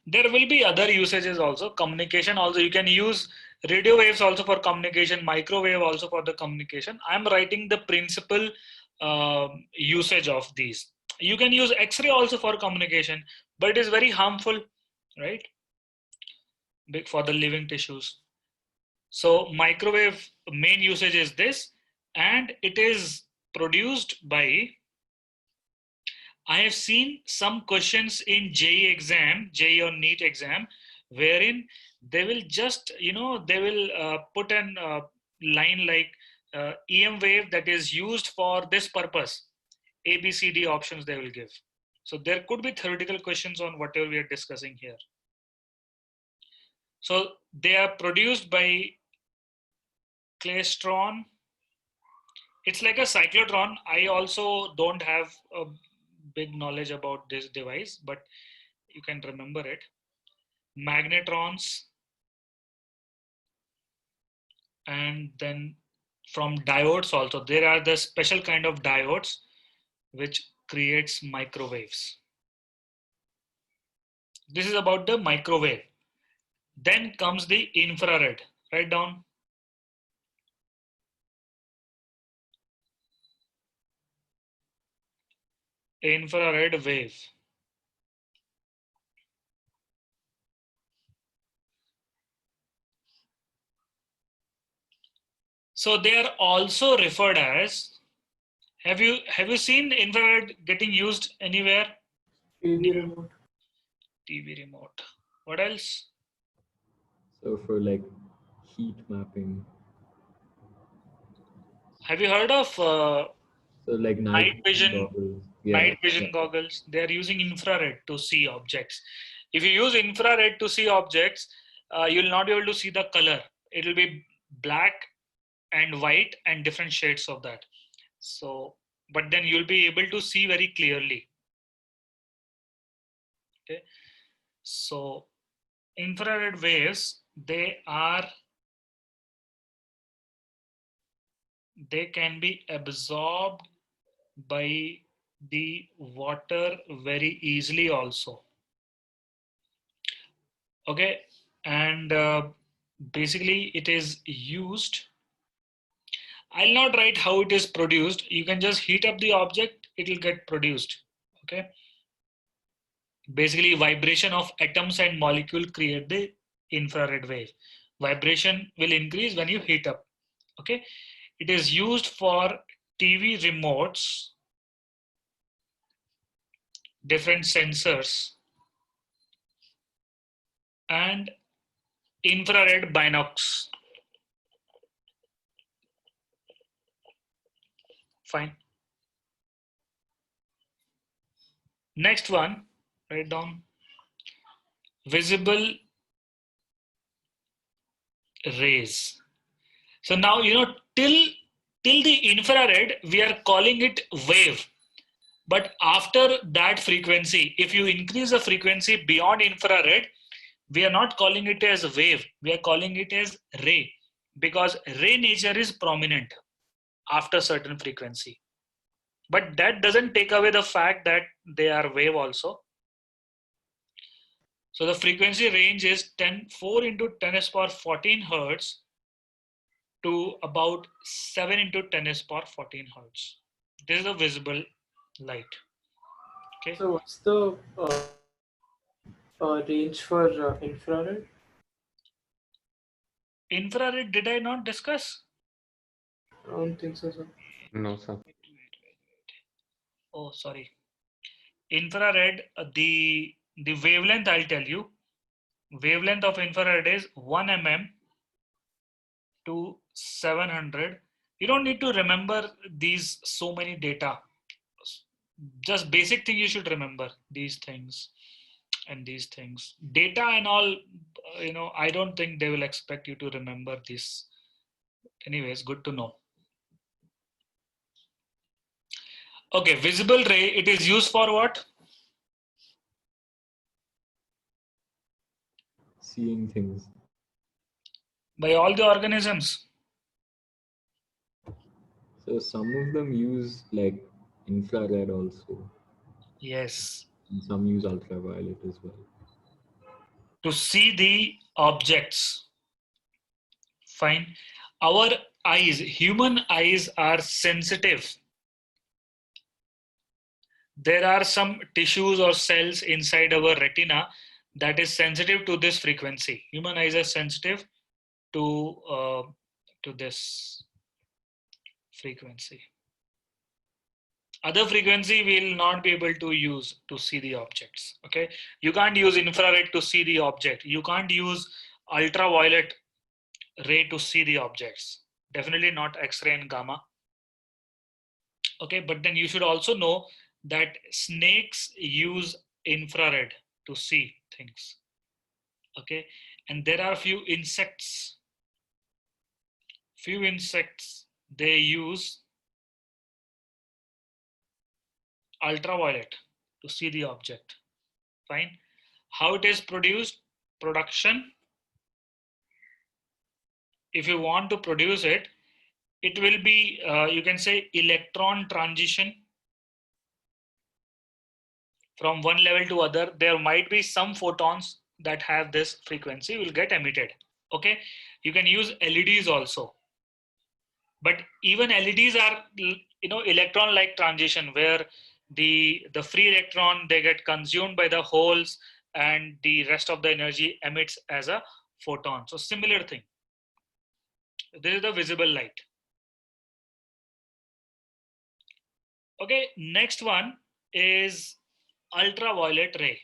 There will be other usages also. Communication also, you can use radio waves also for communication, microwave also for the communication. I'm writing the principal usage of these. You can use X-ray also for communication, but it is very harmful, right? Big for the living tissues. So microwave main usage is this, and it is produced by, I have seen some questions in JEE exam, JEE or NEET exam, wherein they will just, they will put an line like EM wave that is used for this purpose. A, B, C, D options they will give. So there could be theoretical questions on whatever we are discussing here. So they are produced by klystron. It's like a cyclotron. I also don't have a big knowledge about this device, but you can remember it. Magnetrons, and then from diodes also. There are the special kind of diodes which creates microwaves. This is about the microwave. Then comes the infrared. Write down. Infrared wave. So they are also referred as, have you seen infrared getting used anywhere? TV remote. TV remote. What else? So for like heat mapping. Have you heard of so like night vision goggles? night vision goggles? They are using infrared to see objects. If you use infrared to see objects, you'll not be able to see the color. It will be black and white and different shades of that. So, but then you'll be able to see very clearly. Okay. So infrared waves, they can be absorbed by the water very easily also. Okay, and basically it is used. I'll not write how it is produced. You can just heat up the object, it will get produced. Okay. Basically vibration of atoms and molecule create the infrared wave. Vibration will increase when you heat up. Okay. It is used for TV remotes, different sensors, and infrared binocs. Fine. Next one, write down visible rays. So now, till the infrared, we are calling it wave. But after that frequency, if you increase the frequency beyond infrared, we are not calling it as a wave. We are calling it as ray, because ray nature is prominent after certain frequency. But that doesn't take away the fact that they are wave also. So the frequency range is 4 into 10 to the power 14 hertz to about 7 into 10 to the power 14 hertz. This is the visible light. Okay. So what's the range for infrared? Infrared, did I not discuss? I don't think so, sir. No, sir. Oh, sorry. Infrared, the wavelength, I'll tell you. Wavelength of infrared is 1 mm to 700. You don't need to remember these so many data. Just basic thing you should remember, these things and these things. Data and all, I don't think they will expect you to remember this. Anyways, good to know. Okay, visible ray, it is used for what? Seeing things. By all the organisms. So some of them use like infrared also. Yes. And some use ultraviolet as well. To see the objects. Fine. Our eyes, human eyes are sensitive. There are some tissues or cells inside our retina that is sensitive to this frequency. Human eyes are sensitive to this frequency. Other frequency we will not be able to use to see the objects. Okay, you can't use infrared to see the object. You can't use ultraviolet ray to see the objects. Definitely not X-ray and gamma. Okay, but then you should also know that snakes use infrared to see things. Okay, and there are few insects. They use ultraviolet to see the object. Fine. How it is produced? Production. If you want to produce it, it will be, you can say, electron transition from one level to other. There might be some photons that have this frequency will get emitted. Okay, you can use LEDs also, but even LEDs are, electron-like transition where the free electron, they get consumed by the holes and the rest of the energy emits as a photon. So similar thing. This is the visible light. Okay, next one is ultraviolet ray.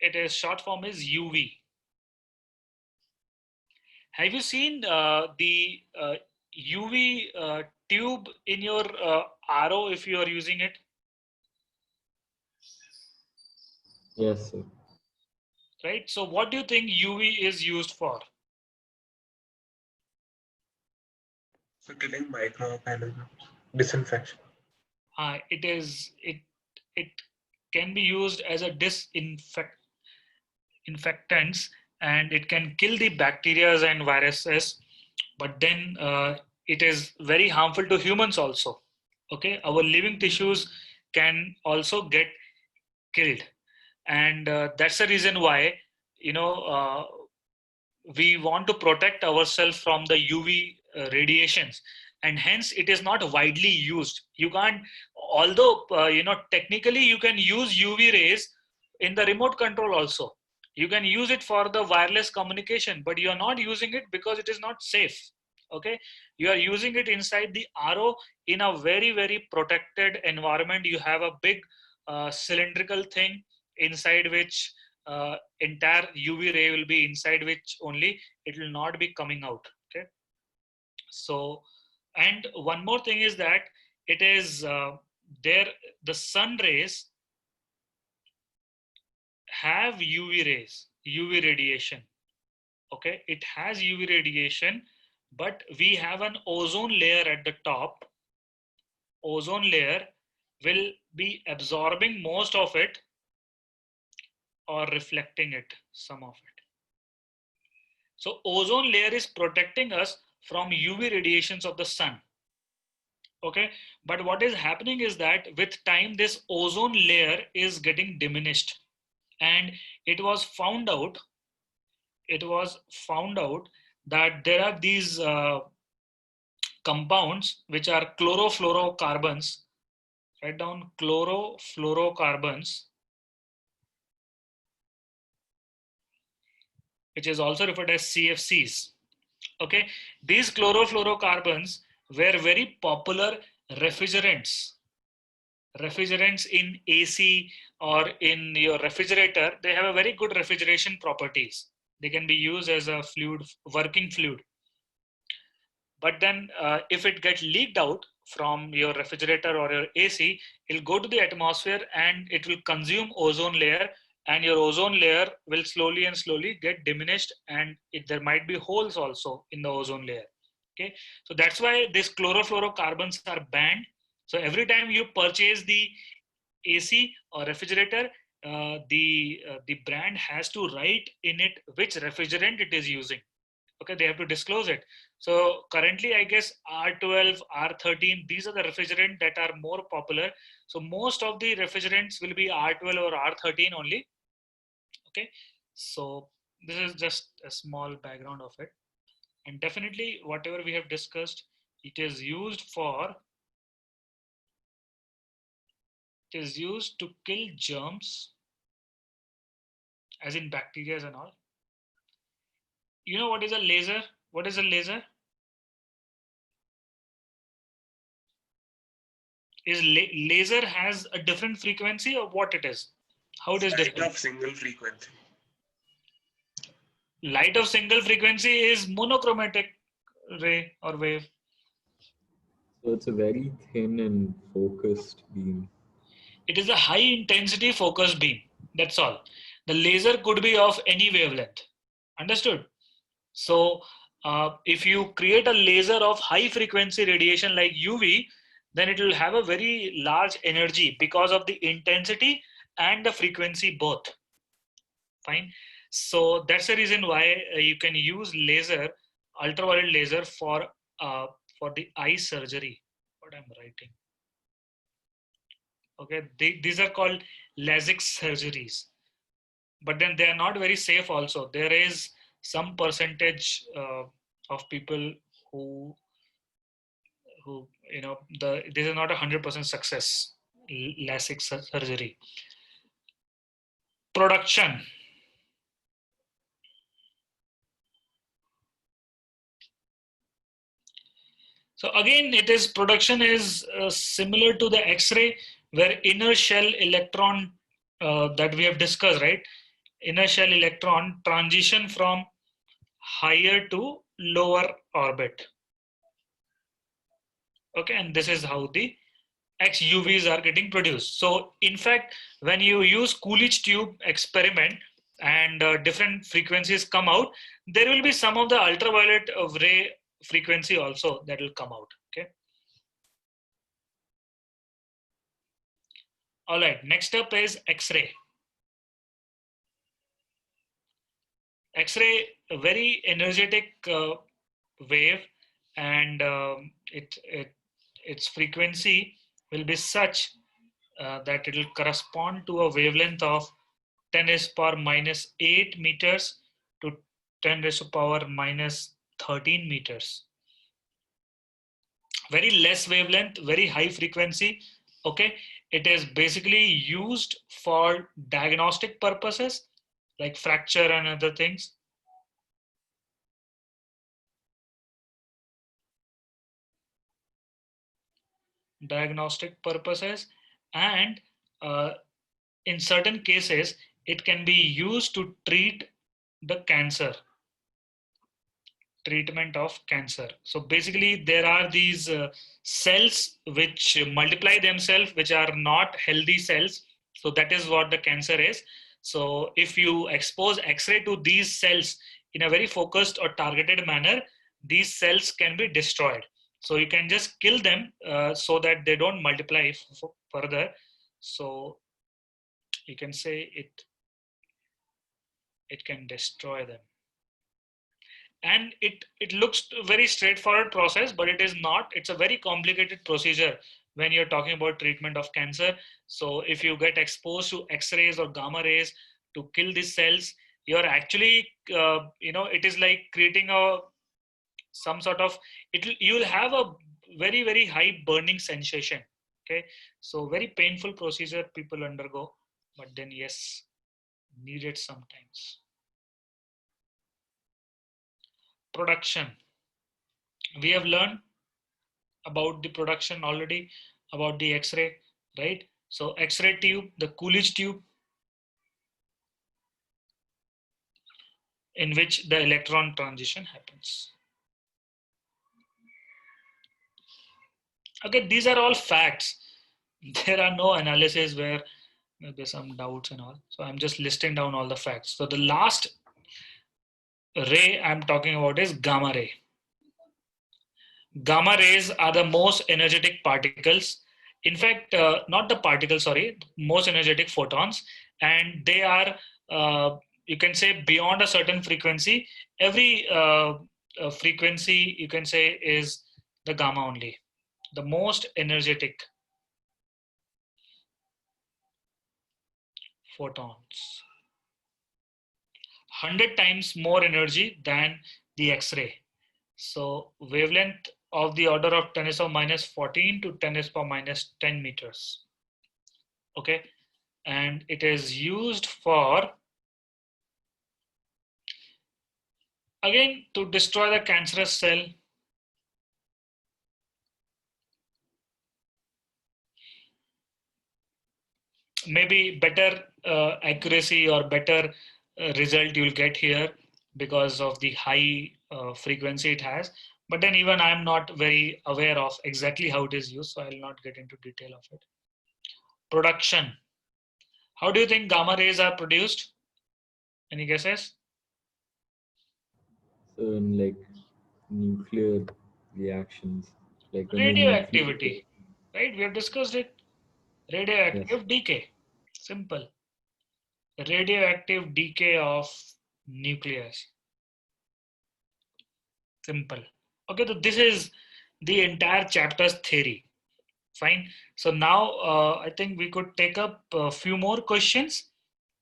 It is short form is UV. Have you seen the UV tube in your RO if you are using it? Yes, sir. Right. So what do you think UV is used for? For killing microorganisms, disinfection. It can be used as a disinfectants, and it can kill the bacteria and viruses, but then it is very harmful to humans also. Okay, our living tissues can also get killed, and that's the reason why we want to protect ourselves from the UV radiations, and hence it is not widely used. You can't, although technically you can use UV rays in the remote control also. You can use it for the wireless communication, but you are not using it because it is not safe. Okay, you are using it inside the RO in a very, very protected environment. You have a big cylindrical thing inside which entire UV ray will be inside, which only it will not be coming out. Okay, so, and one more thing is that it is the sun rays have UV rays, UV radiation. Okay, it has UV radiation, but we have an ozone layer at the top. Ozone layer will be absorbing most of it or reflecting it, some of it. So ozone layer is protecting us from UV radiations of the sun. Okay, but what is happening is that with time this ozone layer is getting diminished. and it was found out that there are these compounds which are chlorofluorocarbons. Write down chlorofluorocarbons, which is also referred as CFCs. Okay, these chlorofluorocarbons were very popular refrigerants in AC or in your refrigerator. They have a very good refrigeration properties. They can be used as a fluid, working fluid. But then if it gets leaked out from your refrigerator or your AC, it'll go to the atmosphere and it will consume ozone layer, and your ozone layer will slowly get diminished, and there might be holes also in the ozone layer. Okay, so that's why these chlorofluorocarbons are banned. So every time you purchase the AC or refrigerator, the brand has to write in it which refrigerant it is using. Okay, they have to disclose it. So currently, I guess R12, R13, these are the refrigerants that are more popular. So most of the refrigerants will be R12 or R13 only. Okay, so this is just a small background of it. And definitely whatever we have discussed, it is used to kill germs, as in bacteria and all. You know what is a laser? What is a laser? Is laser has a different frequency, or what it is? How it is different? Light of single frequency. Light of single frequency is monochromatic ray or wave. So it's a very thin and focused beam. It is a high intensity focused beam. That's all. The laser could be of any wavelength. Understood? So if you create a laser of high frequency radiation like UV, then it will have a very large energy because of the intensity and the frequency both. Fine. So that's the reason why you can use laser, ultraviolet laser for the eye surgery. What I'm writing. Okay, these are called LASIK surgeries, but then they are not very safe. Also, there is some percentage of people who this is not 100% success. LASIK surgery. Production. So again, production is similar to the X-ray, where inner shell electron that we have discussed, right? Inner shell electron transition from higher to lower orbit. Okay, and this is how the XUVs are getting produced. So in fact, when you use Coolidge tube experiment and different frequencies come out, there will be some of the ultraviolet ray frequency also that will come out. Okay. All right, next up is X-ray. X-ray, a very energetic wave, and its frequency will be such that it will correspond to a wavelength of 10 raised to power minus 8 meters to 10 raised to power minus 13 meters. Very less wavelength, very high frequency. Okay, it is basically used for diagnostic purposes like fracture and other things. Diagnostic purposes, and in certain cases it can be used to treat the cancer. Treatment of cancer. So basically there are these cells which multiply themselves, which are not healthy cells. So that is what the cancer is. So if you expose X-ray to these cells in a very focused or targeted manner, these cells can be destroyed. So you can just kill them so that they don't multiply further. So you can say it can destroy them. And it looks a very straightforward process, but it is not. It's a very complicated procedure when you're talking about treatment of cancer. So if you get exposed to X-rays or gamma rays, to kill these cells. You're actually, it is like creating some sort of, you'll have a very, very high burning sensation. Okay, so very painful procedure people undergo, but then yes, needed sometimes. Production. We have learned about the production already, about the X-ray, right? So X-ray tube, the Coolidge tube, in which the electron transition happens. Okay, these are all facts. There are no analysis where there's some doubts and all. So I'm just listing down all the facts. So the last ray I'm talking about is gamma ray. Gamma rays are the most energetic particles. In fact, not the particles, sorry, most energetic photons. And they are, you can say, beyond a certain frequency. Every frequency, you can say, is the gamma only. The most energetic photons. 100 times more energy than the X-ray. So wavelength of the order of 10 to the minus 14 to 10 to the minus 10 meters. Okay, and it is used for, again, to destroy the cancerous cell. Maybe better accuracy or better result you'll get here because of the high frequency it has. But then even I'm not very aware of exactly how it is used, so I'll not get into detail of it. Production. How do you think gamma rays are produced? Any guesses? So in like nuclear reactions, like when the Radioactivity, right? We have discussed it. Radioactive decay. Simple. Radioactive decay of nucleus. Simple. Okay, so this is the entire chapter's theory. Fine. So now I think we could take up a few more questions.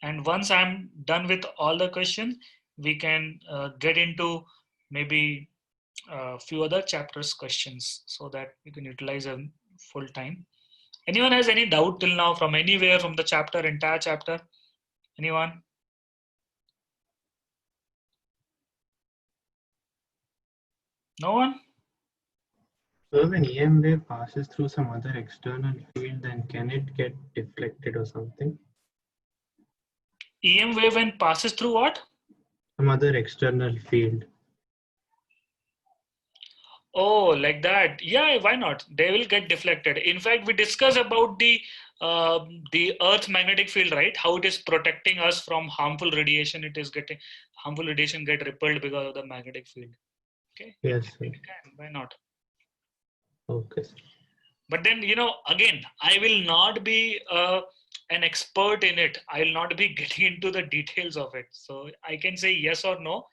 And once I'm done with all the questions, we can get into maybe a few other chapters questions so that we can utilize them full time. Anyone has any doubt till now from anywhere from the chapter, entire chapter? Anyone? No one? So if an EM wave passes through some other external field, then can it get deflected or something? EM wave when passes through what? Some other external field. Oh, like that. Yeah, why not? They will get deflected. In fact, we discussed about the Earth's magnetic field, right? How it is protecting us from harmful radiation. It is getting harmful radiation get repelled because of the magnetic field. Okay. Yes, sir. It can. Why not? Okay. But then, again, I will not be an expert in it. I will not be getting into the details of it. So I can say yes or no,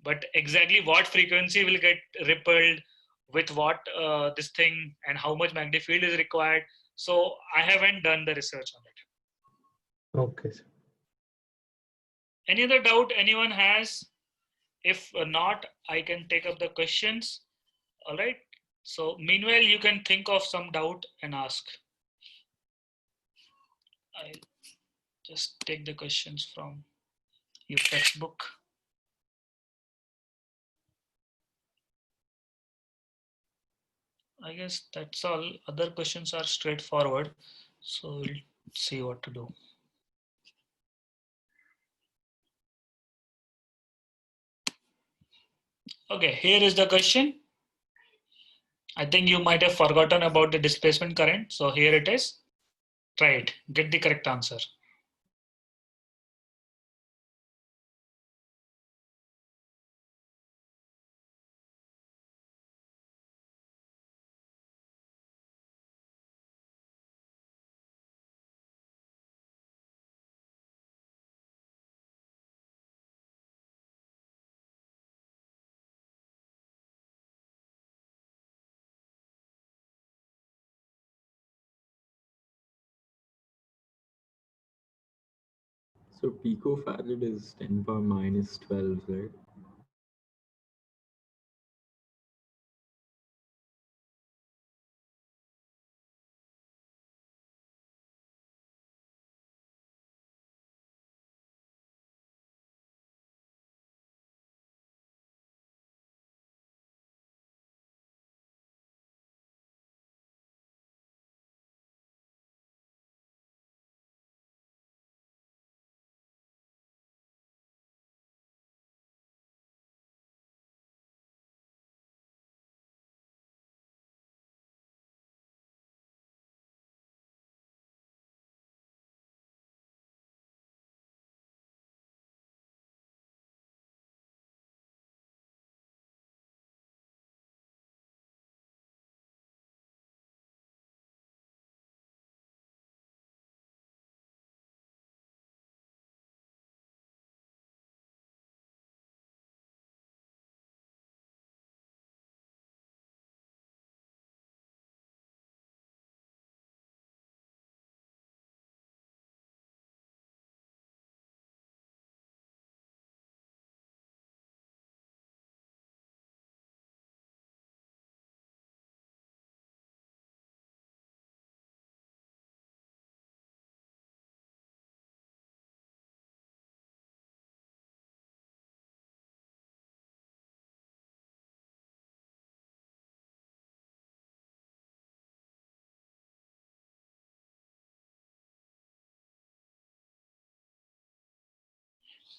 but exactly what frequency will get repelled with what this thing and how much magnetic field is required. So I haven't done the research on it. Okay, sir. Any other doubt anyone has? If not, I can take up the questions. All right. So meanwhile, you can think of some doubt and ask. I'll just take the questions from your textbook. I guess that's all. Other questions are straightforward. So we'll see what to do. Okay, here is the question. I think you might have forgotten about the displacement current. So here it is. Try it. Get the correct answer. So picofarad is 10 power minus 12, right?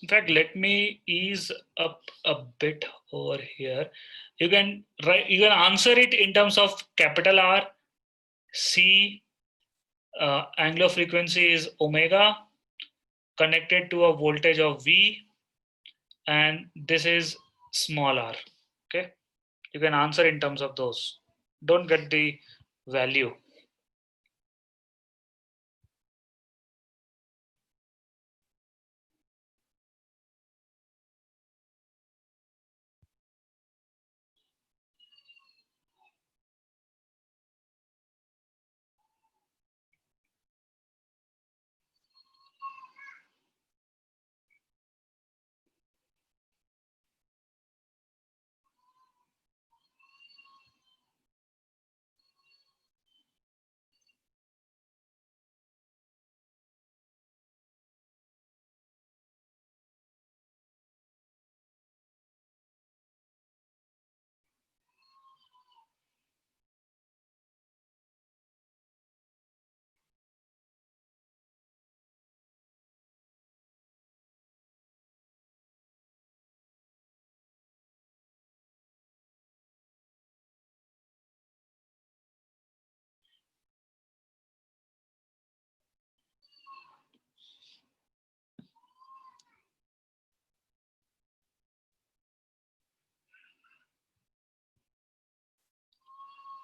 In fact, let me ease up a bit over here. You can write, you can answer it in terms of capital R, C, angular frequency is omega, connected to a voltage of V, and this is small r. Okay, you can answer in terms of those. Don't get the value.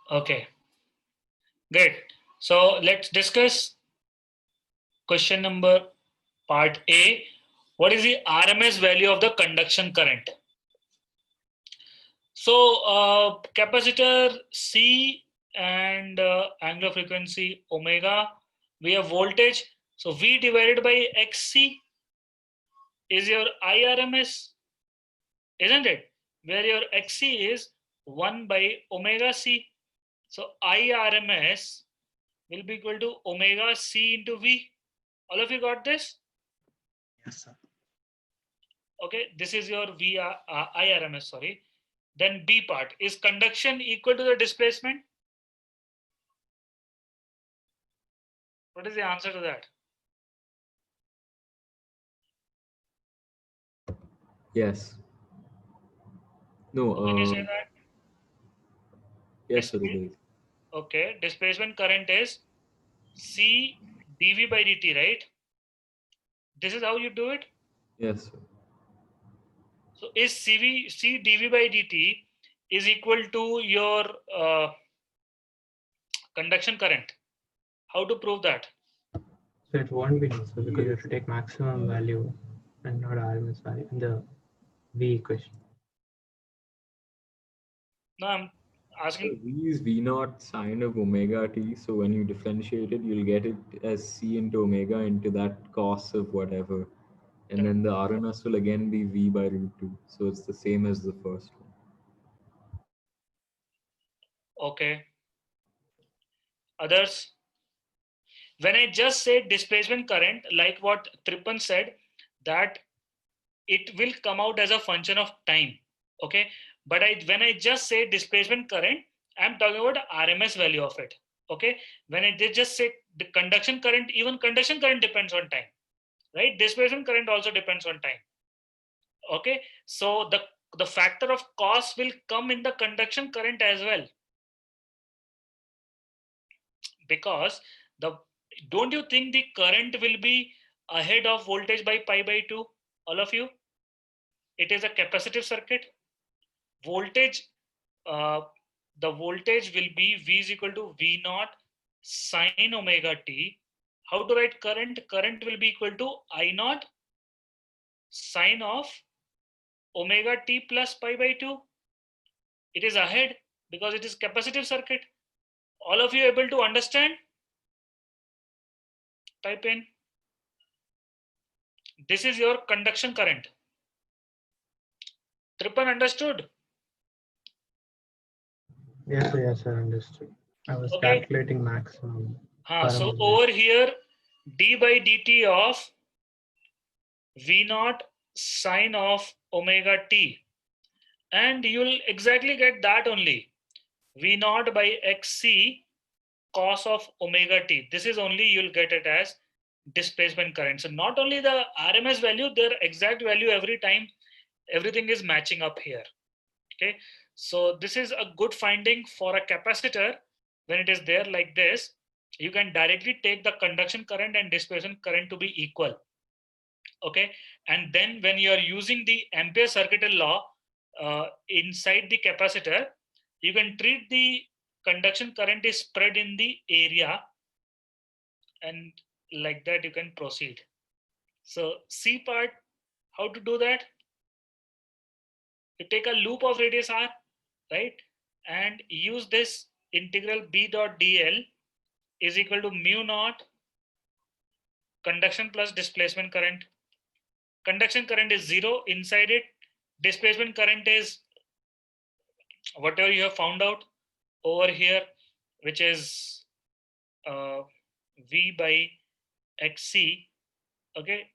Okay, great. So let's discuss question number part A. What is the RMS value of the conduction current? So capacitor C and angular frequency omega, we have voltage. So V divided by XC is your IRMS, isn't it? Where your XC is 1 by omega C. So IRMS will be equal to omega C into V. All of you got this? Yes, sir. Okay, this is your IRMS, sorry. Then B part, is conduction equal to the displacement? What is the answer to that? Yes. No. When you say that? Yes, sir, it is. Okay, displacement current is C dV by dt, right? This is how you do it? Yes, sir. So is C dV by dt is equal to your conduction current? How to prove that? So it won't be also because you have to take maximum value and not RMS value in the V equation. No, I'm asking. V is V naught sine of omega t. So when you differentiate it, you'll get it as C into omega into that cos of whatever. And then the RMS will again be V by root 2. So it's the same as the first one. Okay. Others? When I just say displacement current, like what Tripan said, that it will come out as a function of time. Okay. But when I just say displacement current, I'm talking about RMS value of it. Okay. When I just say the conduction current, even conduction current depends on time, right? Displacement current also depends on time. Okay. So the factor of cos will come in the conduction current as well. Because don't you think the current will be ahead of voltage by pi by 2, all of you? It is a capacitive circuit. Voltage, the voltage will be V is equal to V naught sine omega t. How to write current? Current will be equal to I naught sine of omega t plus pi by 2. It is ahead because it is capacitive circuit. All of you able to understand? Type in. This is your conduction current. Tripan understood? Yes, sir, understood. I was Okay. calculating maximum. So over here, d by dt of V naught sine of omega t. And you'll exactly get that only. V naught by xc cos of omega t. This is only you'll get it as displacement current. So not only the RMS value, their exact value every time, everything is matching up here. Okay. So this is a good finding for a capacitor. When it is there like this, you can directly take the conduction current and displacement current to be equal. Okay. And then when you are using the Ampere Circuital Law inside the capacitor, you can treat the conduction current is spread in the area, and like that you can proceed. So C part, how to do that? You take a loop of radius r, right? And use this integral b dot dl is equal to mu naught conduction plus displacement current. Conduction current is 0 inside it. Displacement current is whatever you have found out over here, which is V by XC. Okay.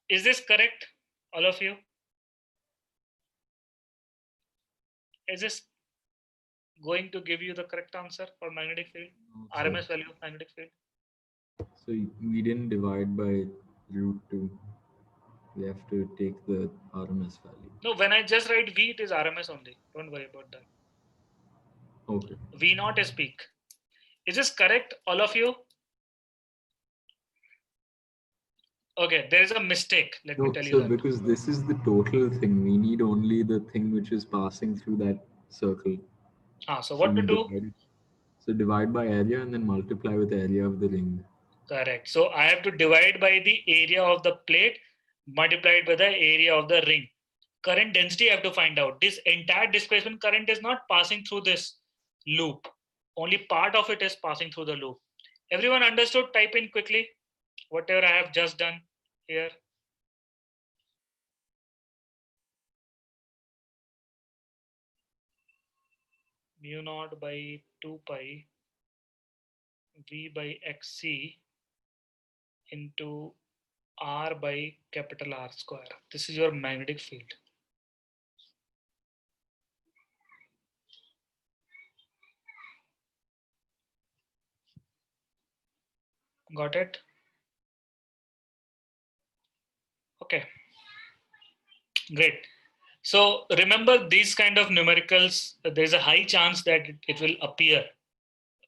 Is this correct, all of you? Is this going to give you the correct answer for magnetic field? No, RMS value of magnetic field? So we didn't divide by root 2. We have to take the RMS value. No, when I just write V, it is RMS only. Don't worry about that. Okay. V naught is peak. Is this correct, all of you? Okay, there is a mistake. Let me tell you that. Because this is the total thing. We need only the thing which is passing through that circle. So what to do? Divide by area and then multiply with the area of the ring. Correct. So I have to divide by the area of the plate multiplied by the area of the ring. Current density I have to find out. This entire displacement current is not passing through this loop. Only part of it is passing through the loop. Everyone understood? Type in quickly whatever I have just done here. Mu naught by 2 pi V by XC into R by capital R square. This is your magnetic field. Got it? Okay. Great. So remember these kind of numericals, there's a high chance that it will appear.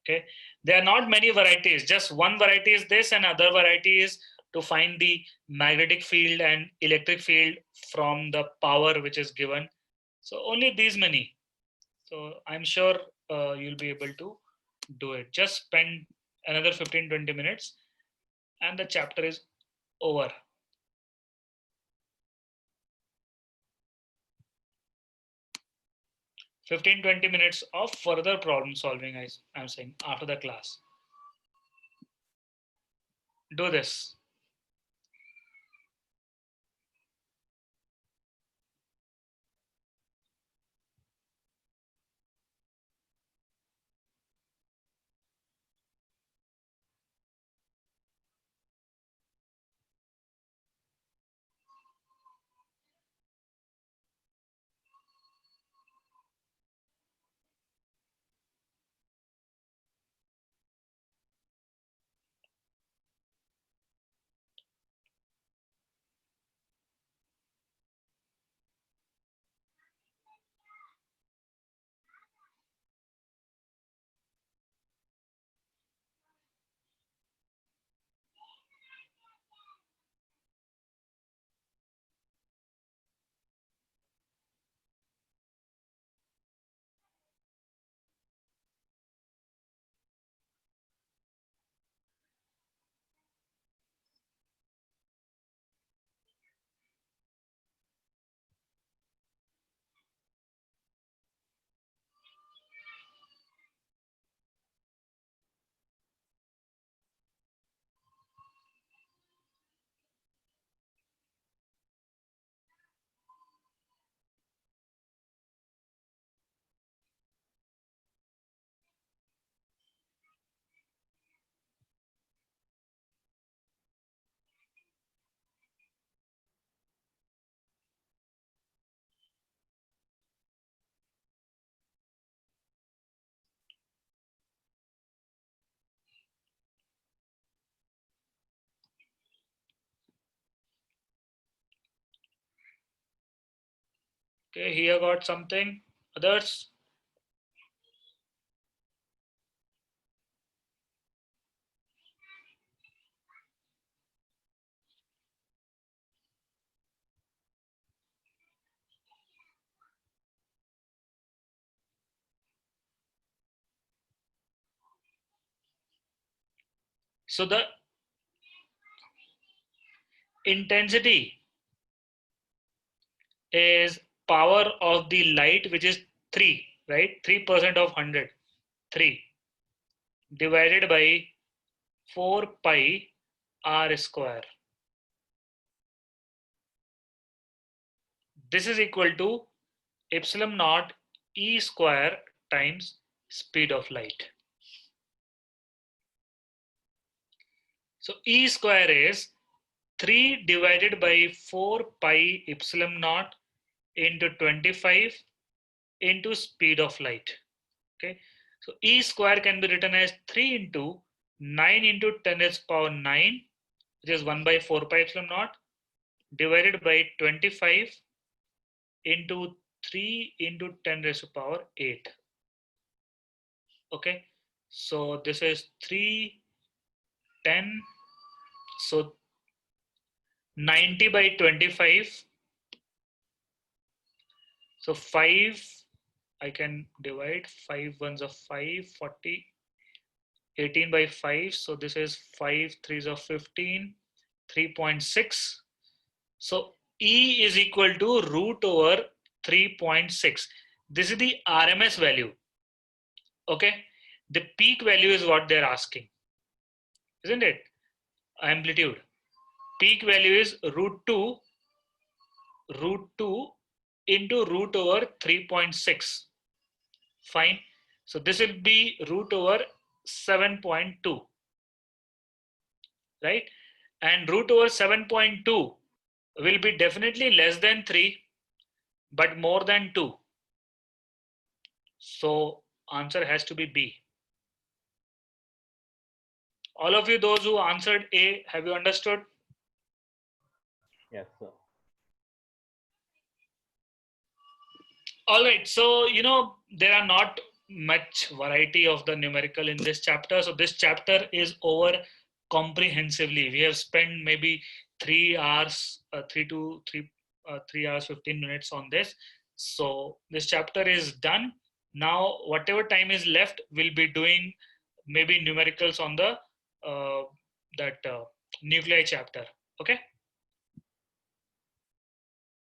Okay. There are not many varieties. Just one variety is this, and other variety is to find the magnetic field and electric field from the power which is given. So only these many. So I'm sure you'll be able to do it. Just spend another 15-20 minutes and the chapter is over. 15-20 minutes of further problem solving, I'm saying, after the class. Do this. Okay, here got something. Others? So the intensity is power of the light, which is 3, right? 3% of 100, 3, divided by 4 pi r square. This is equal to epsilon naught e square times speed of light. So E square is 3 divided by 4 pi epsilon naught into 25 into speed of light. Okay, so E square can be written as 3 into 9 into 10 raised to power 9, which is 1 by 4 pi epsilon naught, divided by 25 into 3 into 10 raised to power 8. Okay, so this is 3, 10, so 90 by 25. So 5, I can divide 5 ones of 5, 40, 18 by 5. So this is 5 3s of 15, 3.6. So E is equal to root over 3.6. This is the RMS value. Okay, the peak value is what they're asking, isn't it? Amplitude. Peak value is root 2 into root over 3.6. Fine. So this will be root over 7.2, right? And root over 7.2 will be definitely less than 3, but more than 2. So answer has to be B. All of you, those who answered A, have you understood? Yes, sir. All right, so there are not much variety of the numerical in this chapter. So this chapter is over comprehensively. We have spent maybe 3 hours, 3 hours 15 minutes on this. So this chapter is done. Now whatever time is left, we'll be doing maybe numericals on the nuclei chapter. Okay.